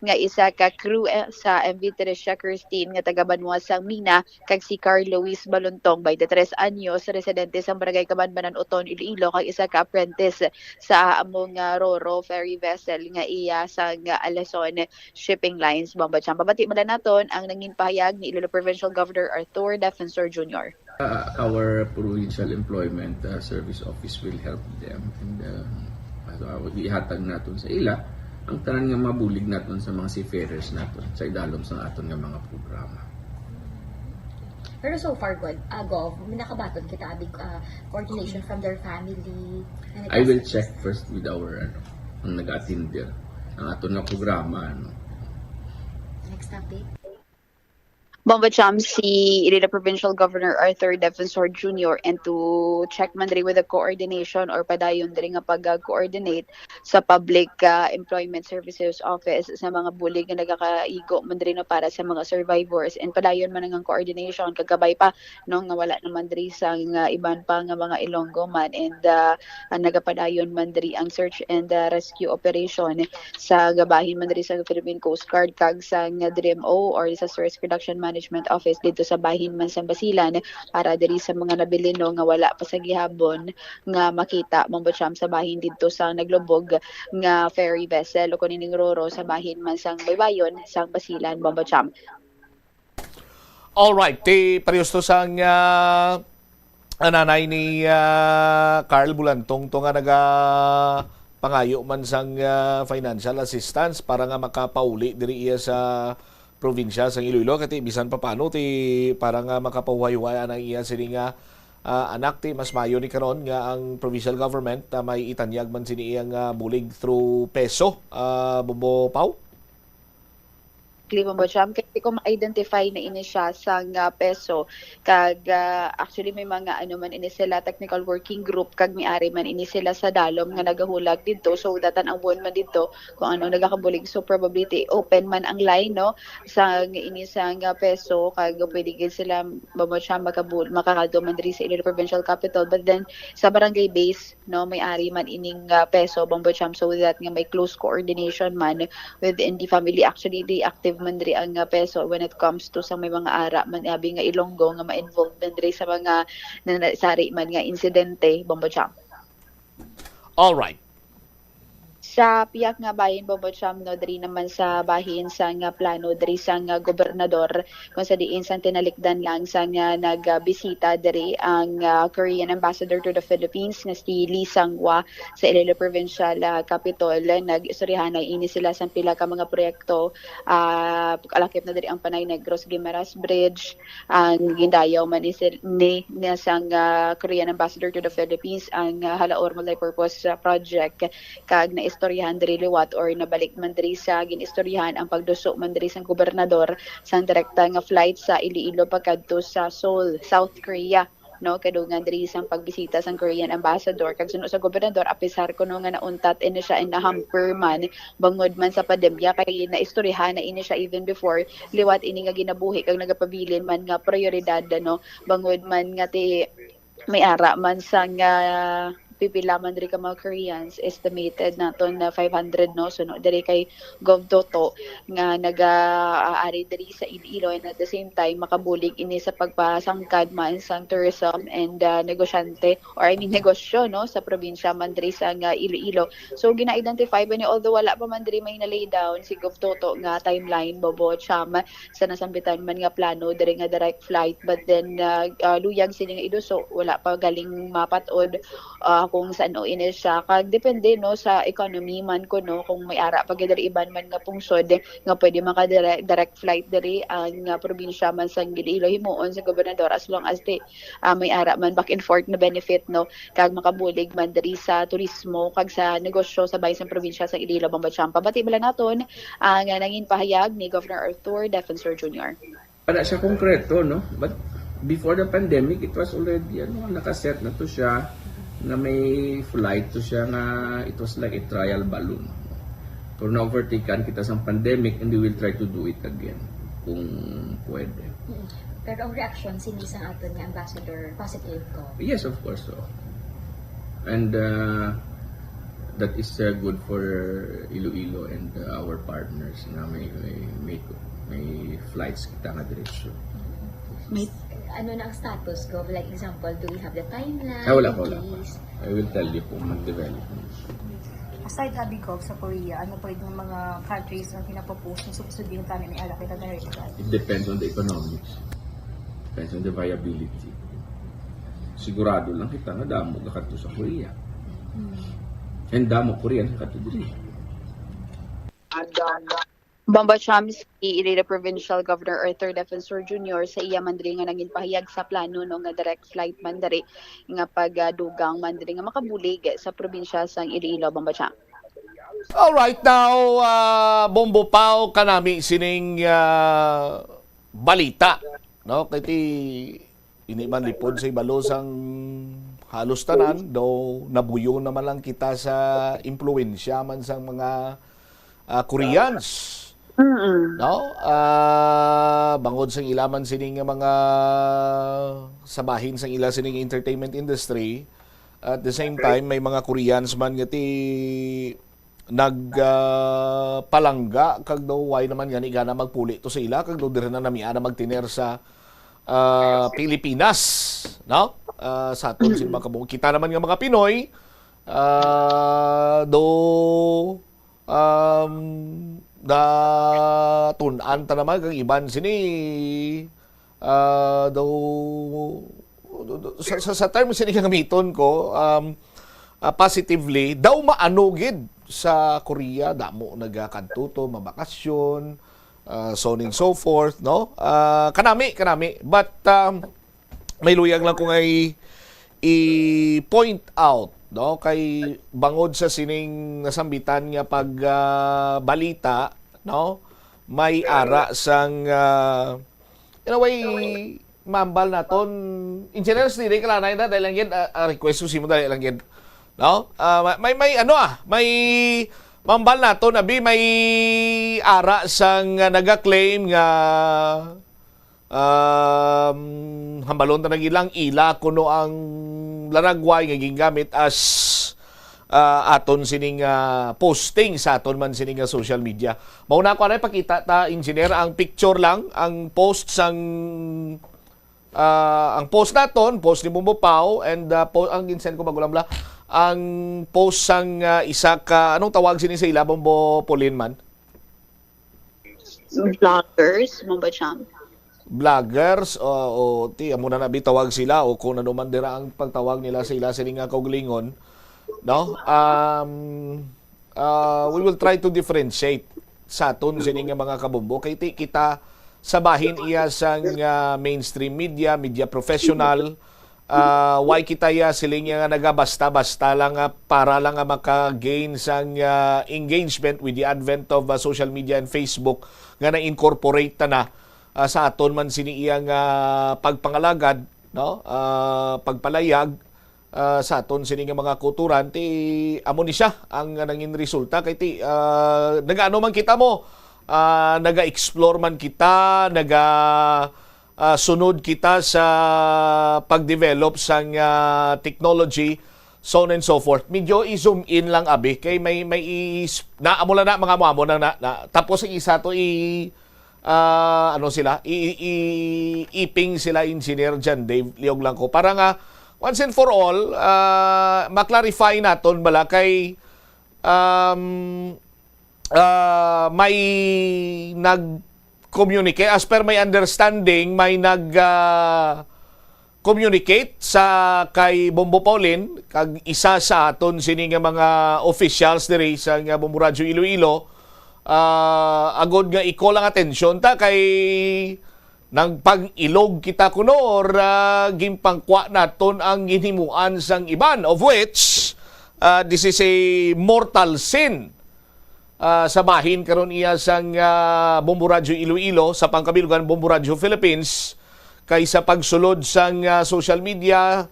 nga isa ka crew sa MV Tricia Christine nga taga Banwa sang Mina kag si Carl Luis Balontong 23 anyos residente sa Barangay Kabanbanan Iloilo kag isa ka apprentice sa among Roro ferry vessel nga iya sa Alason Shipping Lines Bombacham. Babati man naton ang nangin pahayag ni Iloilo Provincial Governor Arthur Defensor Jr. Our Provincial Employment Service Office will help them and ihatag naton sa ila ang tanan nga mabulig naton sa mga seafarers naton sa idalom sa aton nga mga programa. Pero so far, Gov, nakabaton kita abig coordination from their family. I will check first with our ang nag-attinder ang aton nga programa. Next update. Bomba Cham si Iloilo Provincial Governor Arthur Defensor Jr. and to check man diri with the coordination or padayon diri nga pag-coordinate sa Public Employment Services Office sa mga bulig nga nagakaigo man diri na para sa mga survivors and padayon man ang coordination kagabay pa no nga wala naman diri sa iban pa nga mga Ilonggo man and nagapadayon man diri ang search and rescue operation sa gabahin man diri sa Philippine Coast Guard kag sa DMO or Disaster Risk Reduction Management Office dito sa bahin man sa Basilan para diri sa mga nabilino nga wala pa sa gihapon nga makita mambocham sa bahin dito sa naglubog nga ferry vessel o kuning roro sa bahin man sang Baybayon sang Basilan mambocham. All right, parehas to sang nanay ni Carl Bulantong to nga naga pangayo man sang financial assistance para nga makapauli diri iya sa probinsya sa Iloilo kati bisan pa paano para nga makapahuhay-huhay ang iya sini nga anak mas mayo ni karon nga ang provincial government may itanyag man sini iyang bulig through peso Bobo Pau. Mambocham kasi ko ma-identify na ini siya sa peso kag actually may mga man ini sila technical working group kag may-ari man ini sila sa dalom nga nagahulag dito so datan ang buwan man dito kung ano nagakabulig so probability open man ang line no sa ini sa peso kag pwede gid sila Mambocham makakadto man diri sa Iloilo Provincial Capital but then sa barangay base no may-ari man ining peso Mambocham so that nga may close coordination man within the family actually the active man diri ang peso when it comes to sa may mga ara man abi nga Ilonggo nga ma-involved man diri sa mga sari man nga insidente Bombocham. All right. Sa piyak nga bahin Bombocham no diri naman sa bahin sa nga plano diri sa nga gobernador kung sa diin sa tinalikdan lang sa nga nagbisita diri ang Korean ambassador to the Philippines nga si Lee Sang-hwa sa Iloilo Provincial Capital nag-istoryahan ini sila sa pila ka mga proyekto alakip na diri ang Panay Negros Guimaras Bridge ang gindayaw man ni sang Korean ambassador to the Philippines ang Halaor Multipurpose Project kag na istoryahan diri liwat or nabalik man diri sa ginistoryahan ang pagduso man diri sang gobernador sang direkta nga flight sa Iloilo pagkadto sa Seoul, South Korea no kadungan diri sang pagbisita sang Korean ambassador kag sunod sa gobernador apisar kuno nga nauntat ini siya in hamper man bangod man sa pandemya kay naistoryahan na ini siya even before liwat ini nga ginabuhi kag nagapabilin man nga prioridad no bangod man nga ti may ara man sang pipila man diri ka mga Koreans estimated naton na 500 no so no diri kay Gov Toto nga naga-aari diri sa Iloilo and at the same time makabulig ini sa pagpasangkad man sa tourism and negosyante or negosyo no sa probinsya man diri sa Iloilo so gina-identify ba ni although wala pa man diri may na-lay down si Gov Toto nga timeline Bombocham sa nasambitan man nga plano diri nga direct flight but then luyag sini nga iduso wala pa galing mapatod kung saan ini siya kag depende no sa economy man ko no kung may ara pag diri iban man nga pungsod nga pwede maka direct flight diri ang probinsya man sa Iloilo himuon sa gobernador as long as may ara man back and forth na benefit no kag makabulig man diri sa turismo kag sa negosyo sa bahin sa probinsya sa Iloilo Bombocham pabati bala naton ang nangin pahayag ni Governor Arthur Defensor Jr. Para sa konkreto no but before the pandemic it was already nakaset na to siya na may flight to siya nga it was like a trial balloon. Kung na-overtaken kita sa pandemic and we will try to do it again kung pwede. Pero ang reaction sindi sa aton nga ambassador positive ko? Yes, of course so. And that is good for Iloilo and our partners na may flights kita nga diretso. May ano na ang status ko? Like example, do we have the timeline? Wala pa. I will tell you kung mag-develop. Aside Abigov sa Korea, ano po yung mga countries na pinapopost na subsidihin tayo may alak kita na rin? It depends on the economics. Depends on the viability. Sigurado lang kita nga damo kato sa Korea. And damo Korean kato diri. Bamba Chams, si Iloilo Provincial Governor Arthur Defensor Jr. sa iya mandiri nga nangin pahayag sa plano no nga direct flight mandiri nga pagdugang mandiri nga makabulig sa probinsya sang Iloilo, Bamba Chams. All right, now, Bombo Pao kanami sining balita. No? Kaya ini man lipod sa ibalo sang halos tanan, do nabuyo naman lang kita sa impluensya man sang mga Koreans. No? Bangod sang ilaman sining mga sabahin sang ila sining entertainment industry. At the same time, may mga Koreans man nga palangga kag daw why naman gani gana magpuli to sa ila kag daw dire na namiana magtiner sa Pilipinas, no? Sa aton sin makabung kita naman nga mga Pinoy da tunan ta naman kag iban sini sa term sini gamiton ko positively daw maanugid sa Korea damo nagakantuto mabakasyon so on and so forth, no? Kanami but may luyag lang ko ngay i-point out, no, kay bangod sa sining nasambitan nga balita, no, may ara sang in a way mambal naton in general dili kala na dahil lang yun request mo dahil lang yun, no, may may mambal naton abi may ara sang naga-claim nga hambalon ta nagilang ila kuno ang laragway nga gingamit as aton sining posting sa aton man sining social media. Mauna ko na pakita ta engineer ang picture lang ang post sang ang post naton, post ni Bombo Pao and ang ginsend ko bagulamla ang post sang isa ka anong tawag sini sa ila Bombo Pauline man? Vloggers, Bombo Cham. Vloggers o amo na bitawag sila o kung ano man dira ang pagtawag nila sa ila sining kaugalingon, no? We will try to differentiate sa aton sining mga kabombo kay kita sabahin iya sang mainstream media professional. Why kita ya siling nga nagabasta-basta lang para lang maka-gain sang engagement with the advent of social media and Facebook nga na-incorporate na sa aton man sini iyang pagpangalagad, no, pagpalayag sa aton sini nga mga kulturan ti amo ni siya ang nangin resulta kay ti nagaano man kita mo naga-explore man kita sunod kita sa pagdevelop sang technology, so on and so forth. Medyo i-zoom in lang abi kay may naamo na mga mo na tapos ang isa to ano sila iping sila engineer John Dave liog lang ko para nga once and for all maklarify naton bala kay may nag-communicate as per my understanding may nag-communicate sa kay Bombo Pauline kag isa sa aton sini nga mga officials diri sa nga Bombo Radyo Iloilo agod nga iko lang atensyon ta kay nang pag-ilog kita kuno or gimpangkwa naton ang ginimuan sang iban of which this is a mortal sin. Sabahin karon iya sang Bombo Radyo Iloilo sa pangkabilugan Bombo Radyo Philippines kay sa pagsulod sang social media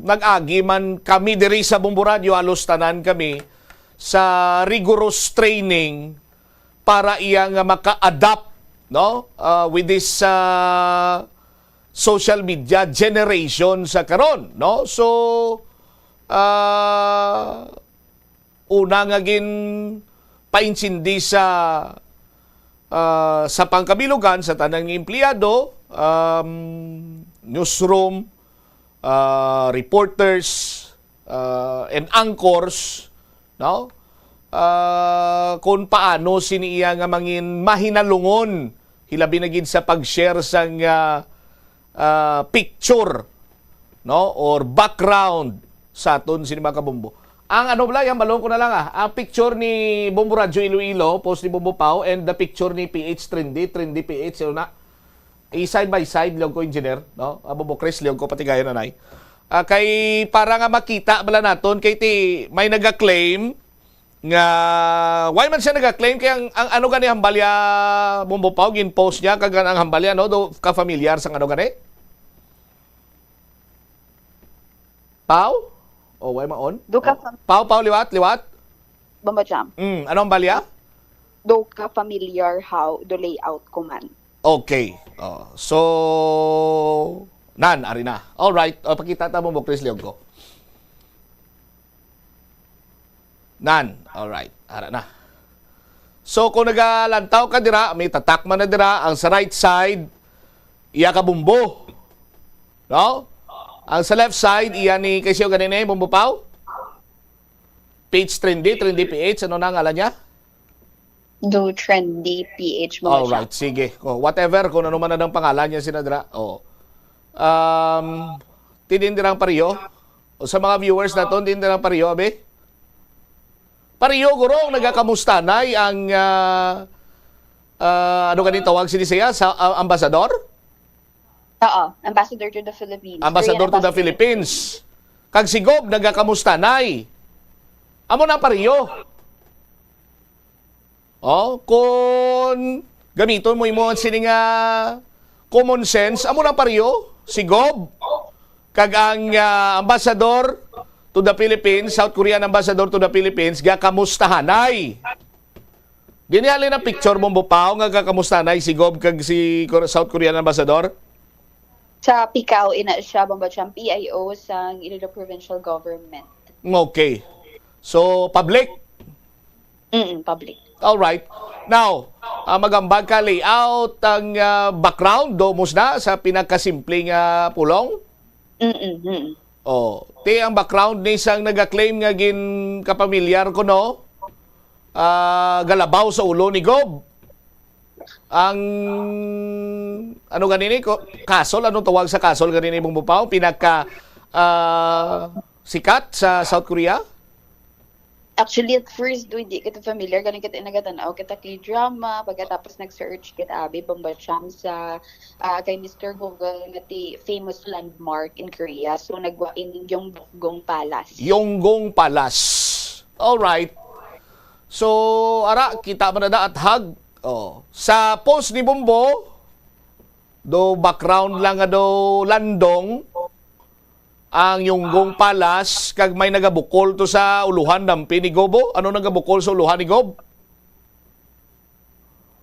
nag-agi man kami diri sa Bombo Radyo halos tanan kami sa rigorous training para iya nga maka-adapt, no, with this social media generation sa karon, no. So una nga gin painsindi sa pangkabilugan sa tanang empleyado, newsroom, reporters, and anchors, no? Kung paano siniya nga mangin mahinalungon hilabi na gid sa pag-share sang picture, no, or background sa aton sini mga kabombo. Ang ano bala, yan, balong ko na lang ang picture ni Bombo Radyo Iloilo, post ni Bombo Pao, and the picture ni PH Trendy PH, yun na. Side by side, liog ko engineer, no? Bombo Chris, liog ko pati gaya nanay. Kay para nga makita bala naton, kay ti may nag-claim nga, why man siya nag-claim, kaya ang ano gani hambalya Bombo Pao, gin-post niya, kagan ang hambalya, no? Do ka-familiar sa ano gani? Pao? Oh, why maon? Pao, liwat? Bomba Jam. Anong balya? Do ka familiar how the layout ko man. Okay. So, ari na. Alright. Pakita ta mo Chris Leog ko. Alright. Ara na. So, kung nagalantaw ka dira, may tatak man na dira, ang sa right side, iya ka bumbo. No? Ang sa left side, iyan ni Kaisyo ganine, Bombo Pao. Page Trendy PH, ano na ngalan niya? Do Trendy PH mo. Alright, sige. Whatever, kung ano man na ng pangalan niya sinadra. Tinindirang pariyo. Sa mga viewers na to, tinindirang pariyo, abe? Pariyo, gurong, nagakamustanay ang, ano ganito tawag sinisaya, sa ambasador? Oo, Ambassador to the Philippines. Ambassador to the Philippines. Kag sigob, nagakamustanay. Amo na pariyo. Kung gamiton mo ang sining common sense, amo na pariyo, sigob. Kag ang ambassador to the Philippines, South Korean ambassador to the Philippines, gakamustahanay. Dinihali na picture Bombo Pao nga gakamustahanay sigob kag si South Korean ambassador. Sa PICAO, ina siya, Bomba Jam, PIO sa Iloilo Provincial Government. Okay. So, public? Public. Alright. Now, magambag ka layout ang background, domos na sa pinakasimpleng pulong? Ti ang background ni isang nag-claim nga gin kapamilyar ko, no? Galabaw sa ulo ni Gob. Ang ano ganini ko kasol, anong tawag sa kasol ganini Bombo Pao, pinaka sikat sa South Korea? Actually, at first, hindi kita familiar. Ganun kita nagatanaw kita K-drama. Pagkatapos nag-search kita, Bomba Jam sa kay Mr. Google nga ti famous landmark in Korea. So, nagwain yung Yonggong Palace. Yonggong Palace. Alright. So, ara, kita man na at hag. Sa post ni Bombo, do background lang nga do landong, ang Yonggong Palace, kag may nagabukol to sa uluhan dampi ni Gobo. Ano nagabukol sa uluhan ni Gob?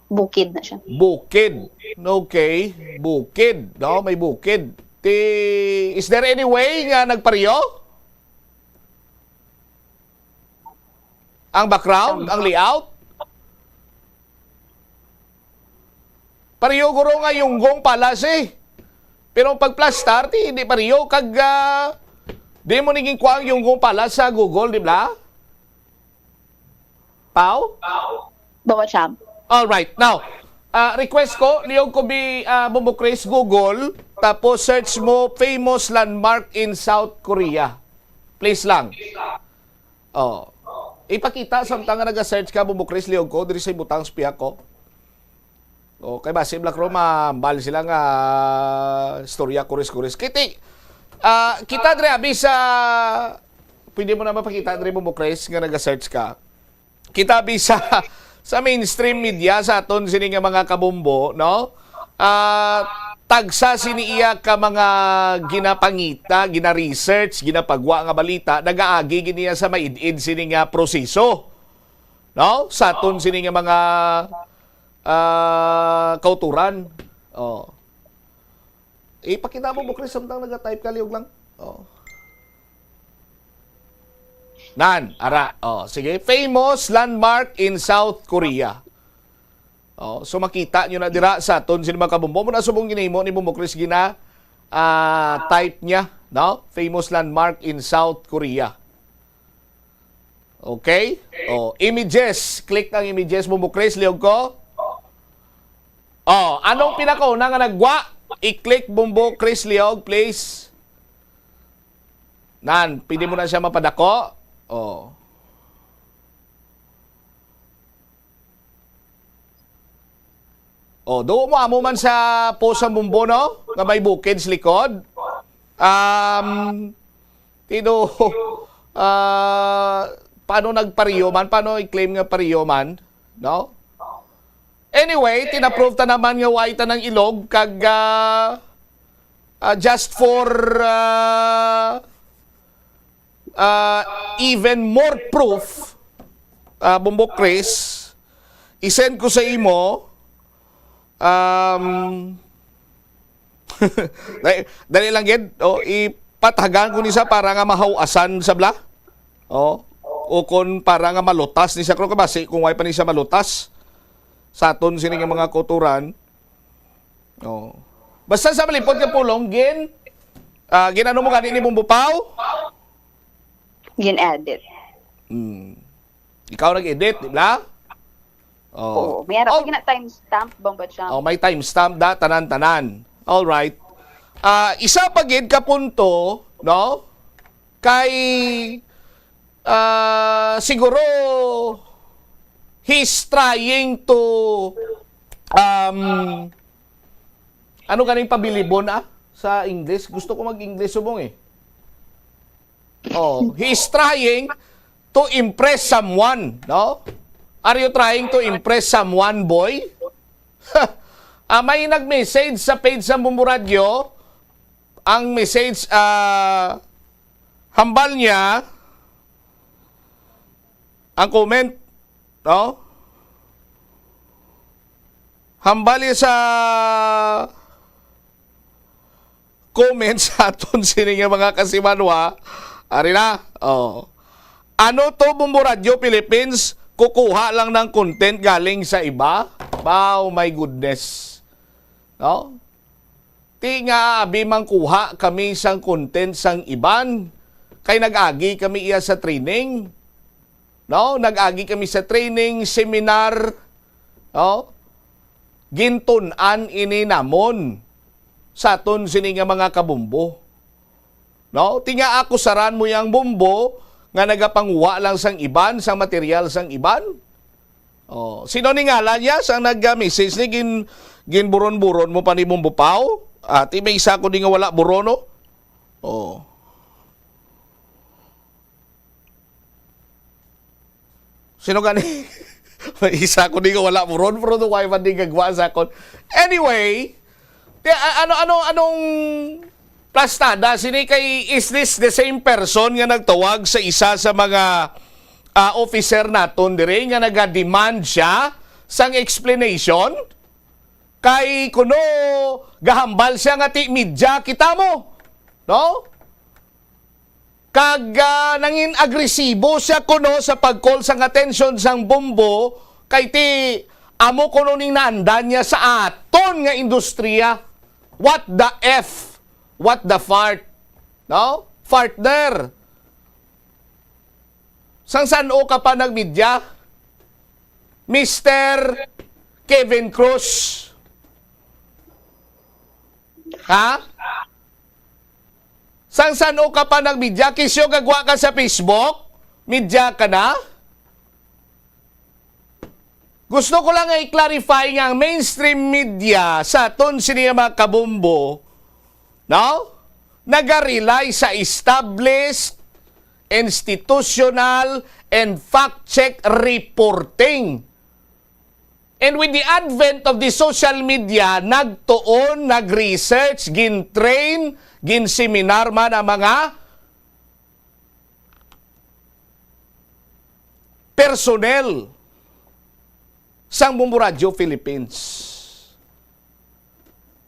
Bukid na siya. Bukid. Okay. Bukid. No, may bukid. Is there any way nga nagpariyo? Ang background, ang layout? Pariyo guro nga Yonggong Palace. Pero pag plastar, hindi pariyo. Kag, di mo naging kuha ang Yonggong Palace sa Google, di ba? Pao? Bomba Jam. Alright. Now, request ko, liyog ko Bombo Chris, Google, tapos search mo famous landmark in South Korea. Please lang. Ipakita, samtang nga nag-search ka, Bombo Chris, liyog ko, diri sa ibutang spiya ko. Kay ba, si Black Roma, bali sila nga storya, kuris-kuris. Kita dre, abi sa, pwede mo na mapakita dre, Bombo Chris, nga nag-search ka. Kita abi sa mainstream media, sa aton sini nga mga kabombo, no? Tagsa siniiya ka mga ginapangita, gina-research, ginapagwa nga balita, nagaagi giniya sa maidid sini nga proseso. No? Sa aton sini nga mga kauturan. Ipakita mo, Chris, samtang nag-type ka, liog lang. Ara. Sige. Famous landmark in South Korea. So makita nyo na dira sa aton sino mga kabombo. Muna subong ginimo ni Bombo Chris gina type niya, no? Famous landmark in South Korea. Okay? Images. Click ang images, Bombo Chris, liog ko. Anong pinakauna nga nagwa? I-click Bombo Chris Liog, please. Pwede mo na siya mapadako. Oh. Oh, do mo amo man sa post sa Bumbo, no? Nga may bukid sa likod. Tino, paano nagpariyo man? Paano i-claim nga pariyo man? No? Anyway, tinapprove ta naman nga waita ng ilog kag just for even more proof, Bumbo Chris, isend ko sa imo dali lang gid, ipatagan ko ni sa para nga mahawasan sa bla. O kon para nga malutas ni sa kro kabasi kung way pa ni sa malutas sa aton sini nga mga kuturan. Basta sa malipod nga pulong ginano mo gani ni Bumbupaw? Gin-edit. Ikaw nag-edit, di ba? Oo. Mayroon ko na timestamp bang ba siya? May timestamp da tanan-tanan. All right. Isa pa gid ka punto, no? Kay siguro he's trying to ano ganing pabilibon sa English? Gusto ko mag-English subong eh. He's trying to impress someone, no? Are you trying to impress someone, boy? May nag-message sa page sa Bumbo Radio. Ang message, hambal niya, ang comment, no? Hambal niya sa comment sa aton sini nga mga kasimanwa. Ari na, ano to Bumbo Radio Philippines? Kukuha lang ng content galing sa iba? Wow, my goodness. No? Ti nga abi mangkuha kami sang content sang iban. Kay nag-agi kami iya sa training. No? Nag-agi kami sa training, seminar. No? Gintun-an ini namon sa aton sini nga mga kabumbo. No? Ti nga ako saran mo yang bumbo nga nagapanguha lang sang iban, sang material sang iban. Sino ni ngala niya sang nag-message ni ginburon-buron mo pa ni Bumbupaw? At may isa ko di nga wala burono. Sino gani? May isa ko di nga wala buron, pero no why man di gagwa sa kon. Anyway, anong plastada, sini kay is this the same person nga nagtawag sa isa sa mga officer naton dire nga naga-demand siya sang explanation kay kuno gahambal siya nga ti media kita mo, no? Kag nangin agresibo siya kuno sa pag-call sang attention sang Bumbo kay ti amo kuno ning naandan niya sa aton nga industriya. What the F? What the fart? No? Partner. San o ka pa nagmedia? Mr. Kevin Cruz. Ha? San o ka pa nagmedia? Kisyo gagwa ka sa Facebook? Media ka na? Gusto ko lang i-clarify nga ang mainstream media sa aton siniya mga kabumbo, no? Nag-rely sa established, institutional, and fact-check reporting. And with the advent of the social media, nagtuon, nag-research, gin-train, gin-seminar man ang mga personnel sang Bumbo Radio Philippines.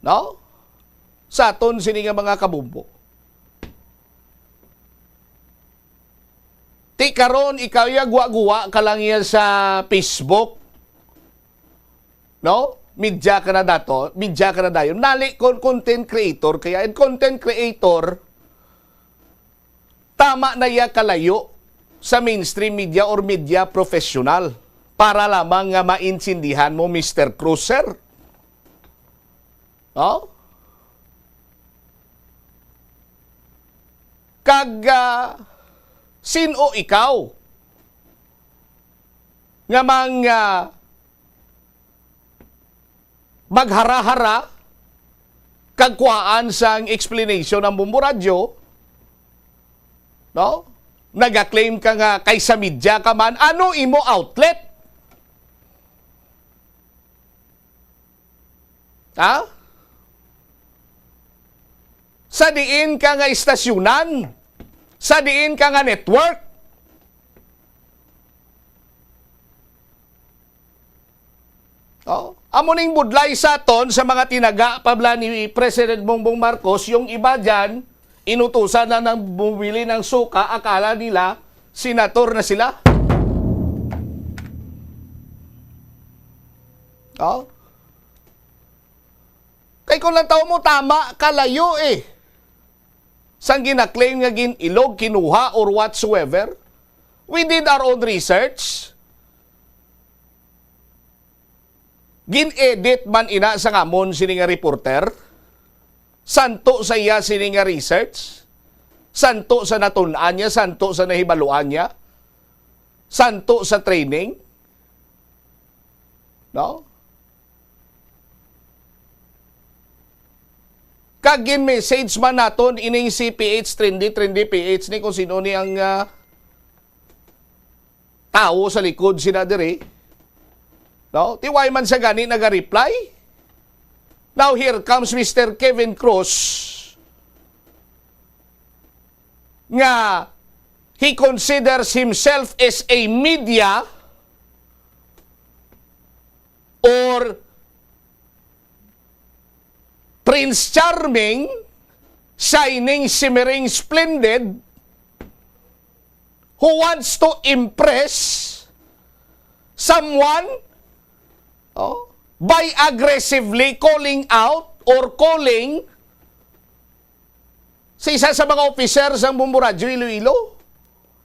No? Sa aton sini nga mga kabumbo. Ti karon ikaw ya guwa-guwa ka lang yan sa Facebook. No? Media ka na dato, media ka na dayon. Nali content creator kaya and content creator tama na ya kalayo sa mainstream media or media professional para lamang nga maintindihan mo Mr. Cruiser. No? Kag Sino ikaw? Nga maghara-hara kagkuhaan sang explanation ng Bombo Radio, no? Nag-claim ka nga kay sa media ka man, ano imo outlet? Ha? Sa diin ka nga istasyunan, sa diin ka nga network, amo ning budlay sa aton sa mga tinaga pabla ni President Bongbong Marcos, yung iba dyan, inutusan na ng bumili ng suka, akala nila, senator na sila. Kay kung lang tao mo, tama, kalayo eh. Sang ginaklaim nga ilog, kinuha, or whatsoever. We did our own research. Gin-edit man ina sa ngamon sini nga reporter. Santo sa iya sini nga research. Santo sa natunan niya, santo sa nahibaluan niya. Santo sa training. No? Kagin message man naton ining si PH Trendy PH ni kung sino ni ang tao sa likod sina diri. No? Tiway man sa gani naga-reply. Now here comes Mr. Kevin Cruz nga he considers himself as a media or Prince Charming, shining, shimmering, splendid, who wants to impress someone by aggressively calling out or calling sa isa sa mga officers ng Bombo Radio Iloilo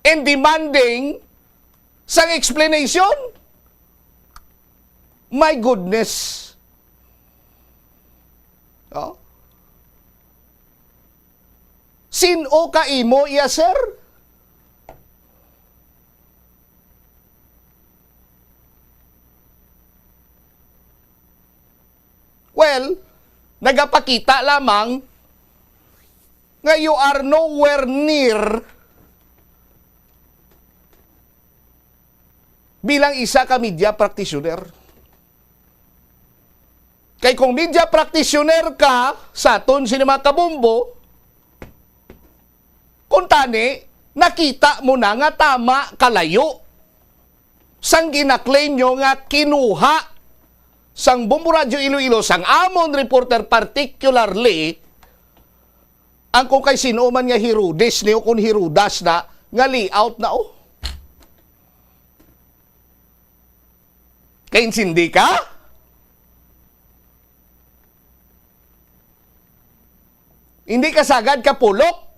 and demanding sang explanation. My goodness. Sino ka imo iya, sir? Well, nagapakita lamang nga you are nowhere near bilang isa ka media practitioner. Kay kung media practitioner ka sa aton sinima kabombo, kung tani, nakita mo na nga tama kalayo sang ginaklaim nyo nga kinuha sang Bombo Radio Iloilo, sang amon reporter particularly, ang kung kay sino man nga Herodes niyo, kung Herodas na, nga layout na Kaya hindi ka? Hindi ka sagad kapulok?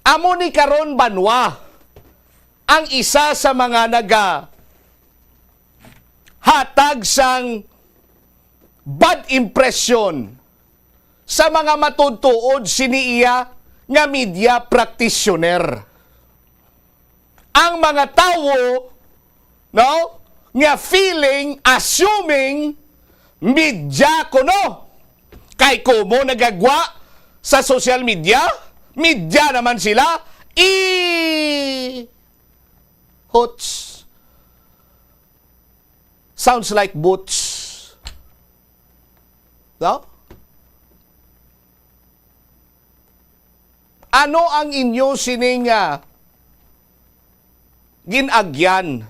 Amo ni karon banwa ang isa sa mga hatag sang bad impression sa mga matutuod siniiya nga media practitioner. Ang mga tao, no, nga feeling, assuming media kuno. Kay kumo nagagwa sa social media, media naman sila, hots. Sounds like boots. No? Ano ang inyo sining ginagyan?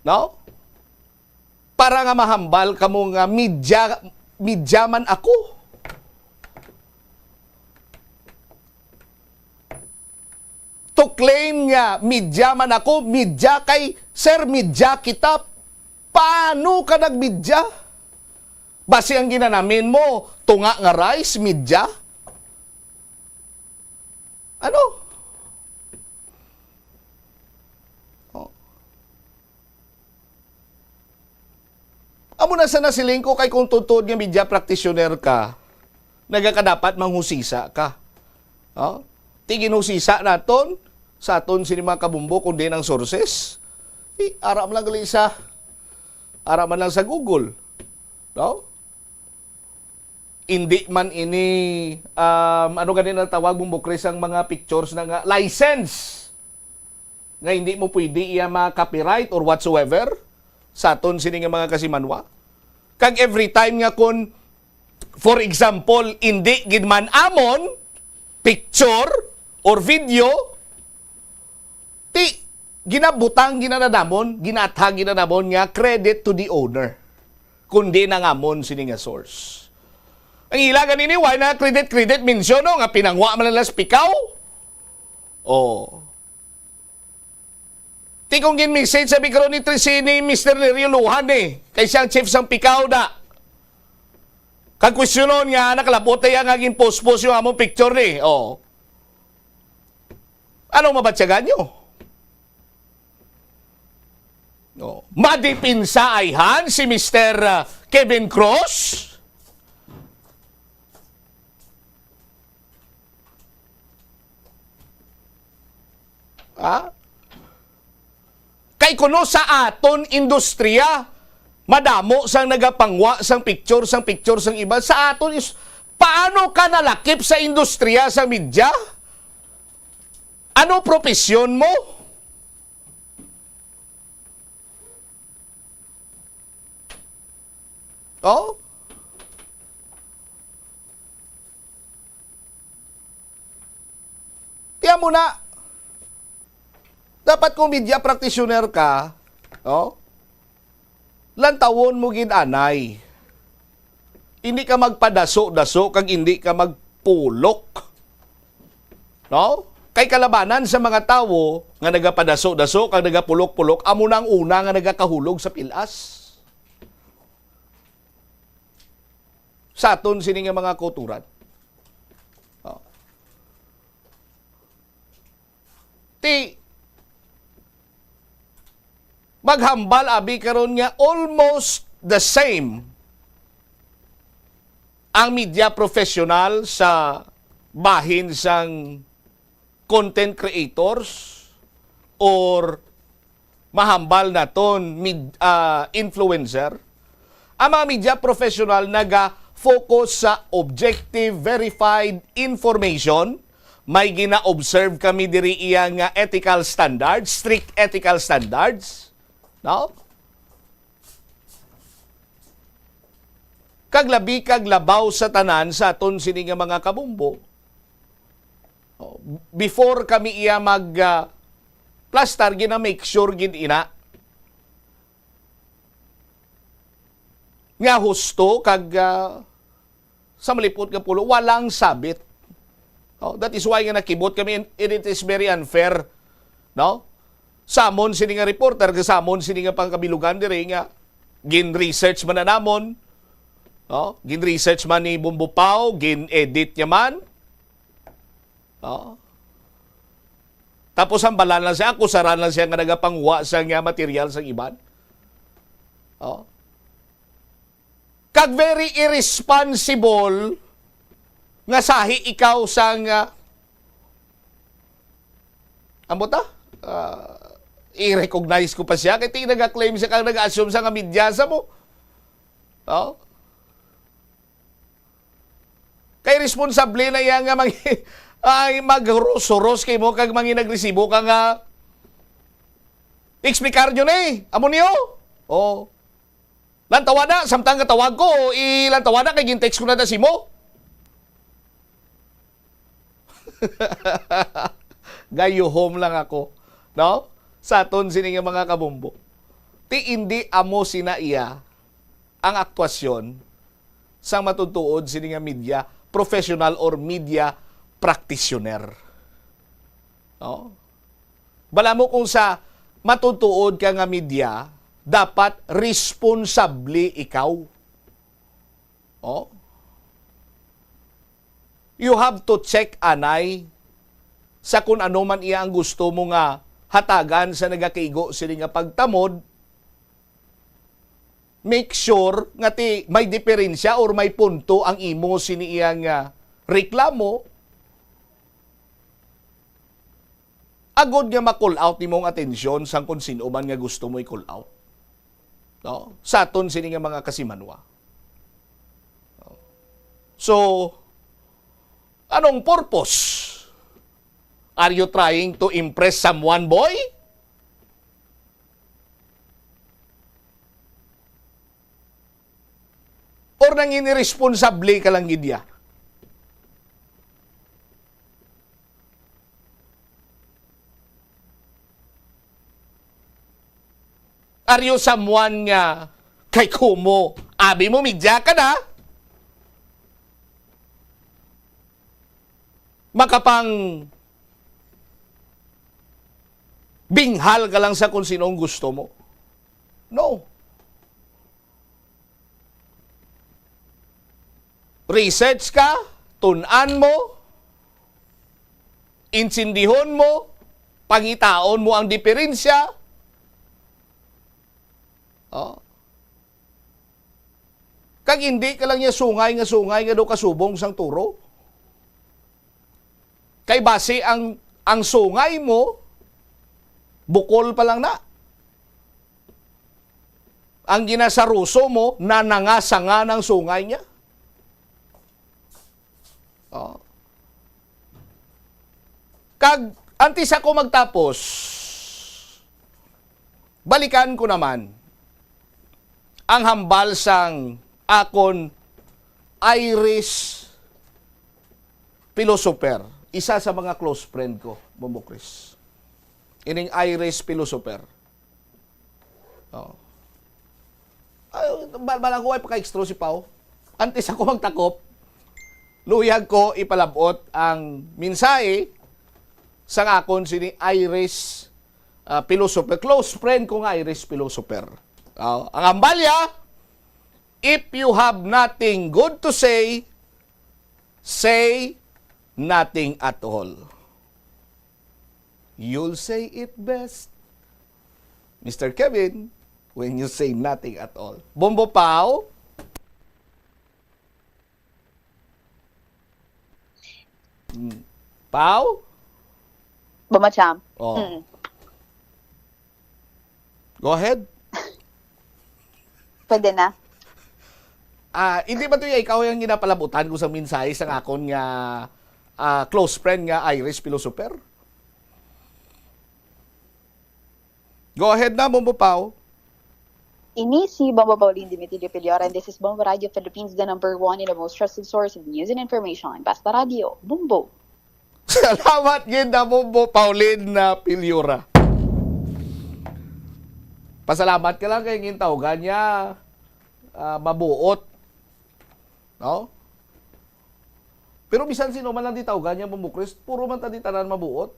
No? Para nga mahambal kamo nga media man ako. To claim nga media man ako, media kay sir, media kita. Paano ka nagmedia? Basi ang ginanamin mo, tunga nga rice, media? Ano? Amo na sa nasiling ko kay kung tutod nga media practitioner ka, nagakadapat manghusisa ka. Oh? Tiginusisa naton sa aton sini mga kabumbo kundi ng sources. Aram lang gali isa. Aram man lang sa Google. No? Hindi man ini ano ganin ang tawag mong bukres ang mga pictures ng license nga hindi mo pwede iya ma-copyright or whatsoever sa aton sini nga mga kasimanwa. Kag every time nga kun for example hindi gid man amon picture or video ti ginabutang ginanamon ginatag ginanamon nga credit to the owner kundi nangamon sini nga source. Ang ilagan nini why na credit mention no nga pinangwa man lang pikaw. Oh. Ti kung gin message sabi karon ni Trisini Mr. Nerio Luhan kay siyang chief sang pikaw da. Kag questionon nga nakalabot ya nga gin post yung among picture ni. Oh. Ano mabatyagan nyo? No. Madipinsa ayhan si Mr. Kevin Cross? Ha? Kay kuno sa aton industriya, madamo sang nagapangwa sang picture sang iba sa aton is paano ka nalakip sa industriya sa media? Ano propesyon mo? Oh? Tiyan mo na. Dapat kung media practitioner ka, oh? Lantawon mo gid anay. Hindi ka magpadaso-daso kag hindi ka magpulok. No? Kay kalabanan sa mga tawo nga nagapadaso-daso kag nagapulok-pulok amo nang una nga nagakahulog sa pilas. Sa aton sini nga mga kulturan. Oh. Ti maghambal abi karon nga almost the same ang media professional sa bahin sang content creators or mahambal naton influencer. Ang mga media professional naga-focus sa objective, verified information. May gina-observe kami diri iya nga ethical standards, strict ethical standards. No? Kaglabi kaglabaw sa tanan sa aton sini nga mga kabumbo. Before kami iya mag plaster gina make sure gid ina nga husto kag sa malipot nga pulo walang sabit. That is why nga nakibot kami and it is very unfair, no? Samon sini nga reporter, samon sini nga pangkabilugan diri nga gin-research man na namon. No? Gin-research man ni Bumbo Pao, gin-edit niya man. No? Tapos ang balan lang siya, akusaran lang siya nga nagapangwa sa nga material sa iban. No? Kag very irresponsible nga sahi ikaw sang amo ta? I-recognize ko pa siya kaya tingin nag-claim siya kang nag-assume sa nga media sa mo. Oh? Kay responsable na yan nga mag-huros kay mo kag mangi nagresibo ka nga explikar nyo na amo niyo? Oh. Lantawa na, samtang katawag ko, ilantawa na kay gintext ko na si mo. Gayuhom lang ako. No? Sa aton sini nga mga kabumbo. Ti hindi amo sina iya ang aktwasyon sa matutuod sini nga media professional or media practitioner. No? Bala mo kung sa matutuod ka nga media, dapat responsable ikaw. Oh? You have to check anay sa kung ano man iya ang gusto mo nga hatagan sa nagakaigo sila nga pagtamod make sure nga may diferensya or may punto ang imo siniyang reklamo, agod nga ma-call out nimong atensyon sang kung sino man nga gusto mo i-call out. No? Sa aton sini nga mga kasimanwa. So, anong purpose? Are you trying to impress someone, boy? Or nang irresponsable ka lang gidya? Are you someone nga kay kumo? Abi mo, midya ka na? Makapang binghal ka lang sa kung sinong gusto mo? No. Research ka, tunan mo, insindihon mo, pangitaon mo ang diferensya. Oh. Kag hindi ka lang niya sungay nga do kasubong sang turo. Kay base ang sungay mo, bukol pa lang na. Ang ginasaruso mo, nanangasanga ng sungay niya. Oh. Kag antes ako magtapos, balikan ko naman ang hambal sang akon Iris Philosopher. Isa sa mga close friend ko, Bombo Chris. Ining Iris Philosopher. Oh. Ay, balang ko ay paka-extro si Pao. Antes ako magtakop, luyag ko ipalabot ang mensahe sang akon sini Iris Philosopher. Close friend ko nga Iris Philosopher. Ang ambalya, if you have nothing good to say nothing at all. You'll say it best, Mr. Kevin, when you say nothing at all. Bombo Pao? Pao? Bumacham. Oh. Go ahead. Pwede na. Hindi ba ito ikaw yung ginapalabutan ko sa mensahe sa akon nga close friend nga Iris Philosopher? Go ahead na, Bombo Pao. Ini si Bombo Paulin Dimitridio Piliora, and this is Bombo Radio Philippines, the #1 and the most trusted source of news and information. Basta Radio, Bombo. Salamat yun na, Bombo Paulin na Piliora. Pasalamat ka lang kay ngin tawgan niya mabuot. No? Pero bisan sino man lang di tawgan niya Bombo Chris, puro man tadi tanan mabuot.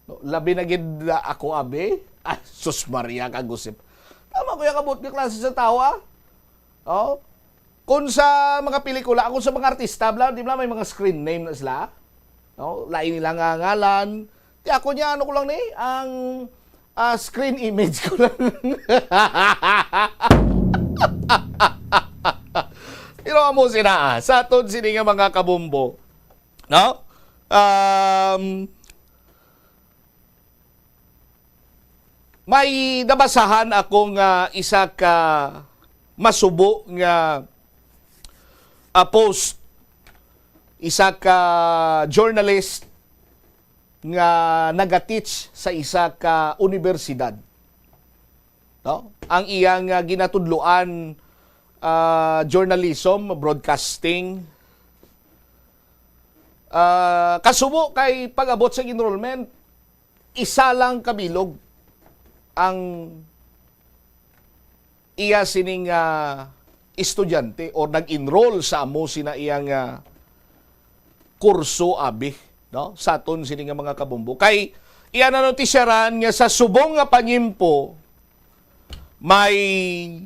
No? Labi na gid ako abe. Ay, sus Maria kagusip. Tama ko yung kabut ng klase sa tawa. Oh? Kung sa mga pelikula, kung sa mga artista, di ba may mga screen name na sila? No? Lain nila nga ngalan. Di ako niya, ano ko lang ni, ang screen image ko lang. Ino mo sina, sa aton sini nga mga kabumbo. No? May nabasahan akong isa ka masubo nga post, isa ka journalist nga naga-teach sa isa ka universidad. No? Ang iyang ginatudloan journalism, broadcasting. Kasubo kay pag-abot sa enrollment, isa lang kabilog ang iya sining estudyante o nag-enroll sa amo sina iyang kurso abi, no? Sa aton sining mga kabumbo. Kay iya na notisyaran nga sa subong nga panyimpo may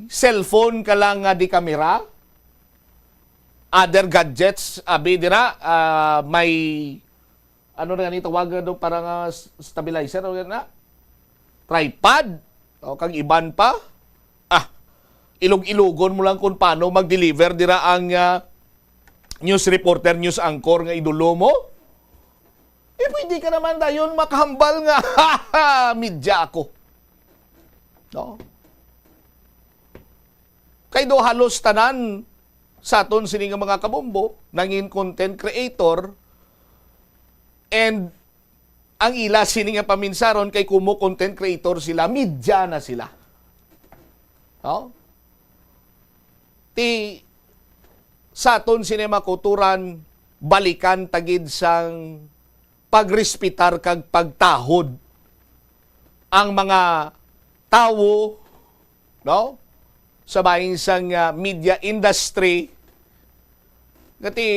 cellphone ka lang nga di kamera, other gadgets abi dira, may ano na ganito tawag do parang stabilizer o na tripod o kang iban pa. ilog-ilogon mo lang kung paano mag-deliver dira ang news reporter, news anchor nga idolo mo. Pwede ka naman dayon makahambal nga, media ako. No? Kay do halos tanan sa aton sini nga mga kabombo, nangin content creator, and ang ila sini nga paminsaron kay kumo content creator sila, media na sila. No? Ti sa aton sini makuturan balikan tagid sang pagrespitar kag pagtahod ang mga tawo, no, sa bahin sang media industry ngati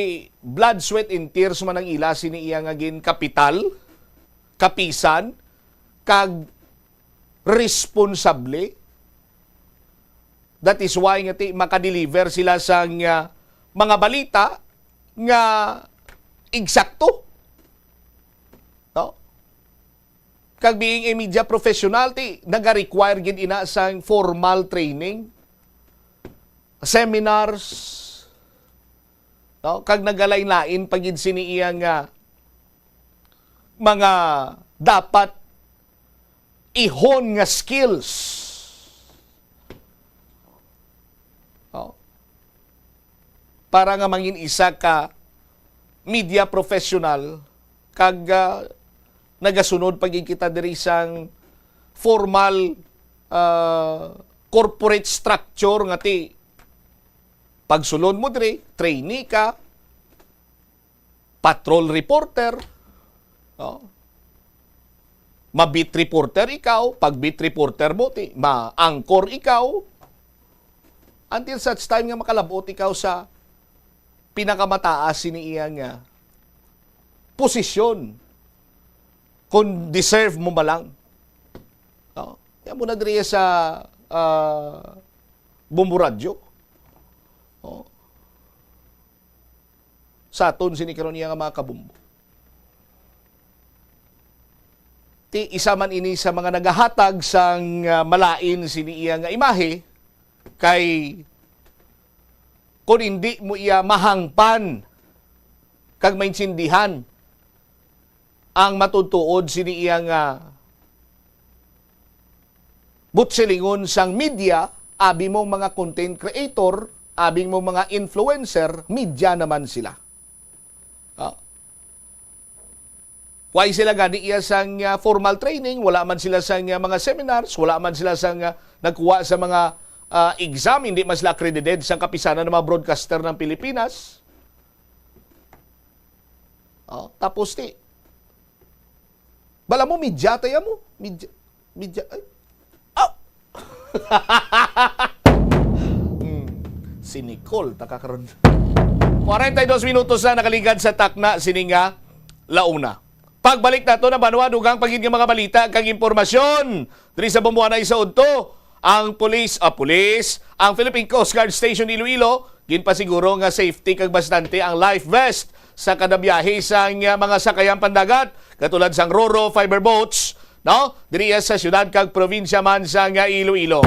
blood, sweat, and tears man ang ila sini iya nga gin kapital, kapisan, kag responsable. That is why ngati makadeliver sila sang mga balita nga eksakto. No? Kag being a media professional, naga-require gid ina sang formal training, seminars, no? Kag nagalain-lain pagid sini iya nga mga dapat ihon nga skills. No? Para nga mangin isa ka media professional kag nagasunod pagig kita diri sang formal corporate structure nga ti pagsulod mo diri, trainee ka, patrol reporter, no? Ma-beat reporter ikaw, pag beat reporter mo ti ma-anchor ikaw, until such time nga makalabot ikaw sa pinakamataas ni iya nga posisyon kung deserve mo ba lang. No? Yan mo na diri sa Bumburadyo. No? Sa aton sinikaron niya nga mga kabumbo. Ti isa man ini sa mga nagahatag sang malain sini iya nga imahe kay kung hindi mo iya mahangpan kag maintindihan ang matutuod sini iya nga butselingon sang media, abi mong mga content creator, abing mong mga influencer, media naman sila. Why sila gani iya sang formal training, wala man sila sang mga seminars, wala man sila sang nagkuha sa mga exam, hindi man sila accredited sa kapisanan ng mga broadcaster ng Pilipinas. Tapos bala mo, media tayo mo. Media. Ay. Oh! Si Nicole, takakaroon. 42 minutos na nakaligad sa takna sininga launa. Pagbalik nato na banwa, dugang pagin ng mga balita, kag impormasyon. Diri sa Bumbuanay sa Udto, ang pulis, ang Philippine Coast Guard Station Iloilo, ginpasiguro nga safety kag bastante ang life vest sa kada biyahe sa mga sakayan pandagat katulad sang Roro fiber boats, no? Diri sa syudad kag probinsya man sa Iloilo.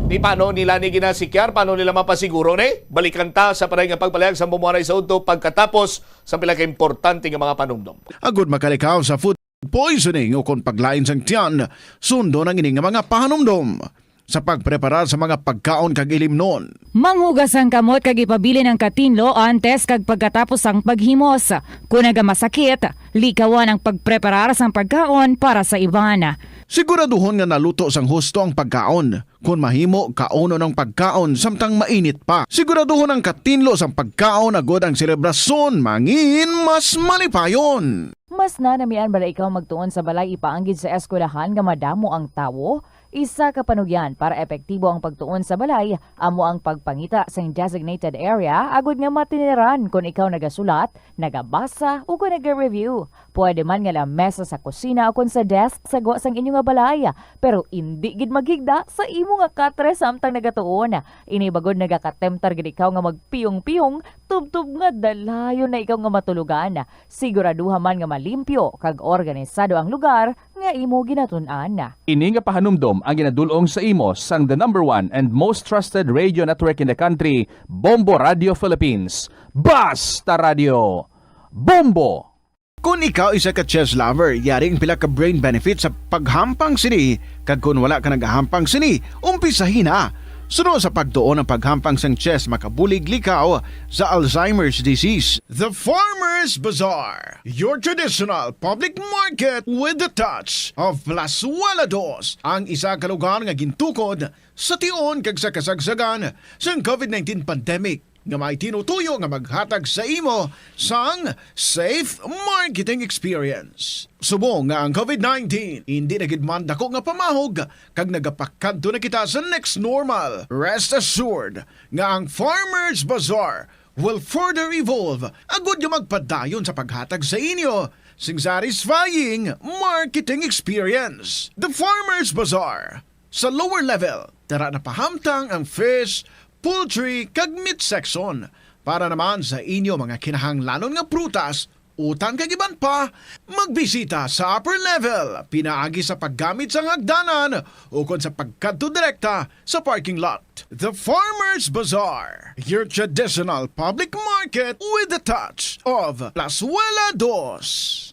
Di paano nila ni ginasikyar, paano nila mapasiguro ni? Balikan ta sa paray nga pagpalayag sa Bumbuanay sa Udto pagkatapos sa pila ka importante nga mga panumdom. Agud makalikaw sa food poisoning o kung paglain sang tiyan, sundo ng ining mga panumdom sa pagpreparar sa mga pagkaon kag ilimnon. Manghugas ang kamot kag ipabili ng katinlo antes kag pagkatapos ang paghimos. Kung nagamasakit, likawan ang pagpreparar sang pagkaon para sa iban. Siguraduhon nga naluto sang husto ang pagkaon. Kung mahimo, kauno ng pagkaon samtang mainit pa. Siguraduhon ang katinlo sang pagkaon agod ang selebrasyon mangin mas malipayon. Mas nanamian bala ikaw magtuon sa balay ipaanggid sa eskwelahan nga madamo ang tawo? Isa ka panugyan para epektibo ang pagtuon sa balay, amo ang pagpangita sa designated area agud nga matiniran kung ikaw nagasulat, nagabasa o kung nag-review. Pwede man nga lamesa sa kusina o kung sa desk sa gawa sang inyo nga balay, pero hindi gid maghigda sa imo nga katre samtang nagatuon. Ini bagod nagakatemptar gid ikaw nga magpiyong-piyong Tubtub nga dalayo na ikaw nga matulugan. Siguraduha man nga malimpyo kag organisado ang lugar nga imo ginatun-an. Ini nga pahanumdom ang ginadulong sa imo sang the #1 and most trusted radio network in the country, Bombo Radio Philippines. Basta Radio! Bombo! Kung ikaw isa ka chess lover, yaring pila ka brain benefits sa paghampang sini. Kag kung wala ka nagahampang sini, umpisahin na. Sunod sa pagtuon ng paghampang sang chess makabulig likaw sa Alzheimer's disease. The Farmers Bazaar, your traditional public market with the touch of Plazuela Dos, ang isa ka lugar nga gintukod sa tion kag sa kasagsagan sa COVID-19 pandemic nga may tinutuyo nga maghatag sa imo sang safe marketing experience. Subong nga ang COVID-19 hindi nagidman dako nga pamahog kag nagapakadto na kita sa next normal. Rest assured nga ang Farmers Bazaar will further evolve agud yung magpadayon sa paghatag sa inyo sing satisfying marketing experience. The Farmers Bazaar sa lower level tara na pahamtang ang fish, poultry kag meat section para naman sa inyo mga kinahanglanon nga prutas, utang kag iban pa, magbisita sa upper level, pinaagi sa paggamit sa hagdanan o kon sa pagkadto direkta sa parking lot. The Farmers Bazaar, your traditional public market with the touch of Plazuela Dos.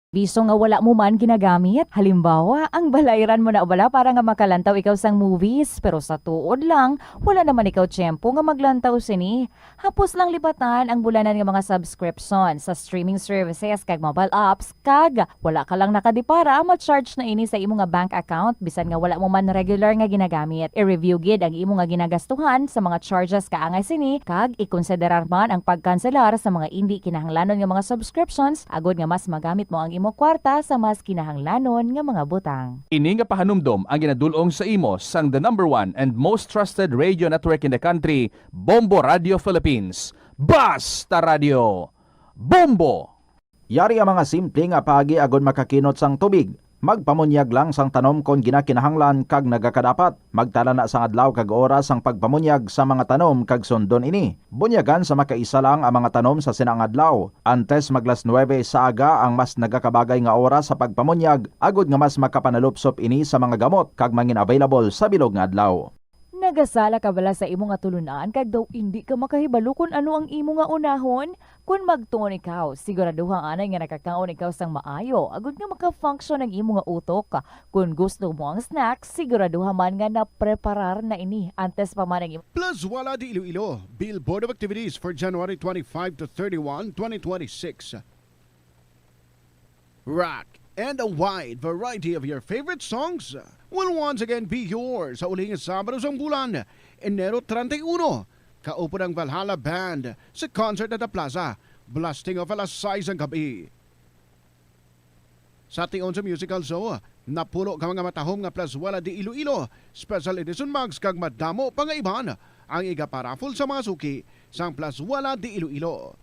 Biso nga wala mo man ginagamit. Halimbawa, ang balayran mo na wala para nga makalantaw ikaw sang movies. Pero sa tuod lang, wala naman ikaw tiyempo nga maglantaw sini. Hapos lang libatan ang bulanan nga mga subscription sa streaming services kag mobile apps. Kag wala ka lang nakadipara, ma-charge na ini sa imo nga bank account bisan nga wala mo man regular nga ginagamit. I-review gid ang imo nga ginagastuhan sa mga charges kaangay sini. Kag ikonsiderar man ang pagkanselar sa mga hindi kinahanglanon nga mga subscriptions agod nga mas magamit mo ang imo kwarta sa mas kinahanglanon nga mga butang. Ini nga pahanumdom ang ginadulong sa imo sang the #1 and most trusted radio network in the country, Bombo Radio Philippines. Basta Radio! Bombo! Yari ang mga simple nga paagi agon makakinot sang tubig. Magpamunyag lang sang tanom kon ginakinahanglan kag nagakadapat. Magtala na sang adlaw kag oras sang pagpamunyag sa mga tanom kag sundon ini. Bunyagan sa makaisa lang ang mga tanom sa sinang adlaw. Antes maglas 9 sa aga ang mas nagakabagay nga oras sa pagpamunyag agod nga mas makapanalupsop ini sa mga gamot kag mangin available sa bilog nga adlaw. Nagasala ka bala sa imo nga tulunan kag daw hindi ka makahibalo kung ano ang imo nga unahon? Kung magtuon ikaw, siguraduhang anay nga nakakaon ikaw sang maayo, agud nga maka-function ang imo nga utok. Kung gusto mo ang snacks, siguraduhan man nga na-preparar na ini antes pa man ang imo. Plazuela de Iloilo, Billboard of Activities for January 25 to 31, 2026. Rock and a wide variety of your favorite songs will once again be yours sa uling Sabado sang bulan, Enero 31. Kaupo ng Valhalla Band sa concert at the Plaza, blasting of alas 6 ang gabi. Sa tion sa musical show, napulo ka mga matahom nga Plazuela de Iloilo, special edition mugs kag madamo pangaiban ang igaparafol sa mga suki sang Plazuela de Iloilo.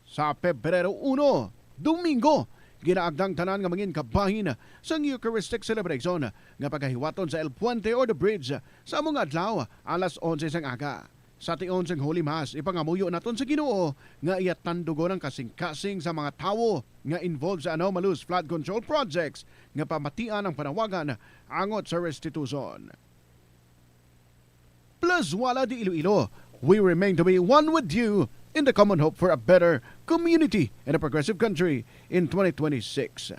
Sa Pebrero 1, Domingo, ginaagdang tanan nga mangin kabahin sa Eucharistic celebration nga pagkahiwaton sa El Puente or the Bridge sa among adlaw alas 11 sang aga. Sa tion sang Holy Mass, ipangamuyo naton sa Ginoo nga iyatandugon ang kasing-kasing sa mga tawo nga involved sa anomalous flood control projects nga pamatian ang panawagan angot sa restitution. Plazuela de Iloilo, we remain to be one with you in the common hope for a better community and a progressive country in 2026.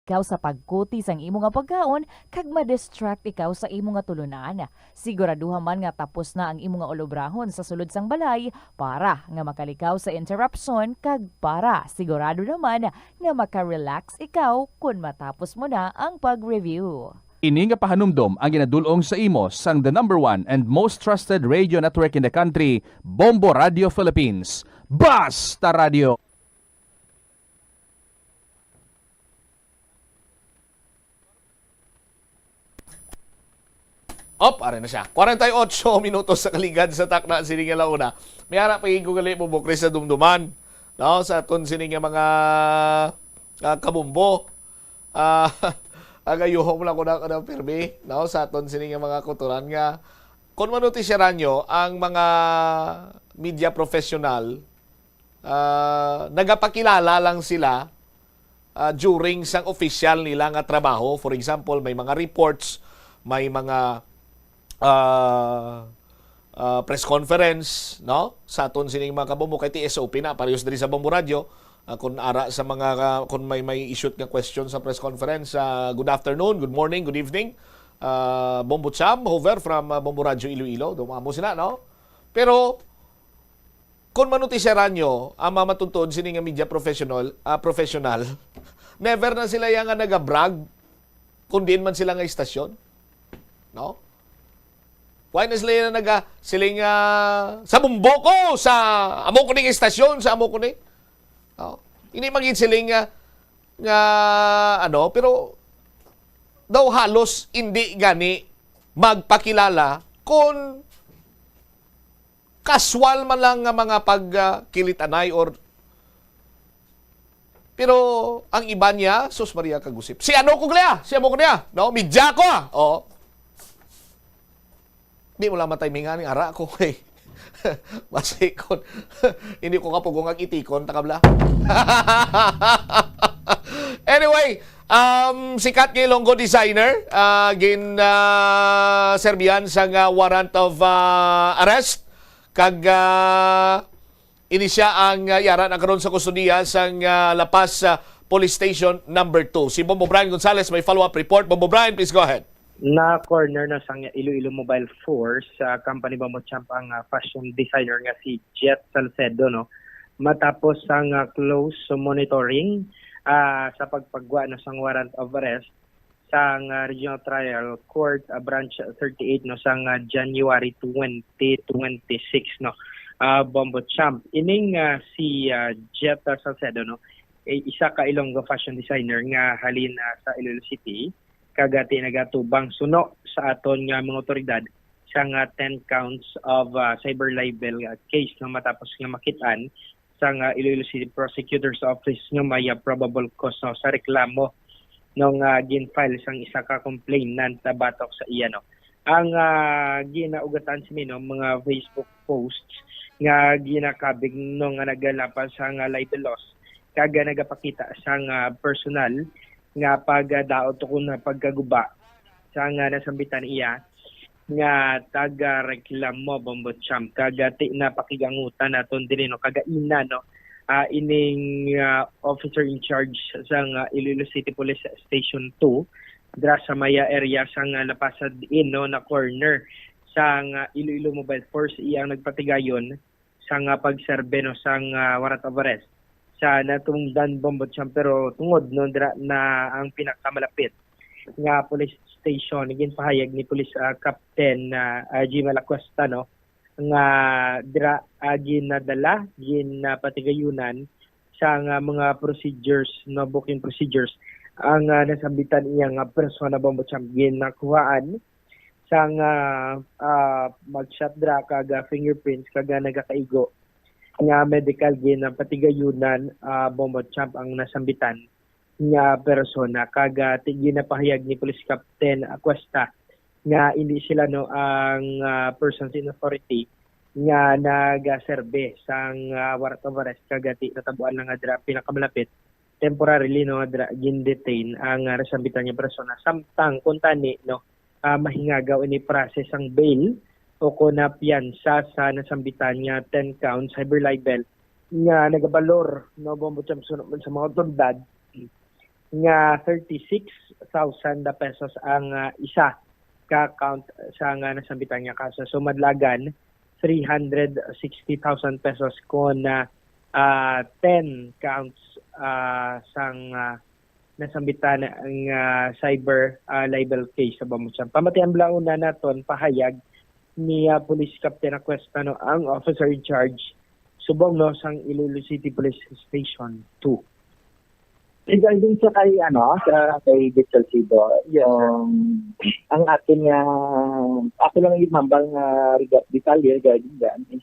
Ikaw sa pagkuti sang imo nga pagkaon kag ma-distract ikaw sa imo nga tulunan. Siguraduhan man nga tapos na ang imo nga olobrahon sa sulod sang balay para nga makalikaw sa interruption kag para sigurado naman nga maka-relax ikaw kung matapos mo na ang pag-review. Ini nga pahanumdom ang ginadulong sa imo sang the #1 and most trusted radio network in the country, Bombo Radio Philippines. Basta Radio! Are na siya. 48 minutos sa kaligad sa takna sining launa. May harap pagiging kugali mo bukris sa dumduman. No? Sa aton sining mga kabumbo. agayuhom lang ko na pirmi, no, sa aton sini nga mga kuturan nga kung manutisyaran nyo ang mga media professional, nagapakilala lang sila during sang official nila nga trabaho. For example, may mga reports, may mga press conference, no? Sa aton sining mga kabombo kay TSOP na parehas diri sa Bombo Radio. Kung ara sa mga kung may issue nga question sa press conference, good afternoon, good morning, good evening. Bombo Cham, Hover from Bombo Radio Iloilo. Dumamo sila, no? Pero kung manutisyaran nyo ang mamatuntun sini nga media professional, never na sila yang nga nagabrag kung diin man sila nga istasyon. No? Why na sila na siling sa bumbo ko, sa amo ko ning istasyon, sa amo ko ning. No? Hindi maging siling nga ano, pero daw halos hindi gani magpakilala kung casual man lang nga mga pagkilitanay or pero ang iba niya, sus Maria kagusip. Si ano ko niya? Si amo ko niya? No, midya ko Oh. Di mo lang matimingan ng ara ko eh. Masikon. Hindi ko kapugong itikon takabla. Anyway, sikat nga Ilonggo designer, serbihan sa warrant of arrest kag inisya ang yaran ang karon sa kustudiya sa Lapas Police Station number 2. Si Bombo Brian Gonzales may follow-up report. Bombo Brian, please go ahead. Na corner na sa Iloilo Mobile Force sa company Bombo Champ ang fashion designer nga si Jet Salcedo, no, matapos ang close monitoring sa pagpagwa na sang warrant of arrest sa Regional Trial Court Branch 38 no sang January 2026 no. Bombo Champ ining si Jet Salcedo, no, isa ka Ilonggo fashion designer nga halin sa Iloilo City, kagati nagatubang suno sa aton nga mga otoridad sa 10 counts of cyber libel case no, matapos nga makitaan sa Iloilo City Prosecutor's Office nga may probable cause no, sa reklamo nung gin-file sang isa ka complainant batok sa iya, no. Ang ginaugatan sa no, mga Facebook posts nga ginakabig nung nagalapan sa libel laws kaga nagapakita sa personal nga pagdaot ko na pagkaguba sa nasambitan iya nga taga-reklamo Bombo Champ kagati na pakigangutan naton dinino kagaina, no, ining officer in charge sa Iloilo City Police Station 2 dra sa maya area sa napasad in, no, na corner sa Iloilo Mobile Force iyang nagpatigayon sa pagserbe no sang warrant of arrest sa natungdan Bombo Champ, pero tungod no dra na ang pinakamalapit nga police station naging pahayag ni Police Captain G. Malacuesta, no, nga dra ginadala patigayunan sa mga procedures, no, booking procedures ang nasambitan iya nga persona Bombo Champ ginakuhaan sa magshot dra kag fingerprints kag nagakaigo nga medical patigayunan Bombo Champ ang nasambitan nga persona kag ginapahayag ni Police Captain Cuesta nga hindi sila, no, ang persons in authority nga nagaserbe sang warrant of arrest kagati natabuan lang dra pinakamalapit temporarily, no, dra gin-detain ang nasambitan nga persona samtang kuntani, no, mahingagaw ini process ang bail o kung piyansa sa nasambitan nga 10 counts cyber libel nga nagabalor, no, Bombo Champ sa mga otoridad nga 36,000 pesos ang isa ka count sa nasambitan nga kaso. So madlagan 360,000 pesos kung 10 counts sang nasambitan ang cyber libel case sa Bombo Champ. Pamatian blauna naton pahayag ni Police Captain Cuesta, no, ang officer in charge subong, no, sang Iloilo City Police Station 2. Regarding sa kay Vic Salcido, ang atin nga, ako lang yung mambang detalye regarding that is,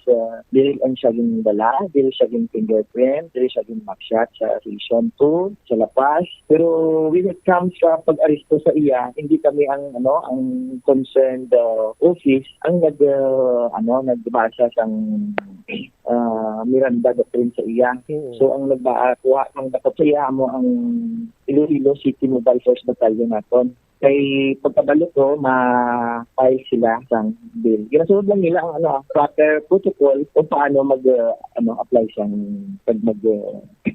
dili ang siya yung bala, dili siya yung fingerprint, dili siya yung mugshot sa station 2, sa lapas. Pero when it comes sa pag-aristo sa iya, hindi kami ang concerned office ang nagbasa sang Miranda doctrine sa iya. So ang nagkuha ng dapat sa iya mo ang Iloilo City Mobile Force Battalion naton. Kay pagkabalo ko, ma-file sila sang bill. Ginasunod lang nila ang proper protocol kung paano apply siyang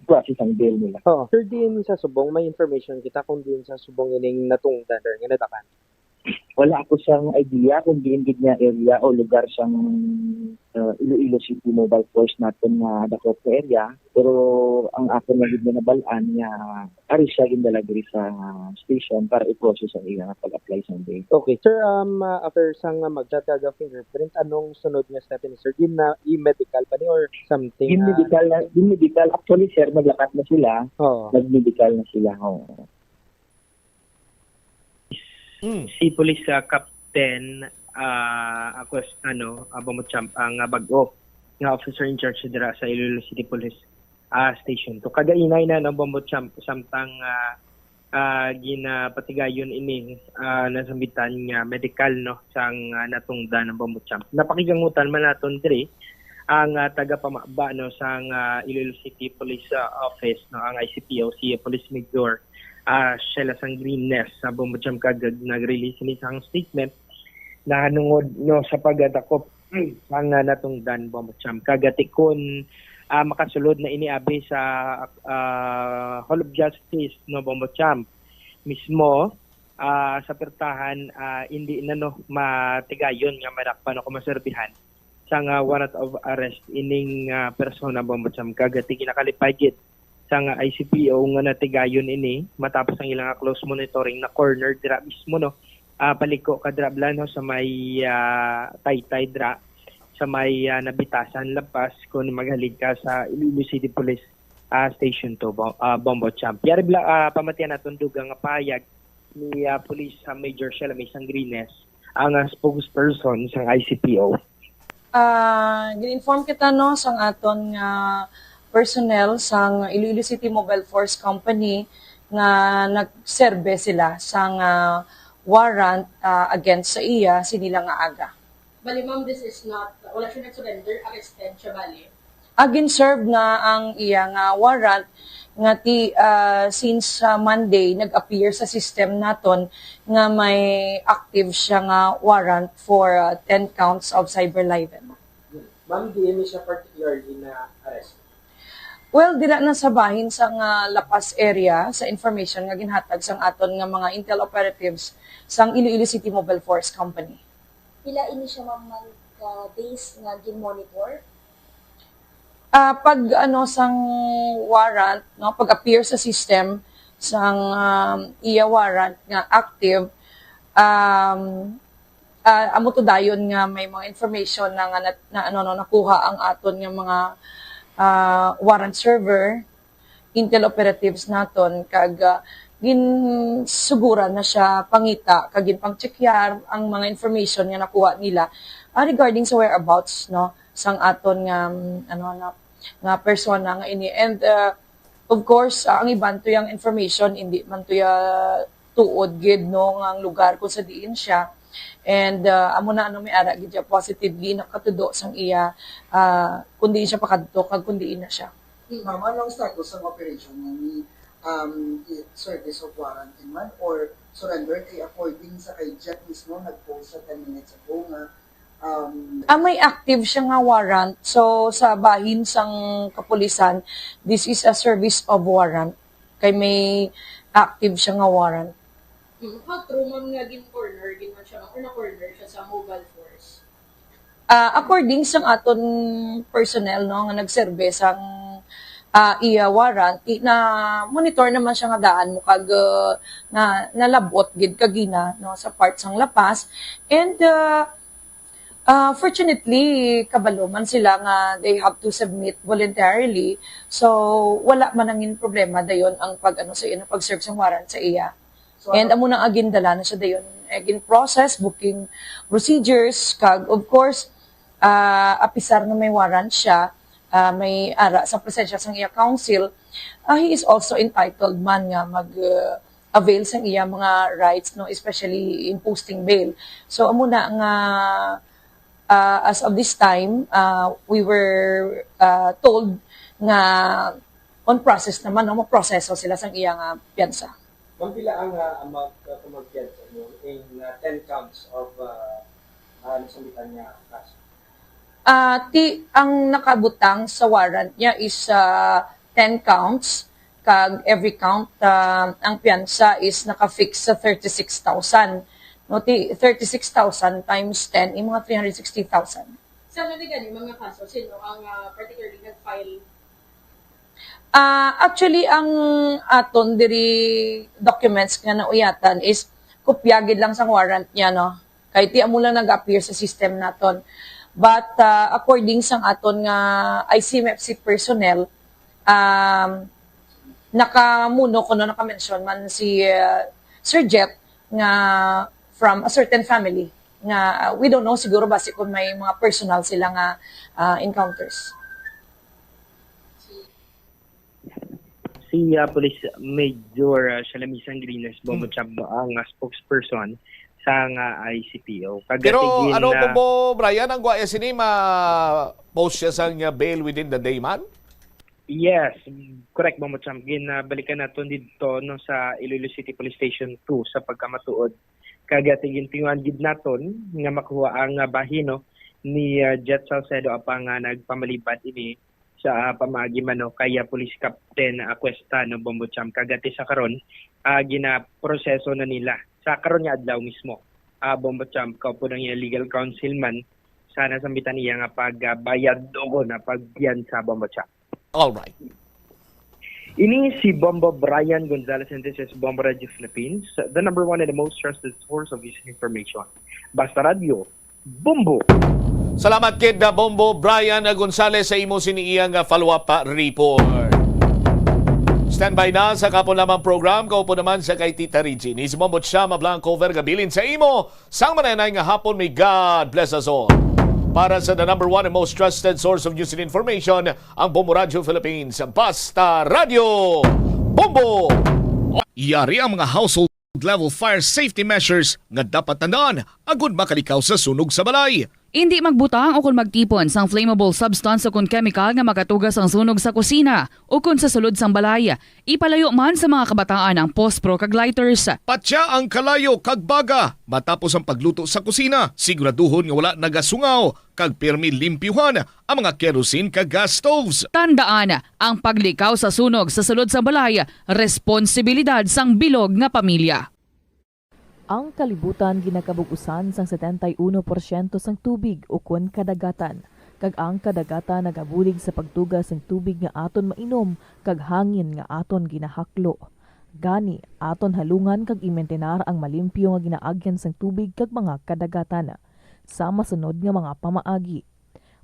process ang bill nila. Sir, din sa subong, may information kita kung din sa subong ining natungdan or nga natakan? Wala ako siyang idea kung diin-gid niya area o lugar siyang Iloilo City Mobile Force natin nga dakop na area. Pero ang ako na gid na nabalaan niya ari siya gindalagri sa station para i-process ang iya pag-apply sa day. Okay, sir, after sang mag-chat of fingerprint, anong sunod nga step ni sir? Din na i-medical pa ni or something? Medical. Actually, sir, naglakat na sila. Nag-medical na sila. Si Police Captain ako Abamotchamp ang bago nga officer in charge dira sa Iloilo City Police Station. To kagainay na ng Abamotchamp samtang ginapatigayon ini nasambitan nga medical sang natungdan ng Abamotchamp. Napakigangutan man naton diri ang taga-pamaba sang Iloilo City Police Office ang ICPO si Police Major Sheila Sangrines sa Abamotchamp kagad nag-release ni isang statement na hanungod sa pagdakop ang natungdan Abamotchamp kagatikon makasulod na iniabi sa Hall of Justice Abamotchamp mismo sa pertahan hindi na matigayon nga madakpan o kumaserbihan sa warrant of arrest ining persona Abamotchamp kagati kinakalipay sang ICPO nga natigayon ini matapos ang ilang close monitoring na corner dira mismo paliko kadrablan sa may taytay dra sa may nabitasan lapas kung maghalid ka sa Iloilo City Police Station 2 Abamotchamp. Yari pamatian naton dugang nga payag ni Police Major Sheila Sangrines ang spokesperson sang ICPO. Gin-inform kita sang aton nga personnel sang Iloilo City Mobile Force Company nga nagserbe sila sang warrant against sa iya sinila nga aga. Bali ma'am, this is not, wala siya nag-surrender, arrested siya bali? Agin serve na ang iya nga warrant nga since Monday nag-appear sa system naton nga may active siya nga warrant for 10 counts of cyber libel. Ma'am, di siya particularly na arrest? Well, dira na sa bahin sa nga Lapas area sa information nga ginhatag sang aton nga mga intel operatives sang Iloilo City Mobile Force Company. Pila ini siya base nga gin-monitor? Pag sang warrant, pag appear sa system sang iya warrant nga active, amo to dayon nga may mga information na nakuha ang aton nga mga warrant server, intel operatives naton kag ginsugura na siya pangita kag ginpangchekyar ang mga information nga nakuha nila regarding sa whereabouts sang aton nga nga persona nga ini. And of course ang iban to yang information hindi man to tuod gid ang lugar kung sa diin siya. And amo na may ara gid siya positively nakatudo sang iya kundi siya pakadto kag kundi na siya. Ma'am, anong status ng operation ni service of warrant in man or surrender kay according sa kay Jet mismo nag-post sa 10 minutes ago nga may active siya nga warrant. So sa bahin sang kapulisan, this is a service of warrant kay may active siya nga warrant. How true ma'am nga gin-corner, gin-man siya or na-corner siya sa mobile force? According sang aton personnel nga nagserbe sang iya warrant, na monitor naman siya nga daan mo kag nalabot gid kagina sa part sang lapas. And Fortunately, kabalo man sila nga they have to submit voluntarily. So, wala man nangin problema dayon ang sa iya, pag-serve sa warrant sa iya. So, And amo nang agin dala na siya dayon. Agin process, booking procedures, kag of course, apisar na may warrant siya, may ara sa presensya sa iya counsel, he is also entitled man nga mag-avail sa iya mga rights, no, especially in posting bail. So, amo na nga as of this time, we were told nga on process naman, no, maproseso sila sa iyang piyansa. Ma'am, pila ang magpiyansa mo in 10 counts of nasambitan niya kaso? Ang nakabutang sa warrant niya is 10 counts, kag every count, ang piyansa is naka-fix sa 36,000. No, 36,000 times 10, yung mga 360,000. Sa naligan yung mga kaso, sino ang particularly nag-file? Actually, ang aton diri documents nga nauyatan is kopyagid lang sa warrant niya, no? Kahit di amo lang nag-appear sa system naton. But according sa aton nga ICMFC personnel, nakamuno ko no, naka-mention man si Sir Jet nga from a certain family nga we don't know siguro base kung may mga personal sila nga encounters. Si Police Major Shalamisan Grinas Bombocham ang spokesperson sa ICPO. Pero ano po, Brian, ang guaya sinima post siya sa bail within the day man? Yes, correct Bombocham. Ginabalikan natin dito no, sa Iloilo City Police Station 2 sa pagkamatuod. Kagatigin tinguan gid naton nga makuha ang bahino ni Jet Salcedo apang nagpamalibad ini sa pamagi man no, kaya Police Captain Cuesta no Bombocham. Kagati sa karon ginaproseso na nila sa karon nga adlaw mismo. Bombocham kaupo ng legal counsel man sana sambitan niya nga pagbayad dogo na pagbiyan sa Bombocham. All right. Ini si Bombo Brian Gonzalez and this is Bombo Radio Philippines, the number one and the most trusted source of this information. Basta Radio, Bombo! Salamat kid na Bombo Brian Gonzalez sa imo siniiyang follow-up report. Standby na sa kapon lamang program, kaupo naman sa kay Tita Regine. Si Bombo Chama Blanco Vergabilin sa imo, sang mananay nga hapon, may God bless us all. Para sa the number one and most trusted source of news and information, ang Bombo Radio Philippines, Basta Radio, Bombo! Yari ang mga household level fire safety measures nga dapat tandaan agud makalikaw sa sunog sa balay. Hindi magbutang o kung magtipon sang flammable substance o kung chemical nga makatugas ang sunog sa kusina o kung sa sulod sang balay. Ipalayo man sa mga kabataan ang pospro kag lighters. Patya ang kalayo kag baga matapos ang pagluto sa kusina. Siguraduhon nga wala nagasungaw kag pirmi limpyuhan ang mga kerosene kag gas stoves. Tandaan, ang paglikaw sa sunog sa sulod sa balay, responsibilidad sang bilog nga pamilya. Ang kalibutan ginakabugusan sang 71% sang tubig o kun kadagatan. Kag ang kadagatan nagabulig sa pagtugas sang tubig nga aton mainom kag hangin nga aton ginahaklo. Gani aton halungan kag imentenar ang malimpyo nga ginaagyan sang tubig kag mga kadagatan. Sa masunod nga mga pamaagi,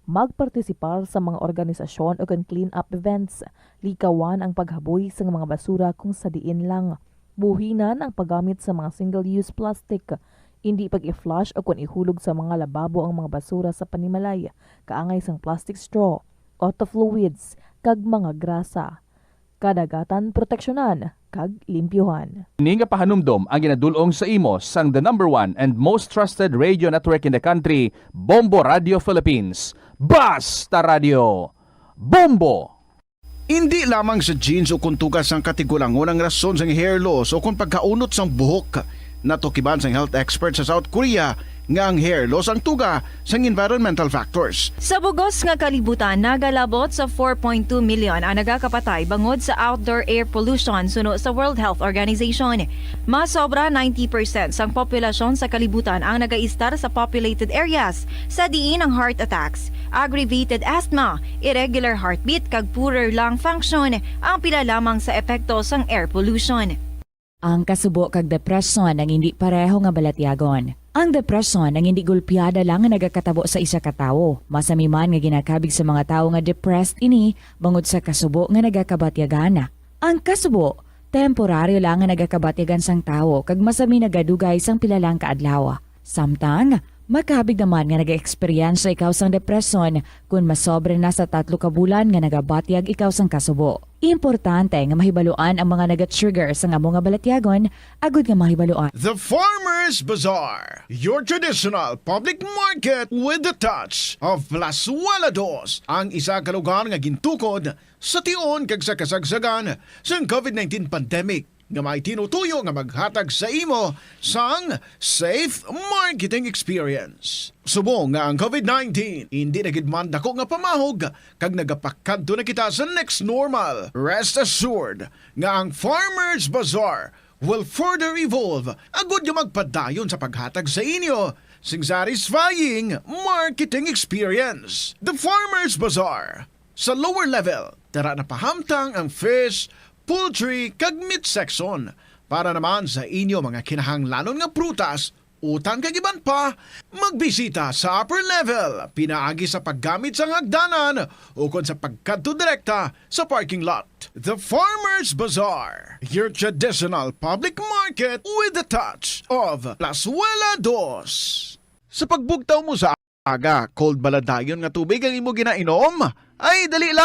magpartisipar sa mga organisasyon o kan clean up events, likawan ang paghaboy sa mga basura kung sa diin lang. Buhinan ang paggamit sa mga single-use plastic, hindi pag-i-flush o kung ihulog sa mga lababo ang mga basura sa panimalay, kaangay sang plastic straw, auto fluids, kag mga grasa. Kadagatan proteksyonan, kag limpyuhan. Ini nga pahanumdom ang ginadulong sa imo sang the number one and most trusted radio network in the country, Bombo Radio Philippines. Basta Radio, Bombo! Hindi lamang sa jeans o kuntugas ang katigulangon ang rason sang hair loss o kung pagkaunot sang buhok. Natukiban sang health expert sa South Korea nga ang hair loss ang tuga sang environmental factors. Sa bugos nga kalibutan, nagalabot sa 4.2 million ang nagakapatay bangod sa outdoor air pollution suno sa World Health Organization. Mas sobra 90% sang populasyon sa kalibutan ang nagaistar sa populated areas, sa diin ang heart attacks, aggravated asthma, irregular heartbeat kag poorer lung function ang pila lamang sa epekto sang air pollution. Ang kasubo kag depresyon ang hindi pareho nga balatyagon. Ang depresyon ang hindi gulpiyada lang nga nagakatabo sa isa ka tawo. Masami man nga ginakabig sa mga tawo nga depressed ini bangod sa kasubo nga nagakabatyagan. Ang kasubo, temporaryo lang nga nagakabatyagan sang tawo kag masami nagadugay sang pilalang kaadlaw. Samtang, makabig naman nga nag-experience ikaw sang depresyon kung masobre na sa 3 ka bulan nga nagabatyag ikaw sang kasubo. Importante nga mahibaluan ang mga naga-trigger sa nga mga balatyagon, agud nga mahibaluan. The Farmers Bazaar, your traditional public market with the touch of Plazuela Dos, ang isa ka lugar nga gintukod sa tion kag sa kasagsagan sa COVID-19 pandemic nga may tinutuyo nga maghatag sa imo sang safe marketing experience. Subong nga ang COVID-19 hindi na gid man dako nga pamahog kag nagapakadto na kita sa next normal. Rest assured nga ang Farmers Bazaar will further evolve agud nga magpadayon sa paghatag sa inyo sing satisfying marketing experience. The Farmers Bazaar sa lower level tara na pahamtang ang fish, poultry kag meat section para naman sa inyo mga kinahanglanon nga prutas, utang kag iban pa, magbisita sa upper level, pinaagi sa paggamit sa hagdanan o kon sa pagkadto direkta sa parking lot. The Farmers Bazaar, your traditional public market with the touch of Plazuela Dos. Sa pagbugtaw mo sa aga, cold baladayon nga tubig ang imo ginainom? Ay, dali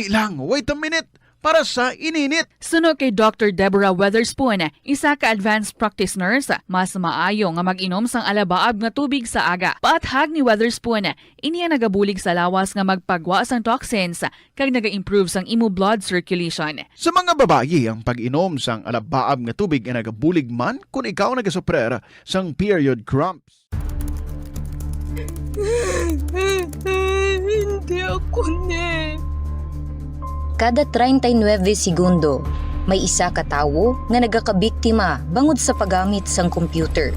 lang, wait a minute. Para sa ininit. Suno kay Dr. Deborah Weatherspoon, isa ka advanced practice nurse, mas maayo nga mag-inom sang alabaab nga tubig sa aga. Paathag ni Weatherspoon, iniya nagabulig sa lawas nga magpagwa sang toxins kag naga-improve sang imo blood circulation. Sa mga babayi, ang pag-inom sang alabaab nga tubig ay nagabulig man kung ikaw nagasuprer sang period cramps. Hindi ako Kada 39 segundo, may isa ka tawo nga nagakabiktima bangod sa paggamit sang computer.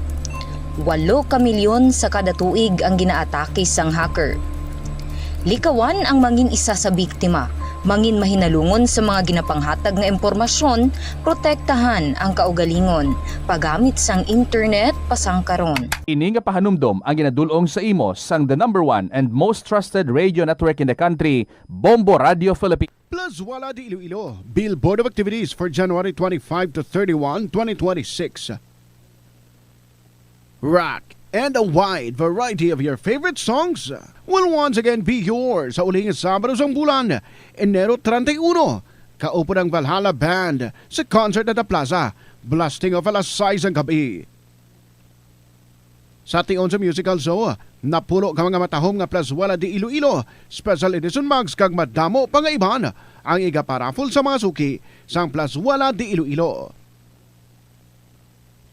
8 ka milyon sa kada tuig ang ginaatake sang hacker. Likawan ang mangin isa sa biktima, mangin mahinalungon sa mga ginapanghatag nga impormasyon, protektahan ang kaugalingon, paggamit sang internet pasangkaron. Ini nga pahanumdom ang ginadulong sa imo sang the #1 and most trusted radio network in the country, Bombo Radio Philippines. Plazuela de Iloilo, Billboard of Activities for January 25 to 31, 2026. Rock and a wide variety of your favorite songs will once again be yours sa uling Sabado sang bulan, Enero 31. Kaupo ng Valhalla Band sa concert at the Plaza, blasting of alas 6 ang gabi. Sa tion sa musical show, napuno ka mga matahom nga Plazuela de Iloilo, special edition mugs kag madamo pangaiban ang igaparafol sa mga suki sang Plazuela de Iloilo.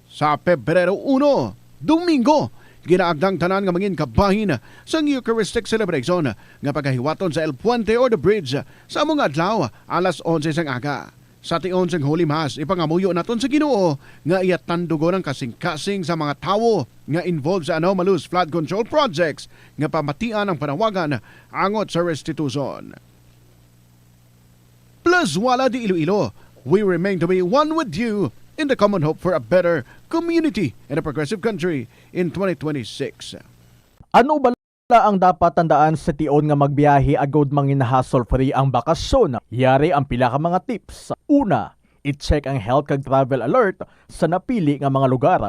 Sa Pebrero 1, Domingo, ginaagdang tanan nga mangin kabahin sang Eucharistic celebration nga pagkahiwaton sa El Puente or the Bridge sa mga adlaw alas 11 sang aga. Sa tion sang Holy Mass, ipangamuyo naton sa Ginoo nga iyatandugon ang kasing-kasing sa mga tawo nga involved sa anomalous flood control projects nga pamatian ang panawagan angot sa restitution. Plazuela de Iloilo, we remain to be one with you in the common hope for a better community and a progressive country in 2026. Ano ba ang dapat tandaan sa tion nga magbiyahe agod mangin hassle-free ang bakasyon? Yari ang pila ka mga tips. Una, i-check ang health kag travel alert sa napili nga mga lugar.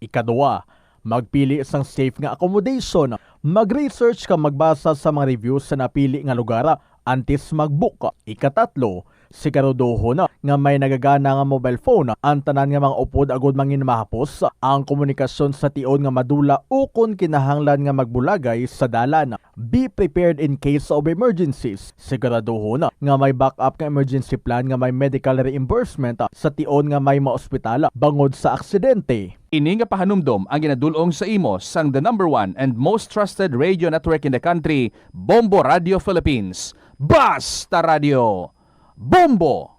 Ikadua, magpili isang safe nga accommodation. Mag-research ka magbasa sa mga reviews sa napili nga lugar antes mag-book. Ikatatlo, siguraduho na nga may nagagana nga mobile phone ang tanan nga mga upod agud mangin mahapos ang komunikasyon sa tion nga madula o kun kinahanglan nga magbulagay sa dalan. Be prepared in case of emergencies. Siguraduho na nga may backup nga emergency plan nga may medical reimbursement sa tion nga may maospital bangod sa aksidente. Ini nga pahanumdom ang ginadulong sa imo sang the #1 and most trusted radio network in the country, Bombo Radio Philippines. Basta Radio! Bombo!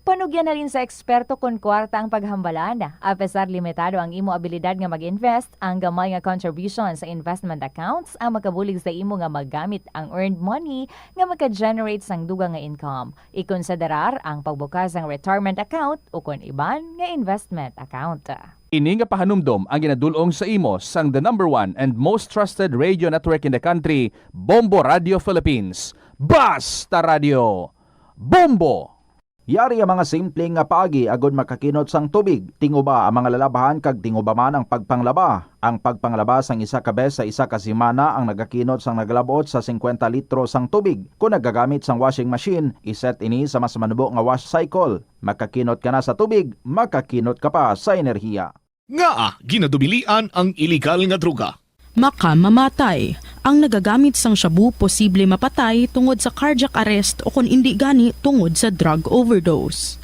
Panugyan na rin sa eksperto kung kwarta ang paghambalan. Apesar limitado ang imo abilidad nga mag-invest, ang gamay nga contribution sa investment accounts ang makabulig sa imo nga maggamit ang earned money nga maka-generate sang dugang nga income. Ikonsiderar ang pagbukas ng retirement account o kung iban nga investment account. Ini nga pahanumdom ang ginadulong sa imo sang the number 1 and most trusted radio network in the country, Bombo Radio Philippines. Basta Radio! Bombo! Yari ang mga simpleng nga paagi agod makakinot sang tubig. Tinguba ang mga lalabahan kag tinguba man ang pagpanglaba. Ang pagpanglaba sang isa ka bes sa isa ka semana ang nagakinot sang naglabot sa 50 litro sang tubig. Kung nagagamit sang washing machine, iset ini sa mas manubo nga wash cycle. Makakinot ka na sa tubig, makakinot ka pa sa enerhiya. Nga ginadubilian ang illegal nga droga. Makamamatay. Ang nagagamit sang shabu posible mapatay tungod sa cardiac arrest o kung hindi gani tungod sa drug overdose.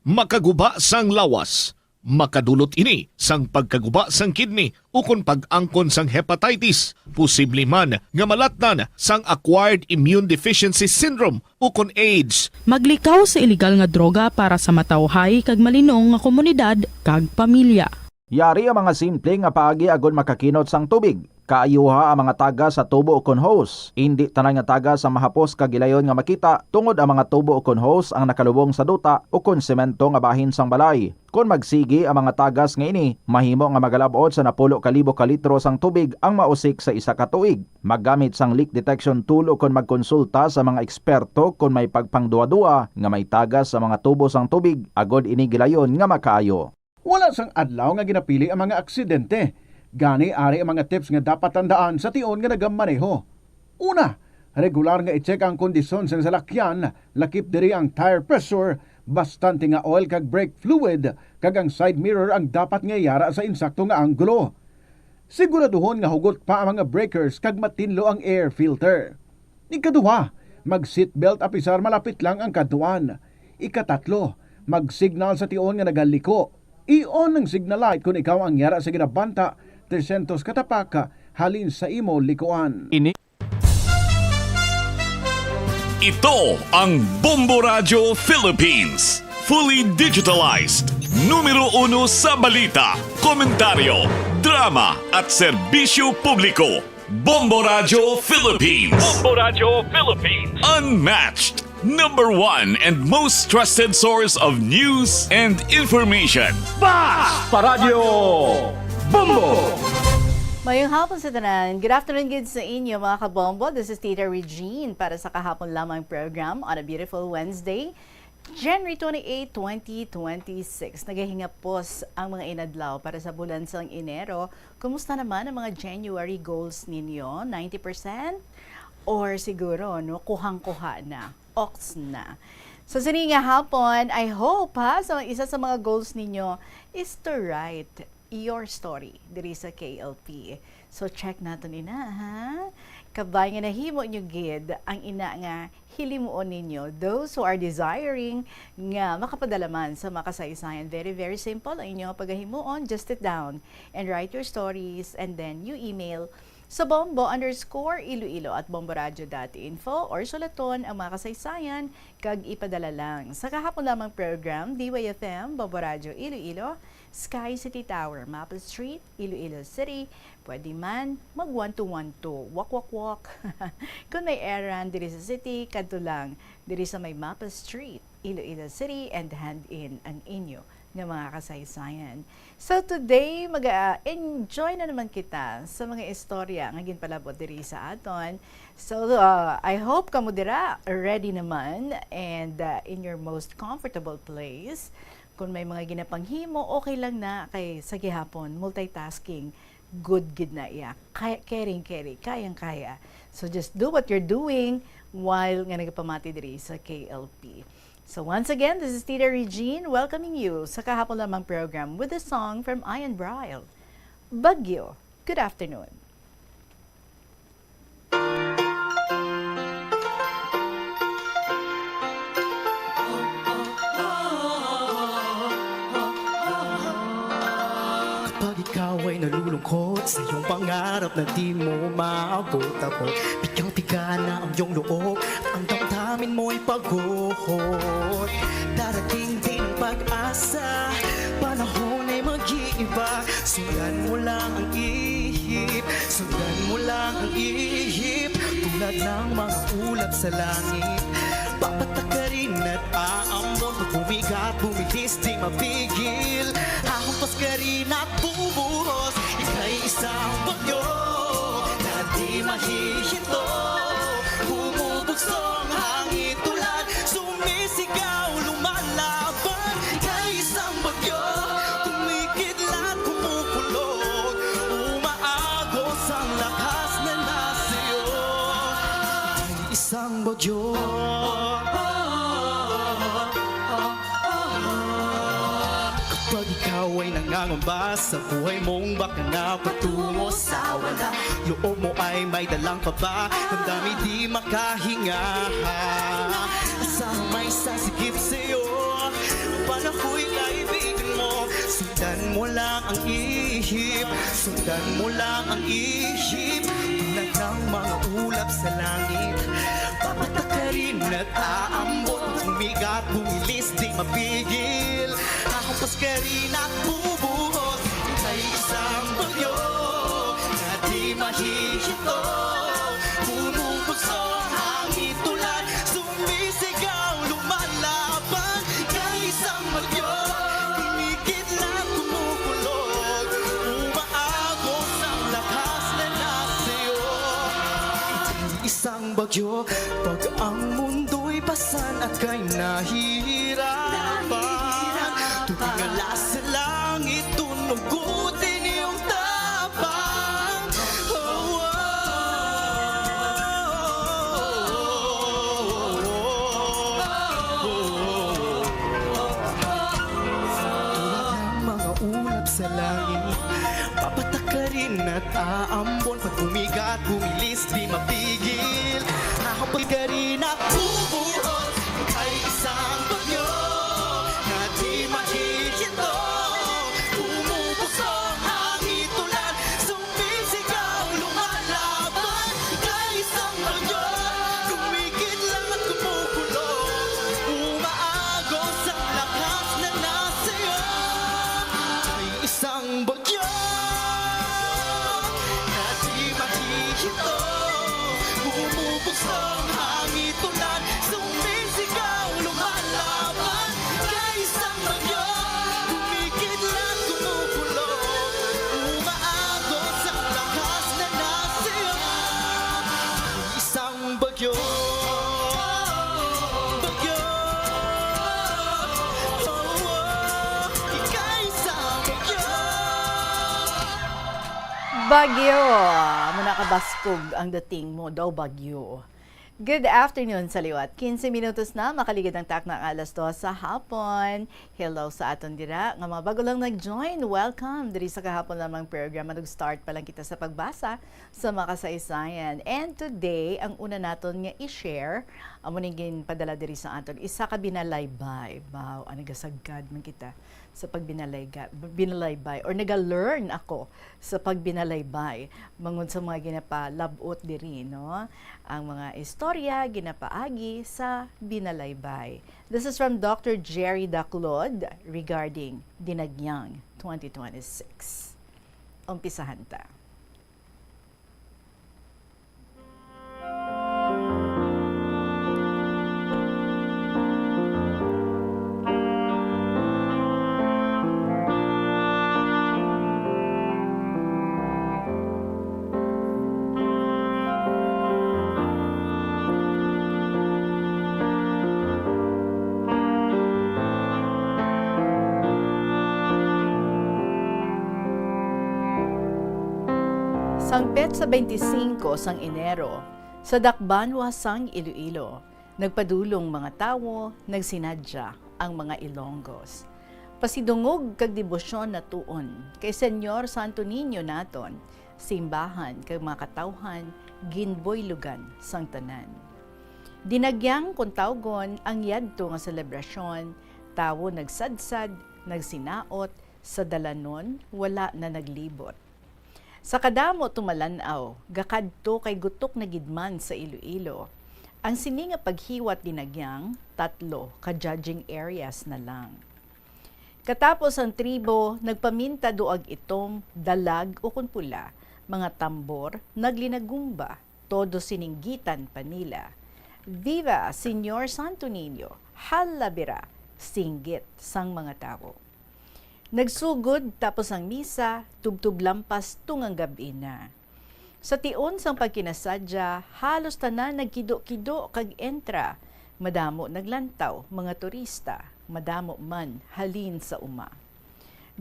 Makaguba sang lawas. Makadulot ini sang pagkaguba sang kidney o kung pag-angkon sang hepatitis. Posible man nga malatnan sang acquired immune deficiency syndrome o kung AIDS. Maglikaw sa illegal nga droga para sa matawhay kag malinong nga komunidad kag pamilya. Yari ang mga simple nga paagi agod makakinot sang tubig. Kaayuha ang mga taga sa tubo o kon hose. Hindi tanan nga taga sa mahapos kagilayon nga makita tungod ang mga tubo o kon hose ang nakalubong sa duta o kon semento nga bahin sang balay. Kung magsigi ang mga tagas nga ini, mahimo nga magalabot sa 10,000 ka litro sang tubig ang mausik sa isa ka tuig. Maggamit sang leak detection tool o kon magkonsulta sa mga eksperto kung may pagpangduwa-duwa nga may tagas sa mga tubo sang tubig agod ini gilayon nga makaayo. Wala sang adlaw nga ginapili ang mga aksidente. Gani ari ang mga tips nga dapat tandaan sa tion nga nagamaneho. Una, regular nga i-check ang kondisyon sa salakyan, lakip diri ang tire pressure, bastante nga oil kag brake fluid, kag ang side mirror ang dapat nga yara sa insakto nga anggulo. Siguraduhon nga hugot pa ang mga breakers kag matinlo ang air filter. Ikaduha, mag-seatbelt apisar malapit lang ang kaduan. Ikatatlo, mag-signal sa tion nga nagaliko. I-on ang signal light kung ikaw ang yara sa ginabanta 300 katapaka halin sa imo likuan. Ito ang Bombo Radio Philippines. Fully digitalized. Numero 1 sa balita, komentaryo, drama at serbisyo publiko. Bombo Radio Philippines. Bombo Radio Philippines. Unmatched. Number 1 and most trusted source of news and information. Basta Radio Bombo! Mayong hapon sa tanan. Good afternoon good sa inyo mga kabombo. This is Tita Regine para sa kahapon lamang program on a beautiful Wednesday, January 28, 2026. Nagahinga pos ang mga inadlaw para sa bulan sang Enero. Kumusta naman ang mga January goals ninyo? 90%? Or siguro, no, kuhang-kuha na, ox na. So sa nga hapon, I hope so isa sa mga goals ninyo is to write your story diri sa KLP. So check natin ina ha. Kabay nga nahimo nyo gid ang ina nga hilimuon ninyo. Those who are desiring nga makapadalaman sa makasaysayan. Very, very simple ang inyong paghahimuon. Just sit down and write your stories and then you email sa bombo_iloilo@bomboradio.info or sulaton ang mga kasaysayan kag ipadala lang. Sa kahapon lamang program, DYFM, Bombo Radio Iloilo, Sky City Tower, Maple Street, Iloilo City. Pwede man mag 1212, walk. Kung may errand diri sa city, kadto lang diri sa may Maple Street, Iloilo City, and hand in ang inyo ng mga kasaysayan. So today, mag-enjoy na naman kita sa mga istorya nga ginpalabot diri sa aton. So I hope kamo dira ready naman and in your most comfortable place. Kung may mga ginapanghimo, okay lang na kay sa gihapon, multitasking, good na iya. Kayang-kaya. So just do what you're doing while nga nagapamati diri sa KLP. So once again, this is Tita Regine welcoming you sa kahapon lamang program with a song from Ian Bryle, Bagyo. Good afternoon. Kapag ikaw ay nalulungkot sa iyong pangarap na di mo maabot ako, bigyang-biga na ang iyong loob at ang damdamin mo'y pagod. Darating din pag-asa. Panahon ay mag-iiba, sundan mo lang ang ihip, sundan mo lang ang ihip. Tulad ng mga ulap sa langit, papatakarin at aambon. Pag bumigat, bumilis, di mapigil. Hahampas ka rin at bubuhos. Ika'y isang bagyo na di mahihinto. Bumubugsong hangin tulad, sumisigaw, lumalaban. Ika'y isang bagyo, kumikidlat, kumukulot. Umaagos ang lakas na nasiyo. Ika'y isang bagyo. Kapag ikaw ay nangangamba sa buhay mong baka nga patungo sa wala, loob mo ay may dalang kaba, ang dami di makahinga. Asang may sasigip sa'yo, panahoy kaibigan mo. Sundan mo lang ang ihip, sundan mo lang ang ihip. Tulad ng mga ulap sa langit, papatakarin at aambot. Bumigat, bumilis, di mapigil. Hahampas ka rin at bubuhos. Ika'y isang bagyo na di mahihinto. Bumubugsong hangin tulad, sumisigaw, lumalaban. Ika'y isang bagyo, kumikidlat, kumukulot. Umaagos ang lakas na nasiyo. Ika'y isang bagyo, pag ang mundo'y pasan at ka'y nahihirapan. Tuwing alas sa langit, tunugutin iyong tapang. Oh, tulad ng mga ulap sa langit, papatakarin at aambon. Pag bumigat, bumilis, di mapigil. Hahabol ka rin at bubuhos. Ika'y isang bagyo na di mahihinto. Bumubugsong hangin tulad, sumisigaw, lumalaban. Ika'y isang bagyo, kumikidlat at kumukulot. Umaagos ang lakas na nasiyo. Ika'y isang bagyo na di mahihinto. Bumubugsong hangin tulad, sumisigaw, lumalaban. Ika'y isang bagyo, kumikidlat, kumukulot. Umaagos ang lakas na nasiyo. Isang bagyo, bagyo. Ika'y isang bagyo. Bagyo! Manakabaskog ang dating mo daw bagyo. Good afternoon sa liwat. 15 minutos na makaligid ang tak ng alas 2 sa hapon. Hello sa aton dira. Nga mga bago lang nag-join, welcome diri sa kahapon lamang program. Nag-start pa lang kita sa pagbasa sa mga kasaysayan. And today, ang una naton nga i-share, amo ning padala diri sa aton, isa ka binalaybay. Wow, anagasagad man kita sa pagbinalaybay or naga-learn ako sa pagbinalaybay mangod sa mga ginapalabot diri, no? Ang mga istorya ginapaagi sa binalaybay. This is from Dr. Jerry Daclod regarding Dinagyang 2026. Umpisahan ta. Sangpet sa 25 sang Enero, sa Dakbanwa sang Iloilo, nagpadulong mga tawo, nagsinadya ang mga Ilonggos. Pasidungog kag debosyon na tuon kay Senyor Santo Niño naton, simbahan kag mga katawhan, ginboylugan sang tanan. Dinagyang kung tawgon ang yadto nga selebrasyon, tawo nagsadsad, nagsinaot, sa dalanon wala na naglibot. Sa kadamo tumalanaw, gakadto kay gutok na gidman sa Iloilo. Ang sini nga paghiwat dinagyang, 3 ka judging areas na lang. Katapos ang tribo, nagpaminta duag itong dalag o kunpula, mga tambor, naglinagumba, todo sininggitan pa nila. Viva Señor Santo Niño, halabira, singgit sang mga tao. Nagsugod tapos ang misa, tubtub lampas tungang gabi na. Sa tion sang pagkinasadya, halos tanan nagkido-kido kag entra. Madamo naglantaw, mga turista, madamo man halin sa uma.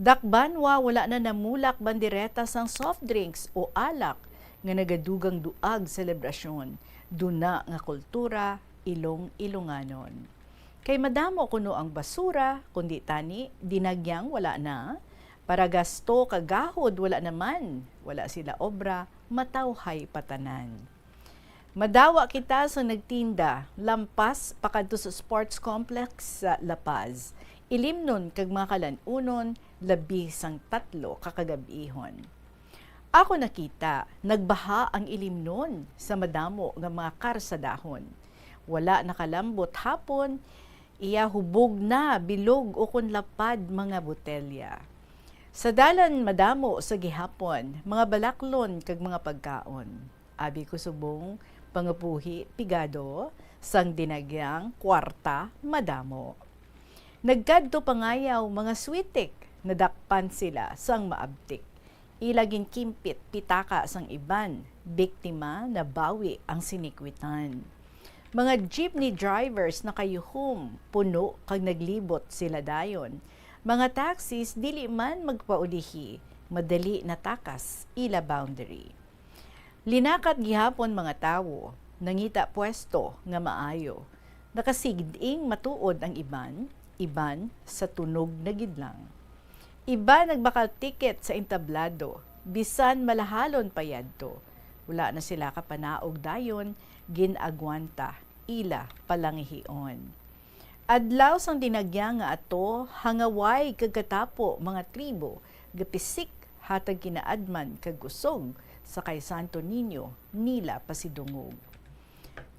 Dakbanwa wala na namulak bandireta sang soft drinks o alak nga nagadugang duag selebrasyon, duna nga kultura, ilong-ilonganon. Kay madamo kuno ang basura, kundi tani, dinagyang wala na, para gasto kagahod wala naman, wala sila obra, matawhay patanan. Madawa kita sa nagtinda, lampas pakadto sa sports complex sa La Paz. Ilimnon kag mga kalanunon, labi sang 3 kakagabihon. Ako nakita, nagbaha ang ilimnon sa madamo nga mga karsadahon. Wala nakalambot hapon, iya hubog na bilog o kun lapad mga botelya. Sa dalan madamo sa gihapon, mga balaklon kag mga pagkaon. Abi ko subong pangapuhi pigado sang dinagyang kwarta madamo. Nagkadto pangayaw mga switik, nadakpan sila sang maabtik. Ilagin kimpit pitaka sang iban, biktima na bawi ang sinikwitan. Mga jeepney drivers na kayuhom, puno kag naglibot sila dayon. Mga taxis dili man magpaulihi, madali natakas ila boundary. Linakat gihapon mga tawo, nangita pwesto nga maayo. Nakasigding matuod ang iban sa tunog na gidlang. Iba nagbakal ticket sa entablado, bisan malahalon pa yadto. Wala na sila kapanaog dayon, ginagwanta, ila palangihion. Adlaw sang dinagya nga ato, hangaway kagkatapo mga tribo, gapisik hatag kinaadman kagusog sa kay Santo Niño, nila pasidungog.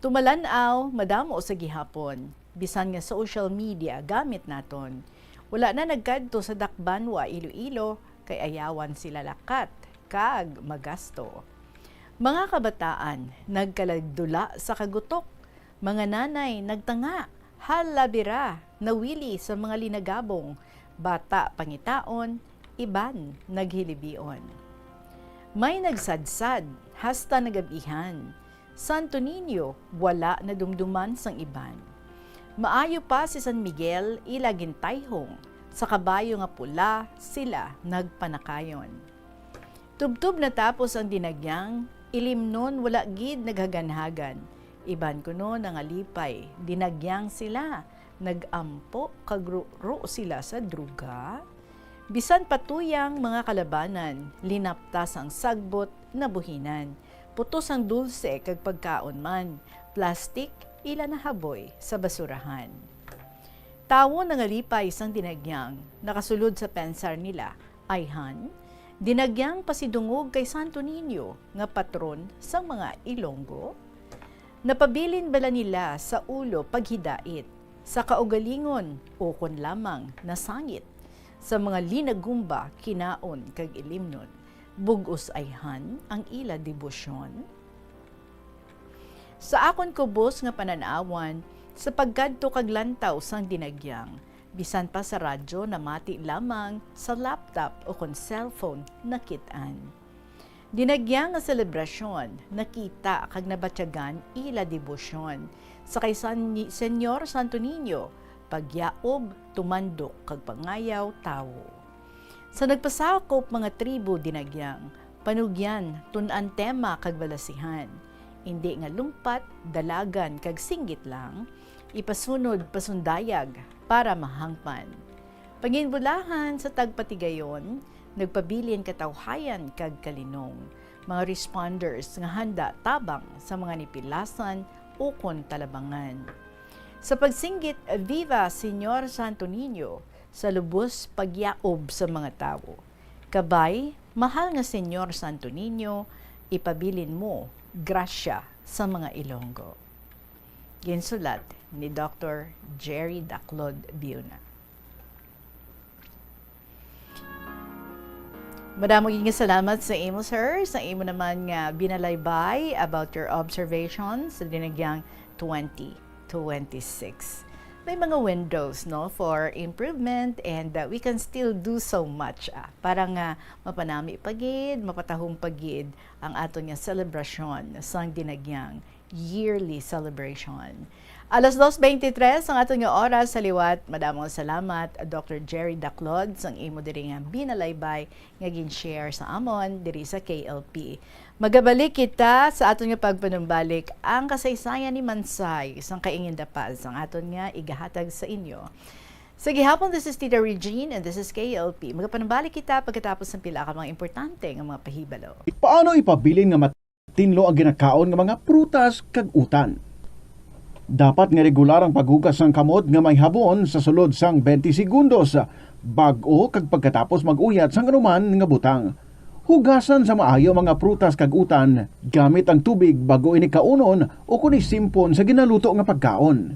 Tumalanaw, madamo sa gihapon, bisan nga social media gamit naton. Wala na nagkadto sa Dakbanwa, Iloilo, kay ayawan sila lakat, kag magasto. Mga kabataan, nagkalagdula sa kagutok. Mga nanay, nagtanga, halabira, nawili sa mga linagabong. Bata, pangitaon, iban, naghilibion. May nagsadsad, hasta nagabihan. Santo Niño, wala na dumduman sang iban. Maayo pa si San Miguel, ilagin tayhong. Sa kabayo nga pula, sila nagpanakayon. Tubtub na tapos ang dinagyang, ilimnon wala gid naghaganhagan. Iban kuno nangalipay, dinagyang sila, nagampo kagro sila sa druga. Bisan patuyang mga kalabanan, linaptas ang sagbot na buhinan. Putos ang dulce kag pagkaon man, plastik ila na haboy sa basurahan. Tawo nangalipay sang dinagyang, nakasulod sa pensar nila, ayhan, dinagyang pasidungog kay Santo Niño nga patron sang mga Ilonggo. Napabilin bala nila sa ulo paghidait, sa kaugalingon ukon lamang nasangit, sa mga linagumba kinaon kag ilimnon, bugos ayhan ang ila debosyon. Sa akon kubos nga pananawan, sa pagkadto kag lantaw sang dinagyang, bisan pa sa radyo na mati lamang sa laptop o kon cellphone nakitaan. Dinagyang nga selebrasyon, nakita kag nabatyagan ila debosyon sa kay Señor Santo Niño, pagyaob, tumandok kag pangayaw tawo. Sa nagpasakop mga tribo dinagyang, panugyan, tun-an tema kag balasihan. Hindi nga lumpat, dalagan kag singgit lang, ipasunod pasundayag para mahangpan. Panginbulahan sa tagpatigayon, nagpabilin katawhayan kag kalinong. Mga responders nga handa tabang sa mga nipilasan ukon talabangan. Sa pagsinggit, Viva Señor Santo Niño, sa lubos pagyaob sa mga tao. Kabay, mahal nga Señor Santo Niño, ipabilin mo grasya sa mga Ilonggo. Ginsulat ni Dr. Jerry Daclod Biuna. Madamo nga salamat sa imo, sir. Sa imo naman nga binalaybay about your observations sa dinagyang 2026. May mga windows no for improvement and we can still do so much para nga mapanami pagid, mapatahong pagid ang ato nga celebration sang dinagyang yearly celebration. Alas 2:23 ang ato nga oras sa liwat. Madamong salamat Dr. Jerry Daclod sang imo diri nga binalaybay nga gin-share sa amon diri sa KLP. Magabalik kita sa aton nga pagpanumbalik ang kasaysayan ni Mansay sang kaingin dapaz ang aton nga igahatag sa inyo. Sa gihapon, this is Tita Regine and this is KLP. Magapanumbalik kita pagkatapos ng pila ka mga importante nga mga pahibalo. Paano ipabilin nga matinlo ang ginakaon nga mga prutas kag utan? Dapat nga regular ang paghugas ng kamot nga may habon sa sulod sang 20 segundos bag-o kag pagkatapos mag-uyat sang anuman nga butang. Hugasan sa maayo mga prutas kag utan gamit ang tubig bago ini kaunon o kun isimpon sa ginaluto nga pagkaon.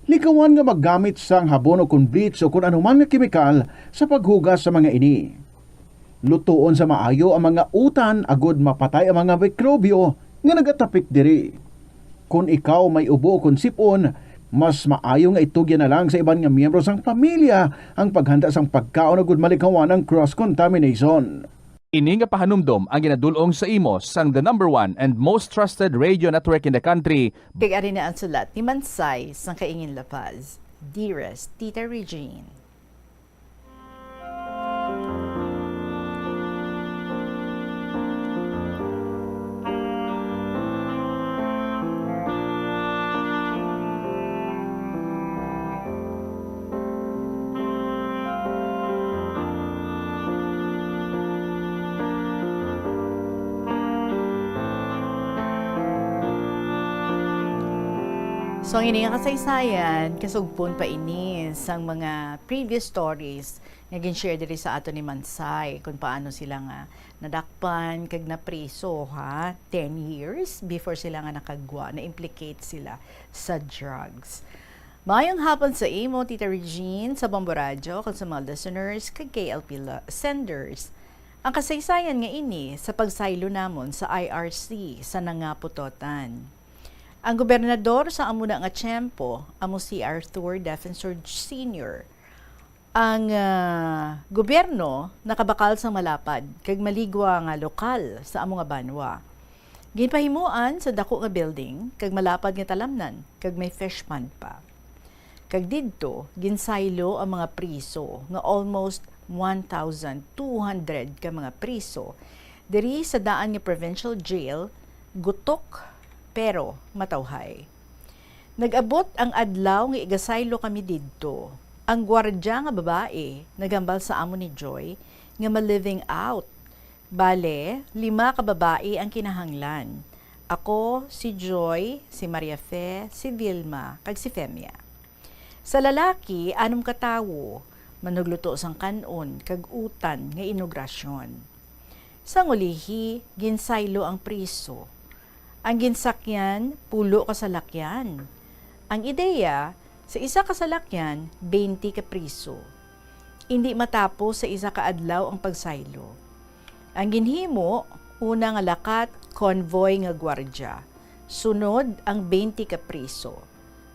Likawan nga maggamit sang habon o kun bleach o kun anuman nga kemikal sa paghugas sa mga ini. Lutoon sa maayo ang mga utan agod mapatay ang mga mikrobyo nga nagatapik diri. Kung ikaw may ubo o kung sipon, mas maayo nga itugyan na lang sa iban nga miyembro sang pamilya ang paghanda sang pagkaon agud malikawan ang cross-contamination. Ini nga pahanumdom ang ginadulong sa imo sang the number 1 and most trusted radio network in the country. Kay ari na ang sulat ni Mansay sang kaingin La Paz. Dearest Tita Regine. So, ang ini nga kasaysayan, kasugpon pa ini sang mga previous stories nga gin-share diri sa ato ni Mansay kung paano sila nga nadakpan kag napriso 10 years before sila nga nakagwa, na-implicate sila sa drugs. Mayong hapon sa imo, Tita Regine, sa Bombo Radio, kung sa mga listeners, kag KLP senders. Ang kasaysayan nga ini sa pagsaylo namon sa IRC sa Nangaputotan. Ang gobernador sa amuna nga tiyempo, amo si Arthur Defensor Sr. Ang gobyerno nakabakal sa malapad kag maligwa nga lokal sa amo nga banwa. Ginpahimuan sa dako nga building kag malapad nga talamnan kag may fish pond pa. Kag didto ginsaylo ang mga priso nga almost 1,200 ka mga priso diri sa daan nga provincial jail, gutok pero matawhay. Nag-abot ang adlaw nga igasaylo kami didto. Ang gwardya nga babae nagambal sa amo ni Joy nga ma-living out. Bale, 5 ka babae ang kinahanglan. Ako, si Joy, si Maria Fe, si Vilma, kag si Femia. Sa lalaki, 6 ka tawo, manugluto sang kanon kag utan nga inaugurasyon. Sa ngulihi, ginsaylo ang priso. Ang ginsakyan, pulo ka salakyan. Ang ideya, sa isa ka salakyan, 20 ka priso. Hindi matapos sa isa ka adlaw ang pagsaylo. Ang ginhimo, una nga lakat, convoy nga gwardya. Sunod ang 20 ka priso.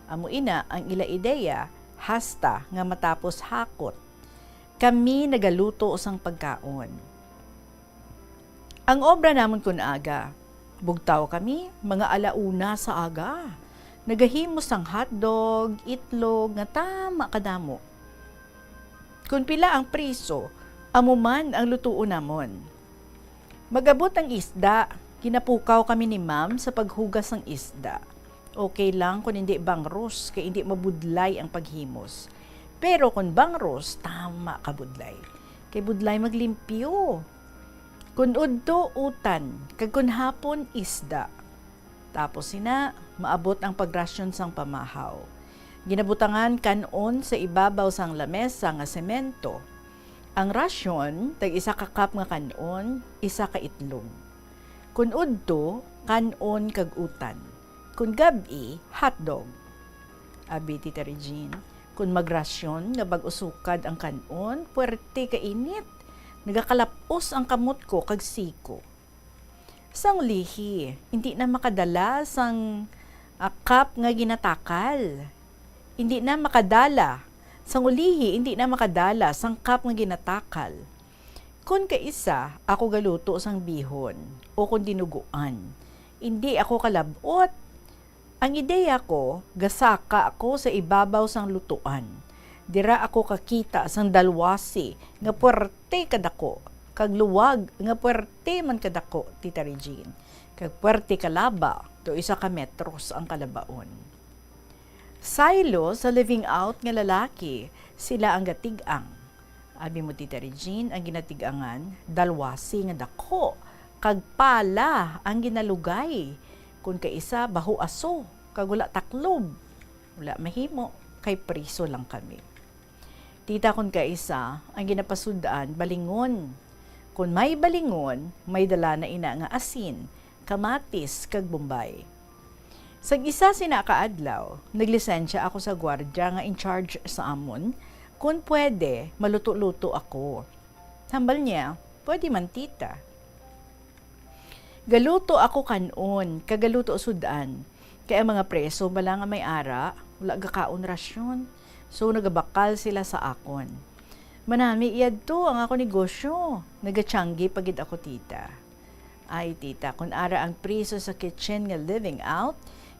Amo ina ang ila ideya, hasta nga matapos hakot. Kami nagaluto sang pagkaon. Ang obra namon kun aga, bugtaw kami, mga alauna sa aga. Nagahimos ang hotdog, itlog, nga tama kadamo. Kung pila ang priso, amuman ang lutuon namon. Magabot ang isda, kinapukaw kami ni ma'am sa paghugas ng isda. Okay lang kung hindi bangros, kaya hindi mabudlay ang paghimos. Pero kung bangros, tama ka budlay. Kay budlay maglimpyo. Kun udto utan, kag kun hapon isda. Tapos sina, maabot ang pagrasyon sang pamahaw. Ginabutangan kanon sa ibabaw sang lamesa nga semento. Ang rasyon, tag isa ka cup nga kanon, isa ka itlog. Kun udto, kanon kag utan. Kun gabi, hotdog. Abi Tita Regine, kun magrasyon nga bag-usukad ang kanon, puwerte ka init. Nagakalapos ang kamot ko kag siko. Sang lihi, hindi na makadala sang kap nga ginatakal. Hindi na makadala. Sang ulihi, hindi na makadala sang kap nga ginatakal. Kung kaisa, ako galuto sang bihon o kung dinuguan. Hindi ako kalabot. Ang ideya ko, gasaka ako sa ibabaw sang lutuan. Dira ako kakita sang dalwasi nga puwerte kadako. Kag luwag nga puwerte man kadako, Tita Regine. Kag puwerte kalaba, do 1 ka metros ang kalabaon. Silo sa living out nga lalaki, sila ang gatigang. Abi mo, Tita Regine, ang ginatigangan, dalwasi nga dako, kag pala ang ginalugay. Kung kaisa, baho aso, kag wala taklob. Wala mahimo, kay priso lang kami. Tita, kung kaisa, ang ginapasudaan, balingon. Kung may balingon, may dala na ina nga asin, kamatis, kag bombay. Sa isa sinakaadlaw, naglisensya ako sa gwardya nga in charge sa amon. Kung pwede, maluto-luto ako. Hambal niya, pwede man, tita. Galuto ako kanon, kagaluto sudan. Kaya mga preso, bala nga may ara, wala gakaon rasyon. So nagabakal sila sa akon. Manami iyad to ang ako negosyo. Nagatsyanggi pagid ako, tita. Ay, tita, kung ara ang priso sa kitchen nga living out,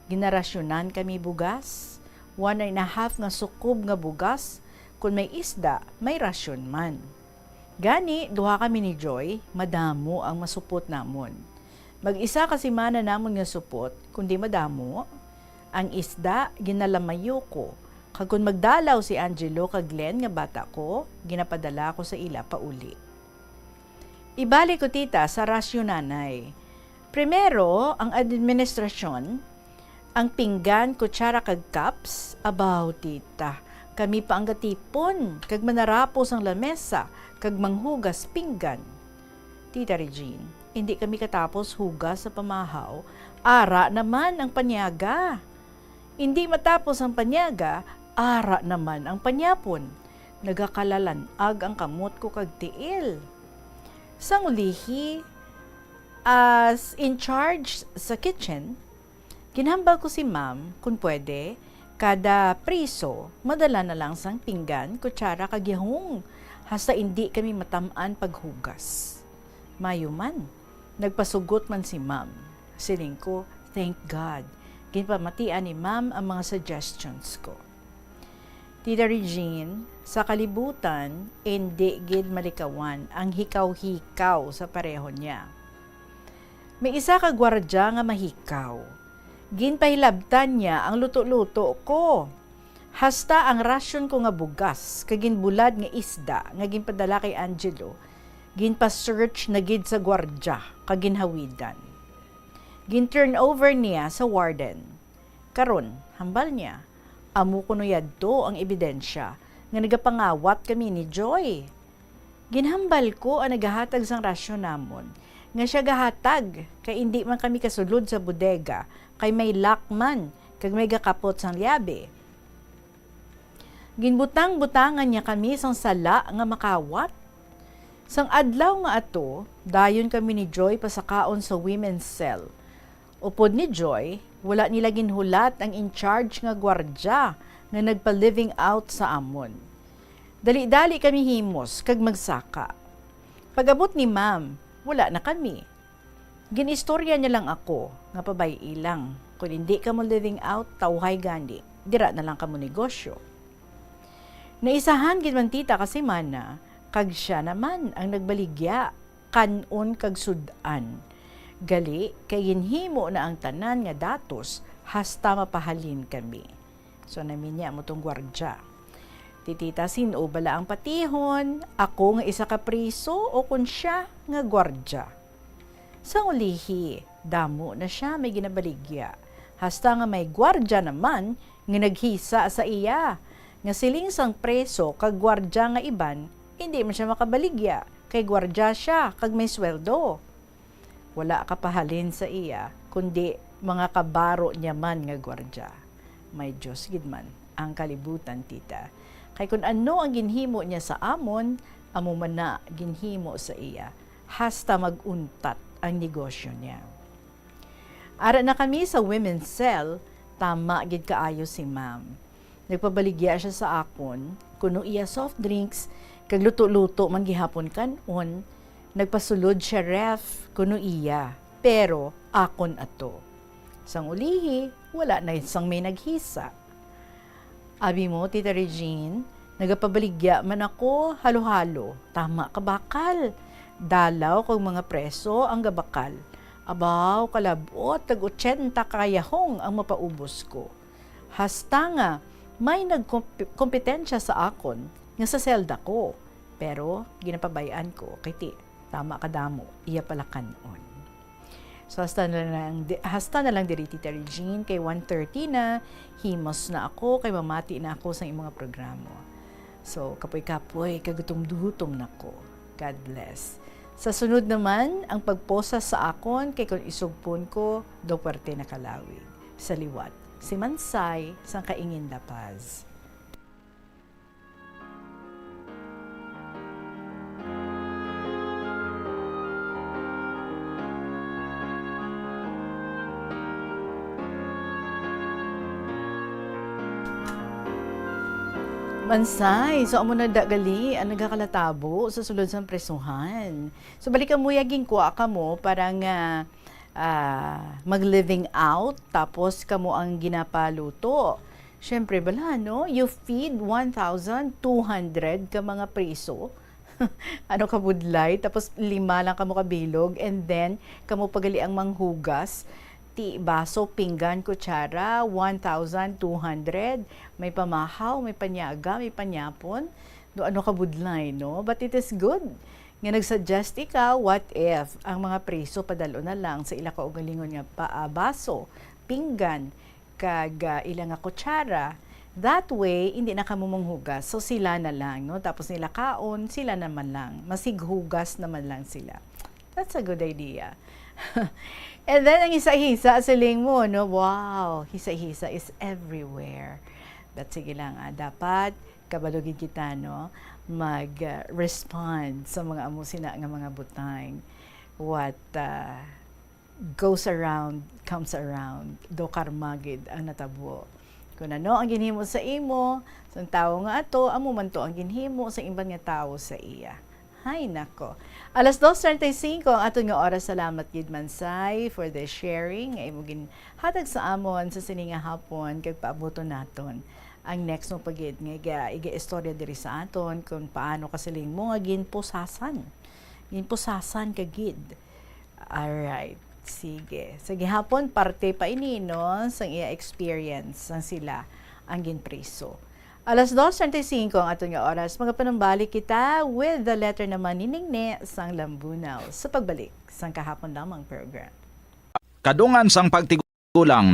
ginarasyonan kami bugas. 1.5 nga sukob nga bugas. Kung may isda, may rasyon man. Gani, duha kami ni Joy, madamo ang masupot namon. Mag-isa kasi mana namon nga supot, kundi madamo. Ang isda, ginalamayo ko. Kag kung magdalaw si Angelo kag Glenn nga bata ko, ginapadala ko sa ila pa uli. Ibalik ko, tita, sa rasyonanay. Primero, ang administrasyon, ang pinggan, kutsara kag cups, abaw, tita. Kami pa ang gatipon, kag manarapos ang lamesa, kag manghugas pinggan. Tita Regine, hindi kami katapos hugas sa pamahaw, ara naman ang panyaga. Hindi matapos ang panyaga, ara naman ang panyapon. Nagakalalanag ang kamot ko kag tiil. Sang ulihi, as in charge sa kitchen, ginhambal ko si ma'am, kung pwede, kada priso, madala na lang sang pinggan, kutsara kag yahong, hasta hindi kami matamaan paghugas. Mayo man, nagpasugot man si ma'am. Siling ko, thank God, ginpamatian ni ma'am ang mga suggestions ko. Tita Regine, sa kalibutan, hindi gid malikawan ang hikaw-hikaw sa pareho niya. May isa ka gwardya nga mahikaw. Ginpahilabtan niya ang luto-luto ko. Hasta ang rasyon ko nga bugas, kaginbulad nga isda, nga ginpadala kay Angelo, ginpa-search na gid sa gwardya, kaginhawidan. Gin-turn over niya sa warden. Karon, hambal niya, amo kuno yadto ang ebidensya nga nagapangawat kami ni Joy. Ginhambal ko ang nagahatag sang rasyon namon, nga siya gahatag, kay hindi man kami kasulod sa bodega, kay may lakman, kag may gakapot sang liabe. Ginbutang-butangan niya kami sang sala nga makawat. Sang adlaw nga ato, dayon kami ni Joy pasakaon sa women's cell. Upod ni Joy, wala nila ginhulat ang in-charge nga gwardya nga nagpa-living out sa amon. Dali-dali kami himos kag magsaka. Pag-abot ni ma'am, wala na kami. Ginistorya niya lang ako, nga pabay ilang. Kung hindi ka mo living out, tawhay gani. Dira na lang ka mo negosyo. Naisahan gid man, tita, kasi mana, kag siya naman ang nagbaligya, kanon kag sudan. Gali, kay ginhimo na ang tanan nga datos, hasta mapahalin kami. So namin niya mo tong gwardya. Titita, sino bala ang patihon? Ako nga isa ka priso o kun siya nga gwardya? Sa ulihi, damo na siya may ginabaligya. Hasta nga may gwardya naman nga naghisa sa iya. Nga siling sang preso kag gwardya nga iban, hindi man siya makabaligya. Kay gwardya siya kag may sweldo. Wala kapahalin sa iya, kundi mga kabaro niya man nga gwardya. May Diyos gid man ang kalibutan, tita. Kay kung ano ang ginhimo niya sa amon, amo man na ginhimo sa iya hasta maguntat ang negosyo niya. Ara na kami sa women's cell, tama gid kaayo si ma'am. Nagpabaligya siya sa akon kuno iya soft drinks kag luto-luto man gihapon kanon. Nagpasulod siya ref kuno iya, pero akon ato. Sang ulihi, wala na isang may naghisa. Abi mo, Tita Regine, nagapabaligya man ako halo-halo. Tama ka bakal. Dalaw kong mga preso ang gabakal. Abaw, kalabot, tag-80 kayahong ang mapaubos ko. Hasta nga, may nagkompetensya sa akon nga sa selda ko. Pero, ginapabayaan ko, kay ti, tama ka damo, iya pala kanon. So, hasta na lang diri, Tita Regine, kay 1:30 na, himos na ako, kay mamati na ako sa imong programa. So, kapoy-kapoy, kagutom-dutom na ko. God bless. Sa sunod naman, ang pagposa sa akon, kay kung isugpon ko, do parte na kalawig. Sa liwat, si Mansay, sang Kaingin La Paz. Mansay, so amo na dagali ang nagakalatabo sa sulod sa presuhan. So balikan mo yaging kuha ka mo parang mag-living out tapos kamo ang ginapaluto. Syempre bala no, you feed 1,200 ka mga preso. Ano ka budlay tapos 5 lang kamo kabilog and then kamo pagali ang manghugas. Ti baso, pinggan, kutsara, 1,200. May pamahaw, may panyaga, may panyapon. Do ano ka budlay, no? But it is good. Nga nagsuggest ikaw, what if ang mga preso padalo na lang sa ila kaugalingon nga baso, pinggan, kag ilang nga kutsara. That way, hindi na kamo manghugas. So sila na lang, no? Tapos nila kaon, sila naman lang. Masighugas naman lang sila. That's a good idea. And then, ang hisa-hisa, siling mo, no? Wow, hisa-hisa is everywhere. But sige lang, dapat kabalugin kita, no? Mag-respond sa mga amusina ng mga butang. What goes around, comes around. Do karmagid ang natabo. Kung ano ang ginhimo sa imo, sa tao nga ato, amo man to ang ginhimo sa iban nga tao sa iya. Hay nako. 2:35 ang aton nga oras. Salamat gid Mansay for the sharing. Ay mo gin hatag sa amon sa sininga hapon kay paaboton naton ang next mo pagid nga iga-istorya diri sa aton kung paano kasiling mo nga ginpusasan. Ginpusasan ka gid. Alright. Sige. Sige hapon parte pa ini no sang iya experience sang sila ang ginpreso. 2:35 ang aton nga oras. Mga panumbalik kita with the letter naman ni Ningne sang Lambunaw sa pagbalik sang kahapon lamang program. Kadungan sang pagtigulang,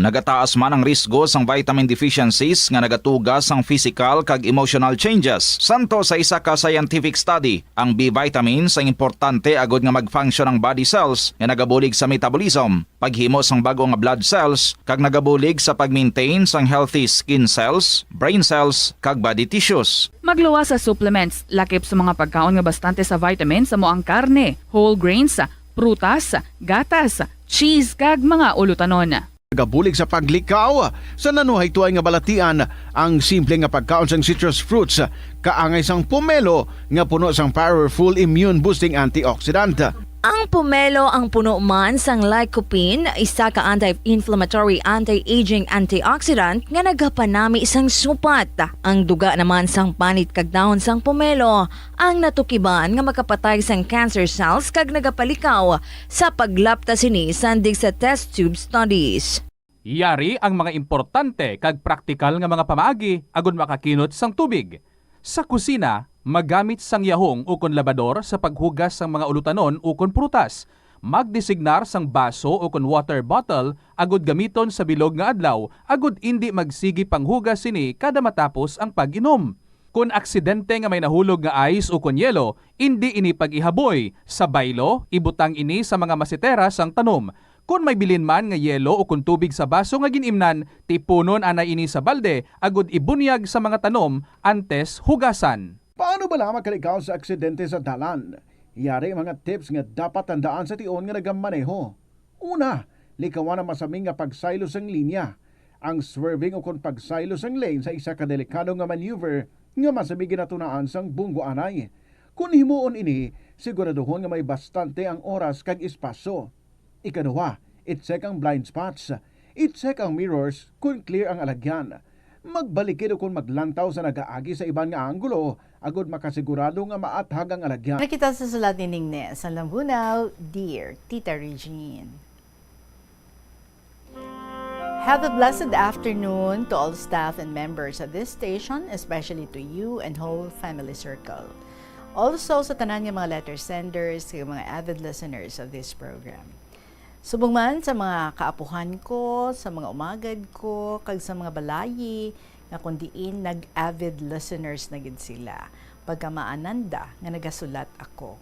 nagataas man ang risgo sang vitamin deficiencies nga nagatugas sang physical kag emotional changes. Santo sa isa ka scientific study, ang B vitamins ang importante agod nga mag-function ang body cells nga nagabulig sa metabolism, paghimo sang bago nga blood cells, kag nagabulig sa pag-maintain sang healthy skin cells, brain cells, kag body tissues. Magluwa sa supplements, lakip sa mga pagkaon nga bastante sa vitamins sa moang karne, whole grains, prutas, gatas, cheese kag mga ulutanon. Nagabulig sa paglikaw sa nanuhay tuay nga balatian ang simple nga pagkaon sang citrus fruits kaangay sang pomelo nga puno sang powerful immune boosting antioxidant. Ang pomelo ang puno man sang lycopene, isa ka anti-inflammatory, anti-aging antioxidant nga nagapanami sang supat. Ang duga naman sang panit kag dahon sang pomelo ang natukiban nga makapatay sang cancer cells kag nagapalikaw sa paglapta sini sandig sa test tube studies. Yari ang mga importante kag praktikal nga mga pamaagi agud makakinot sang tubig. Sa kusina, magamit sang yahong ukon labador sa paghugas sang mga ulutanon ukon prutas. Magdesignar sang baso ukon water bottle agud gamiton sa bilog nga adlaw agud indi magsigi panghugas sini kada matapos ang pag-inom. Kung aksidente nga may nahulog nga ice ukon yelo, indi ini pag-ihaboy. Sa baylo, ibutang ini sa mga masitera sang tanom. Kung may bilin man nga yelo o kung tubig sa baso nga ginimnan, tipunon anay ini sa balde agud ibunyag sa mga tanom antes hugasan. Paano ba lamang kalikaw sa aksidente sa dalan? Yari mga tips nga dapat tandaan sa tion nga nagamaneho. Una, likawan ang masaming nga pagsaylo sang linya. Ang swerving o kung pagsaylo sang lane sa isa ka delikado nga maneuver nga masami ginatunaan sang bunggo anay. Kung himuon ini, siguraduhon nga may bastante ang oras kag espasyo. Ikaduha, i-check ang blind spots. I-check ang mirrors kung clear ang alagyan. Magbalikid o kung maglantaw sa nagaagi sa ibang nga anggulo, agod makasigurado nga maathag ang alagyan. Nakita sa sulat ni Ningne sa Lambunaw, Dear Tita Regine. Have a blessed afternoon to all staff and members of this station, especially to you and whole family circle. Also sa tanan nga mga letter senders, sa mga avid listeners of this program. Subong man sa mga kaapuhan ko, sa mga umagad ko, kag sa mga balayi, nga kundiin nag-avid listeners na gid sila, pagka maananda nga nagasulat ako.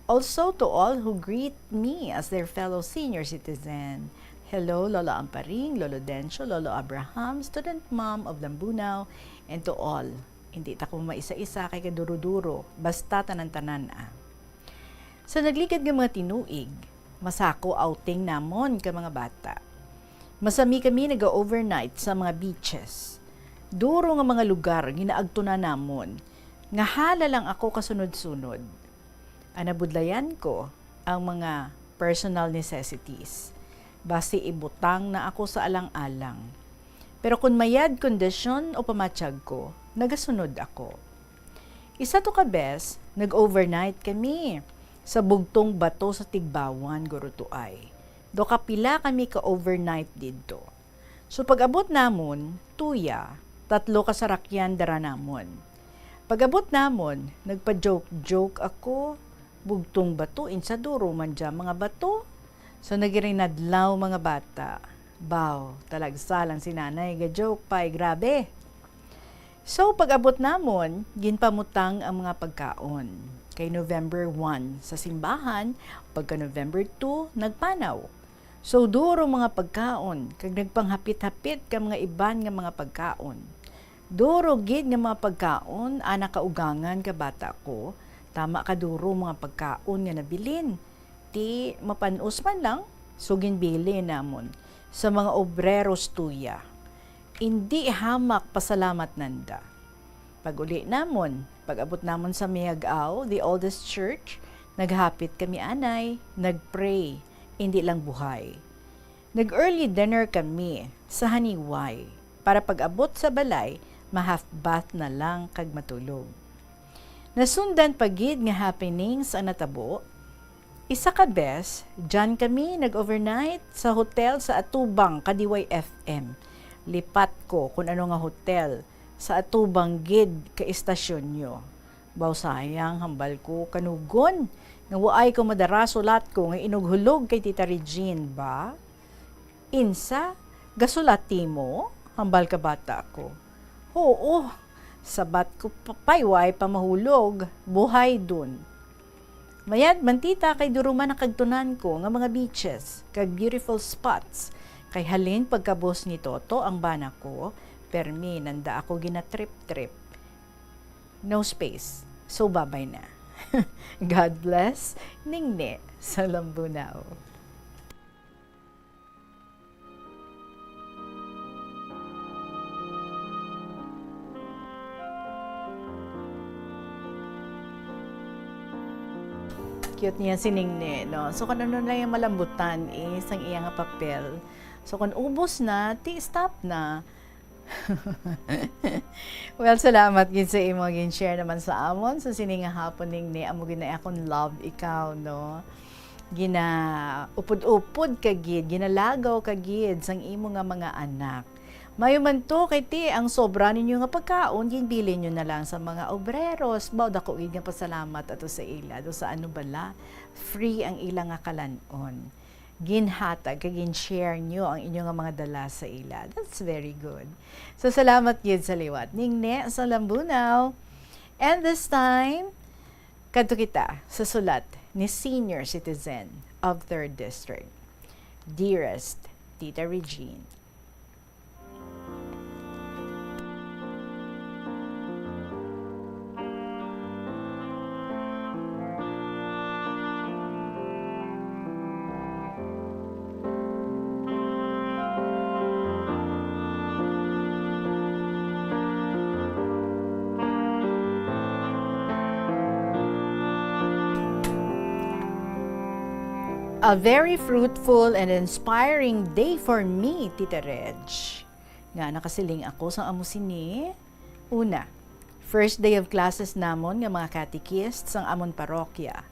Also to all who greet me as their fellow senior citizen. Hello, Lolo Amparing, Lolo Dencio, Lolo Abraham, student mom of Lambunaw, and to all. Hindi ta ko maisa-isa kay kaduro-duro, basta tanan-tanan Sa naglikad ng mga tinuig, masako outing namon ka mga bata. Masami kami nag-overnight sa mga beaches. Duro nga mga lugar ginaagto na namon. Nga hala lang ako kasunod-sunod. Anabudlayan ko ang mga personal necessities. Basi ibutang na ako sa alang-alang. Pero kung mayad kondisyon o pamatsyag ko, nagasunod ako. Isa to ka bes, nag-overnight kami sa bugtong bato sa Tigbawan, Gurutuay. Do kapila kami ka-overnight dito. So pag-abot namon, tuya, 3 kasarakyan dara namon. Pag-abot namon, nagpa-joke-joke ako, bugtong bato, insa duro man dyan mga bato. So nagirinadlaw mga bata. Baw, talagsalang si nanay, ga-joke pa, grabe. So pag-abot namon, ginpamutang ang mga pagkaon. Kay November 1 sa simbahan, pagka November 2, nagpanaw. So duro mga pagkaon, kag nagpanghapit-hapit ka mga iban nga mga pagkaon. Duro gid nga mga pagkaon, anak kaugangan ka bata ko, tama ka duro mga pagkaon nga nabilin. Ti mapanus man lang, sugin bili namon sa mga obreros tuya. Hindi hamak pasalamat nanda. Pag-uli namon, pag-abot namon sa Miagaw, the oldest church, naghapit kami anay, nagpray, hindi lang buhay. Nag-early dinner kami sa Haniway, para pag-abot sa balay, ma-half bath na lang kag matulog. Nasundan pagid nga happenings ang natabo. Isa ka bes, dyan kami nag-overnight sa hotel sa Atubang, Kadiway FM. Lipat ko kung ano nga hotel sa Atubang gid ka istasyon nyo. Baw sayang, hambal ko kanugon. Nga waay ko madarasulat ko nga inughulog kay Tita Regine ba? Insa, gasulati mo? Hambal ka bata ko. Oo, sabat ko papayway pamahulog, buhay dun. Mayad mantita kay duruman nakagtunan ko nga mga beaches, kag beautiful spots. Kay halin pagkabos ni Toto ang bana ko, permi nanda ako gina-trip-trip. No space. So babay na. God bless. Ningne sa Lambunaw. Cute niya si Ningne, no? So, kung ano lang yung malambutan is ang iyang papel. So, kung ubos na, stop na. Well, salamat gid sa imo gin share naman sa amon sa sininga happening ni amo gina akong love ikaw, no? Gina upod-upod ka gid, ginalagaw ka gid sang imo nga mga anak. Mayo man to kay ti ang sobra ninyo nga pagkaon ginbili nyo na lang sa mga obreros. Baw dako gid nga pasalamat ato sa ila do sa ano bala free ang ilang nga kalanon. Ginhatag kag gin-share nyo ang inyong mga dala sa ila. That's very good. So salamat gid sa liwat Ningne sa Lambunaw. And this time kadto kita sa sulat ni senior citizen of 3rd District. Dearest Tita Regine, A very fruitful and inspiring day for me, Tita Reg. Nga nakasiling ako sa amo sini. Una, first day of classes namon nga mga catechists ang amon parokya.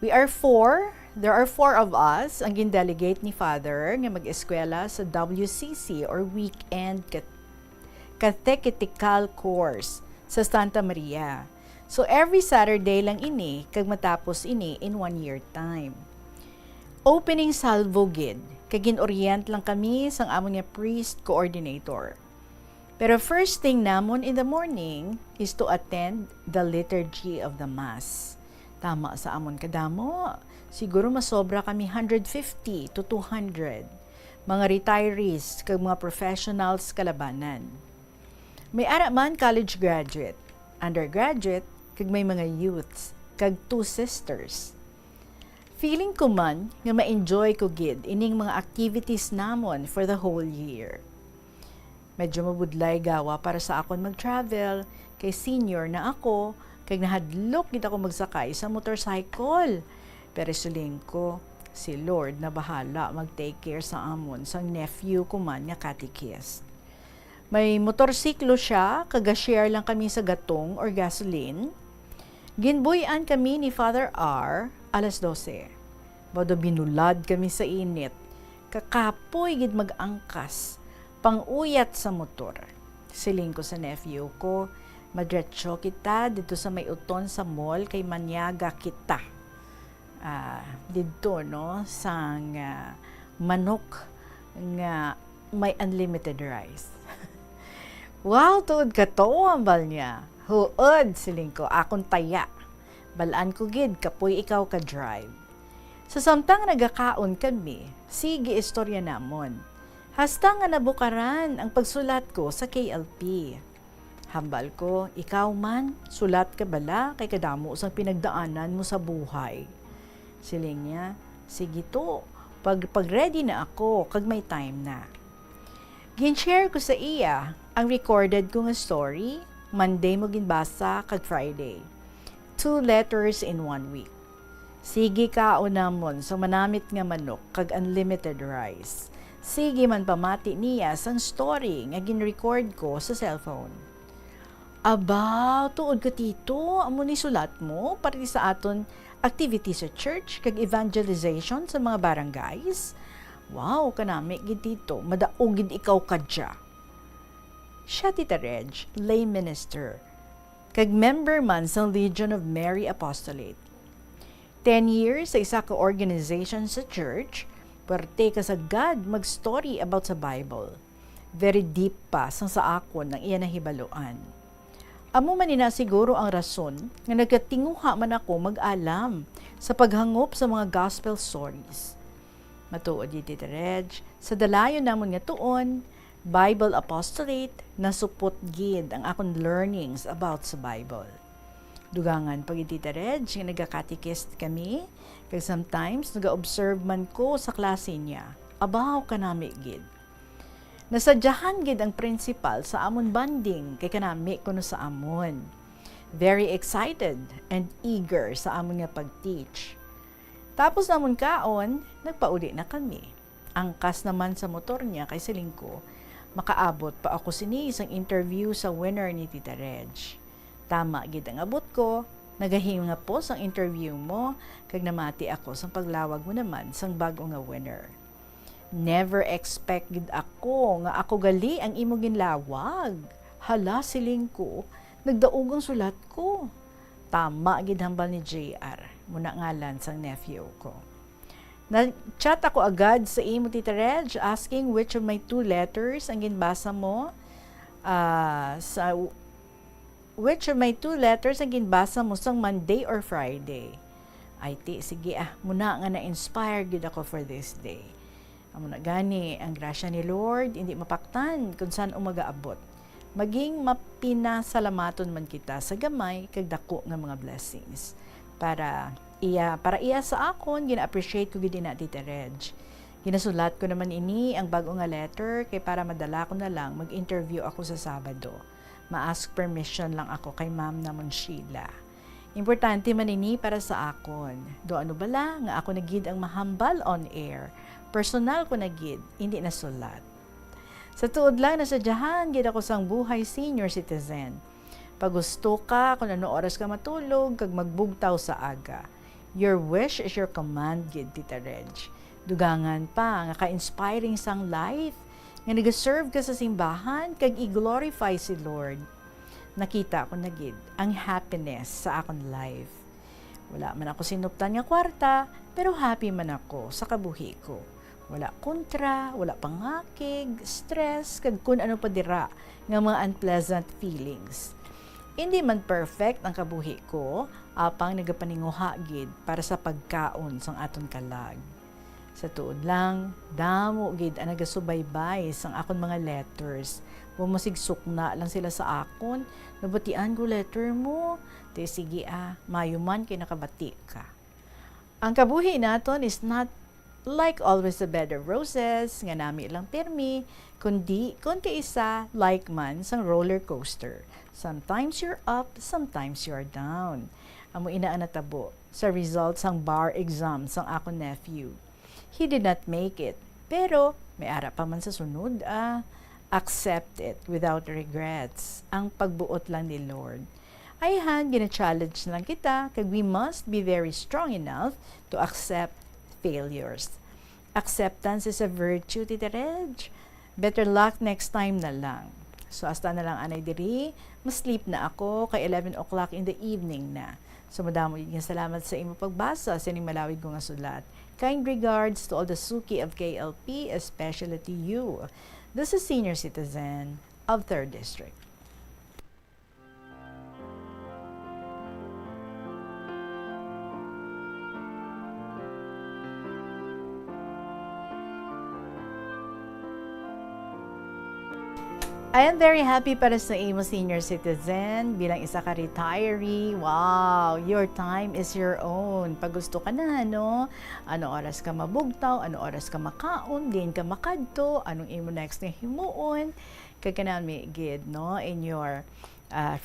There are four of us ang gindelegate ni Father nga mag-eskwela sa WCC or Weekend Catechetical Course sa Santa Maria. So every Saturday lang ini kag matapos ini in 1 year time. Opening salvo gid, kag gin-orient lang kami sang amon nga priest coordinator. Pero first thing namon in the morning is to attend the liturgy of the Mass. Tama sa amon kadamo, siguro masobra kami 150 to 200 mga retirees kag mga professionals kalabanan. May ara man college graduate, undergraduate, kag may mga youths, kag 2 sisters. Feeling ko man nga ma-enjoy ko gid ining mga activities namon for the whole year. Medyo mabudlay gawa para sa akon mag-travel kay senior na ako kay nahadlok gid ako magsakay sa motorcycle. Pero suling ko, si Lord na bahala mag-take care sa amon sang nephew ko man nga catechist. May motorsiklo siya, kaga-share lang kami sa gatong or gasoline. Ginbuyan kami ni Father R, alas 12. Bado binulad kami sa init. Kakapoy gid mag-angkas, pang-uyat sa motor. Siling ko sa nephew ko, madretso kita dito sa may uton sa mall kay manyaga kita. Dito no, sang manok nga may unlimited rice. Wow, tuod ka to, ambal niya. Huod, siling ko, akong taya. Balaan ko gid, kapoy ikaw ka drive. Sa samtang nagakaon kami, sige istorya namon. Hasta nga nabukaran ang pagsulat ko sa KLP. Hambal ko, ikaw man, sulat ka bala kay kadamo sang pinagdaanan mo sa buhay. Siling niya, sige to, pag-ready na ako, kag may time na. Gin-share ko sa iya ang recorded ko nga story, Monday mo ginbasa kag Friday. 2 letters in 1 week. Sige ka unamon sa manamit nga manok kag unlimited rice. Sige man pamati niya sang story nga gin-record ko sa cellphone. Aba, tuod ka tito, amo ni sulat mo pati sa aton activity sa church kag evangelization sa mga barangays. Wow, kanami gid tito, madaog gid ikaw kadya. Siya Tita Reg, lay minister, kag member man sa Legion of Mary Apostolate. 10 years sa isa ka organization sa church, parte ka sa God mag-story about sa Bible. Very deep pa sang sa akon ng iya nahibaluan. Amo man ina siguro ang rason nga nagkatinguha man ako mag-alam sa paghangop sa mga gospel stories. Matuod di Tita Reg, sa dalayon namon nga tuon, Bible Apostolate, nasupot gid ang akong learnings about sa Bible. Dugangan pag Tita Reg, nga nagka-catechist kami, kag sometimes nag-observe man ko sa klase niya. Abaw kanami gid. Nasadyahan gid ang principal sa amon banding kay kanami kuno sa amon. Very excited and eager sa amon nga pag-teach. Tapos namon kaon, nagpauli na kami. Angkas naman sa motor niya kay siling ko, makaabot pa ako sini isang interview sa winner ni Tita Reg. Tama gid ang abot ko, nagahinga po sang interview mo, kag namati ako sang paglawag mo naman sang bago nga winner. Never expect gid ako nga ako gali ang imo ginlawag. Hala siling ko, nagdaog ang sulat ko. Tama gid hambal ni JR, muna ngalan sang nephew ko. Nag-chat ako agad sa imo Tita Reg asking which of my 2 letters ang ginbasa mo which of my 2 letters ang ginbasa mo sang Monday or Friday. Ay sige muna nga na-inspire gid ako for this day. Amo na gani ang grasya ni Lord hindi mapaktan kung saan umagaabot. Maging mapinasalamaton man kita sa gamay kag dako nga mga blessings. Para iya sa akon gina-appreciate ko gid na Tita Reg. Ginasulat ko naman ini ang bago nga letter kay para madala ko na lang mag-interview ako sa Sabado. Ma-ask permission lang ako kay Ma'am namon Sheila. Importante manini para sa akon. Do ano bala nga ako nagid ang mahambal on air. Personal ko nagid, hindi na sulat. Sa tuod lang nasadyahan gid ako sang buhay senior citizen. Pag gusto ka kung ano oras ka matulog kag magbugtaw sa aga. Your wish is your command gid, Tita Reg. Dugangan pa nga ka-inspiring sang life nga nag-serve ka sa simbahan kag i-glorify si Lord. Nakita ko na gid ang happiness sa akong life. Wala man ako sinuptan nga kwarta, pero happy man ako sa kabuhi ko. Wala kontra, wala pangakig, stress, kag kun ano pa dira nga mga unpleasant feelings. Hindi man perfect ang kabuhi ko, apang nagapaninguha gid para sa pagkaon sang aton kalag. Sa tuod lang, damo gid ang nagasubaybay sang akon mga letters. Bumasigsukna lang sila sa akon, nabatian ko letter mo. Te sige mayo man kay nakabati ka. Ang kabuhi naton is not like always a bed of roses, nga nami lang pirmi, kundi kun kaisa like man sang roller coaster. Sometimes you're up, sometimes you're down. Amo inaan natabo sa results sang bar exam sang akon nephew. He did not make it, pero may ara pa man sa sunod Accept it without regrets. Ang pagbuot lang ni Lord. Ayhan, gina-challenge lang kita kag we must be very strong enough to accept failures. Acceptance is a virtue, Tita Reg. Better luck next time na lang. So, hasta na lang anay diri. Mas-sleep na ako kay 11 o'clock in the evening na. So, madamo yung salamat sa imo pagbasa sa inyong malawig ko nga sulat. Kind regards to all the suki of KLP, especially to you. This is Senior Citizen of 3rd District. I am very happy para sa imo, Senior Citizen, bilang isa ka retiree. Wow, your time is your own. Pag gusto ka na, no? Ano oras ka mabugtaw, ano oras ka makaon, din ka makadto, anong imo next na himuon, kagkanami gid, no? In your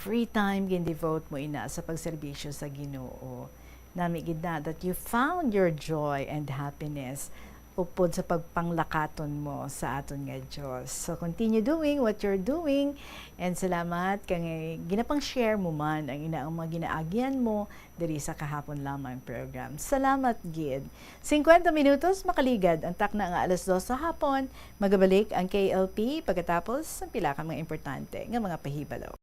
free time, gin-devote mo ina sa pagserbisyo sa Ginoo. Nami gid na that you found your joy and happiness upod sa pagpanglakaton mo sa aton nga Diyos. So, continue doing what you're doing and salamat kang ginapang share mo man ang inaang mga ginaagyan mo diri sa kahapon lamang program. Salamat, Gid. 50 minutos makaligad ang takna nga alas 2 sa hapon. Magabalik ang KLP pagkatapos ang pila ka mga importante nga mga pahibalo.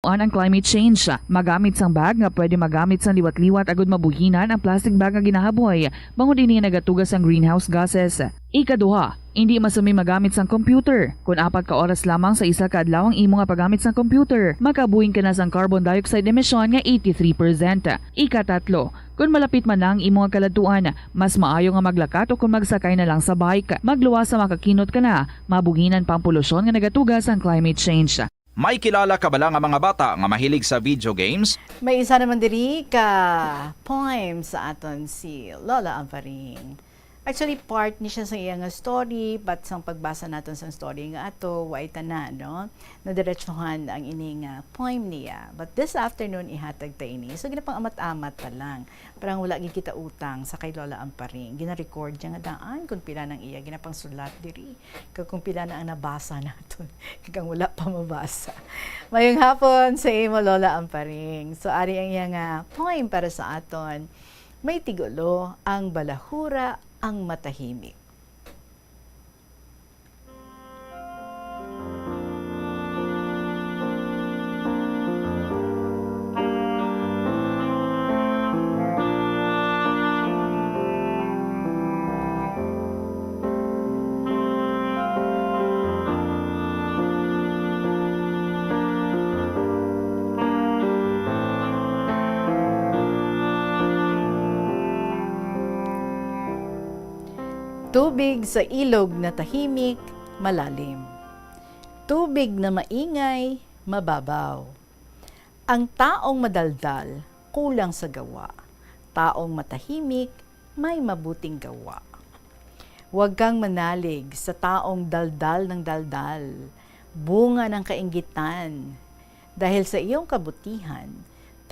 Ang climate change, magamit sang bag nga pwede magamit sang liwat-liwat agud mabuhinan ang plastic bag nga ginahaboy, bangod ini nagatugas ang greenhouse gases. Ikaduha, hindi masumi magamit sang computer. Kung 4 ka oras lamang sa isa ka adlaw ang imo nga paggamit sang computer, makabuhing ka na sang carbon dioxide emission nga 83%. Ikatatlo, kung malapit man lang imo nga kaladuan, mas maayo nga maglakat o kung magsakay na lang sa bike, magluwas sa makakinot ka na, mabuhinan pang polusyon nga nagatugas ang climate change. May kilala ka bala nga mga bata nga mahilig sa video games? May isa naman diri ka poem sa aton si Lola Amparing. Actually, part ni siya sa iyang story, but sang pagbasa natin sa story nga ato, way tanan, no? Nadiretsuhan ang ining poem niya. But this afternoon, ihatag ta ini. So, ginapang amat-amat pa lang. Parang wala kita utang sa kay Lola Amparing. Gina-record niya nga daan kung pila ng iya. Ginapang sulat diri. Kung pila na ang nabasa natin. Kung wala pa mabasa. Mayong hapon sa imo, Lola Amparing. So, ari ang iyang poem para sa aton. May tigulo ang balahura ang matahimik. Tubig sa ilog na tahimik, malalim. Tubig na maingay, mababaw. Ang taong madaldal, kulang sa gawa. Taong matahimik, may mabuting gawa. Huwag kang manalig sa taong daldal ng daldal, bunga ng kainggitan. Dahil sa iyong kabutihan,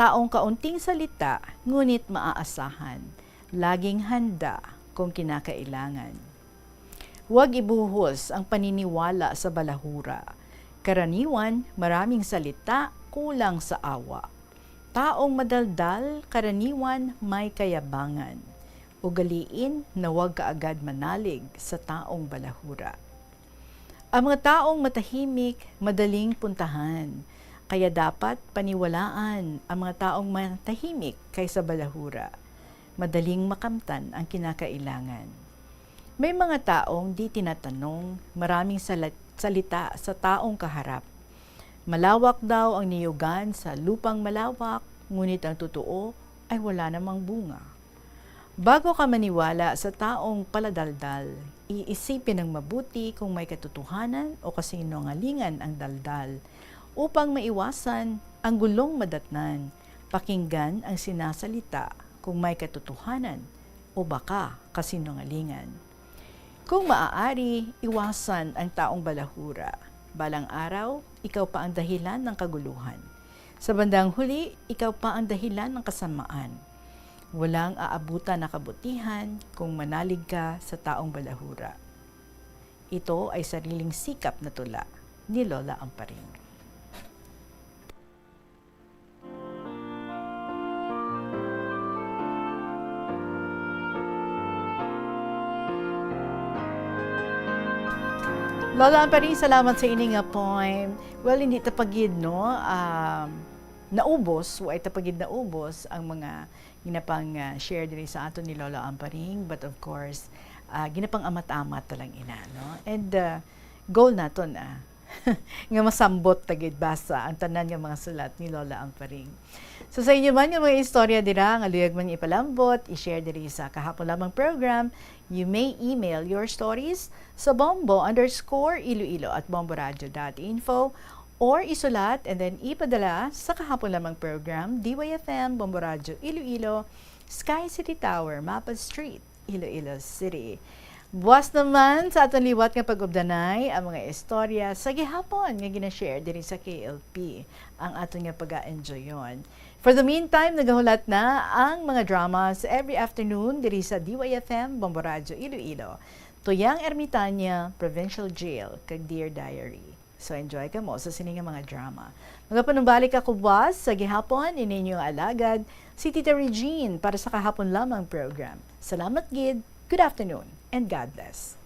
taong kaunting salita ngunit maaasahan, laging handa kung kinakailangan. Huwag ibuhos ang paniniwala sa balahura. Karaniwan, maraming salita, kulang sa awa. Taong madaldal, karaniwan may kayabangan. Ugaliin na huwag kaagad manalig sa taong balahura. Ang mga taong matahimik, madaling puntahan. Kaya dapat paniwalaan ang mga taong matahimik kaysa balahura. Madaling makamtan ang kinakailangan. May mga taong di tinatanong, maraming salita sa taong kaharap. Malawak daw ang niyugan sa lupang malawak, ngunit ang totoo ay wala namang bunga. Bago ka maniwala sa taong paladaldal, iisipin ng mabuti kung may katotohanan o kasinungalingan ang daldal. Upang maiwasan ang gulong madatnan, pakinggan ang sinasalita kung may katotohanan o baka kasinungalingan. Kung maaari, iwasan ang taong balahura. Balang araw, ikaw pa ang dahilan ng kaguluhan. Sa bandang huli, ikaw pa ang dahilan ng kasamaan. Walang aabutan na kabutihan kung manalig ka sa taong balahura. Ito ay sariling sikap na tula ni Lola Amparing. Lola Amparing, salamat sa ining poem. Well, hindi tapagid, no? Naubos, o ay tapagid naubos ang mga ginapang share din sa ato ni Lola Amparing. But of course, ginapang amat-amat talang ina, no? And goal naton, nga masambot tagid basa ang tanan nga mga sulat ni Lola Amparing. So sa inyo man yung mga istorya dira nga luyag man ipalambot, i-share diri sa kahapon lamang program, you may email your stories sa bombo_iloilo@bomboradio.info or isulat and then ipadala sa kahapon lamang program, DYFM, Bombo Radio Iloilo, Sky City Tower, Mapa Street, Iloilo City. Buwas naman sa atong liwat nga pag-ubdanay ang mga istorya sa gihapon nga gina-share diri sa KLP ang atong nga pag-enjoyon. For the meantime, nagahulat na ang mga dramas every afternoon diri sa DYFM, Bombo Radio Iloilo, Tuyang Ermitanya, Provincial Jail, kag Dear Diary. So enjoy ka mo sa sining mga drama. Magapanumbalik ako buwas sa gihapon ininyo alagad si Tita Regine para sa kahapon lamang program. Salamat gid. Good afternoon and God bless.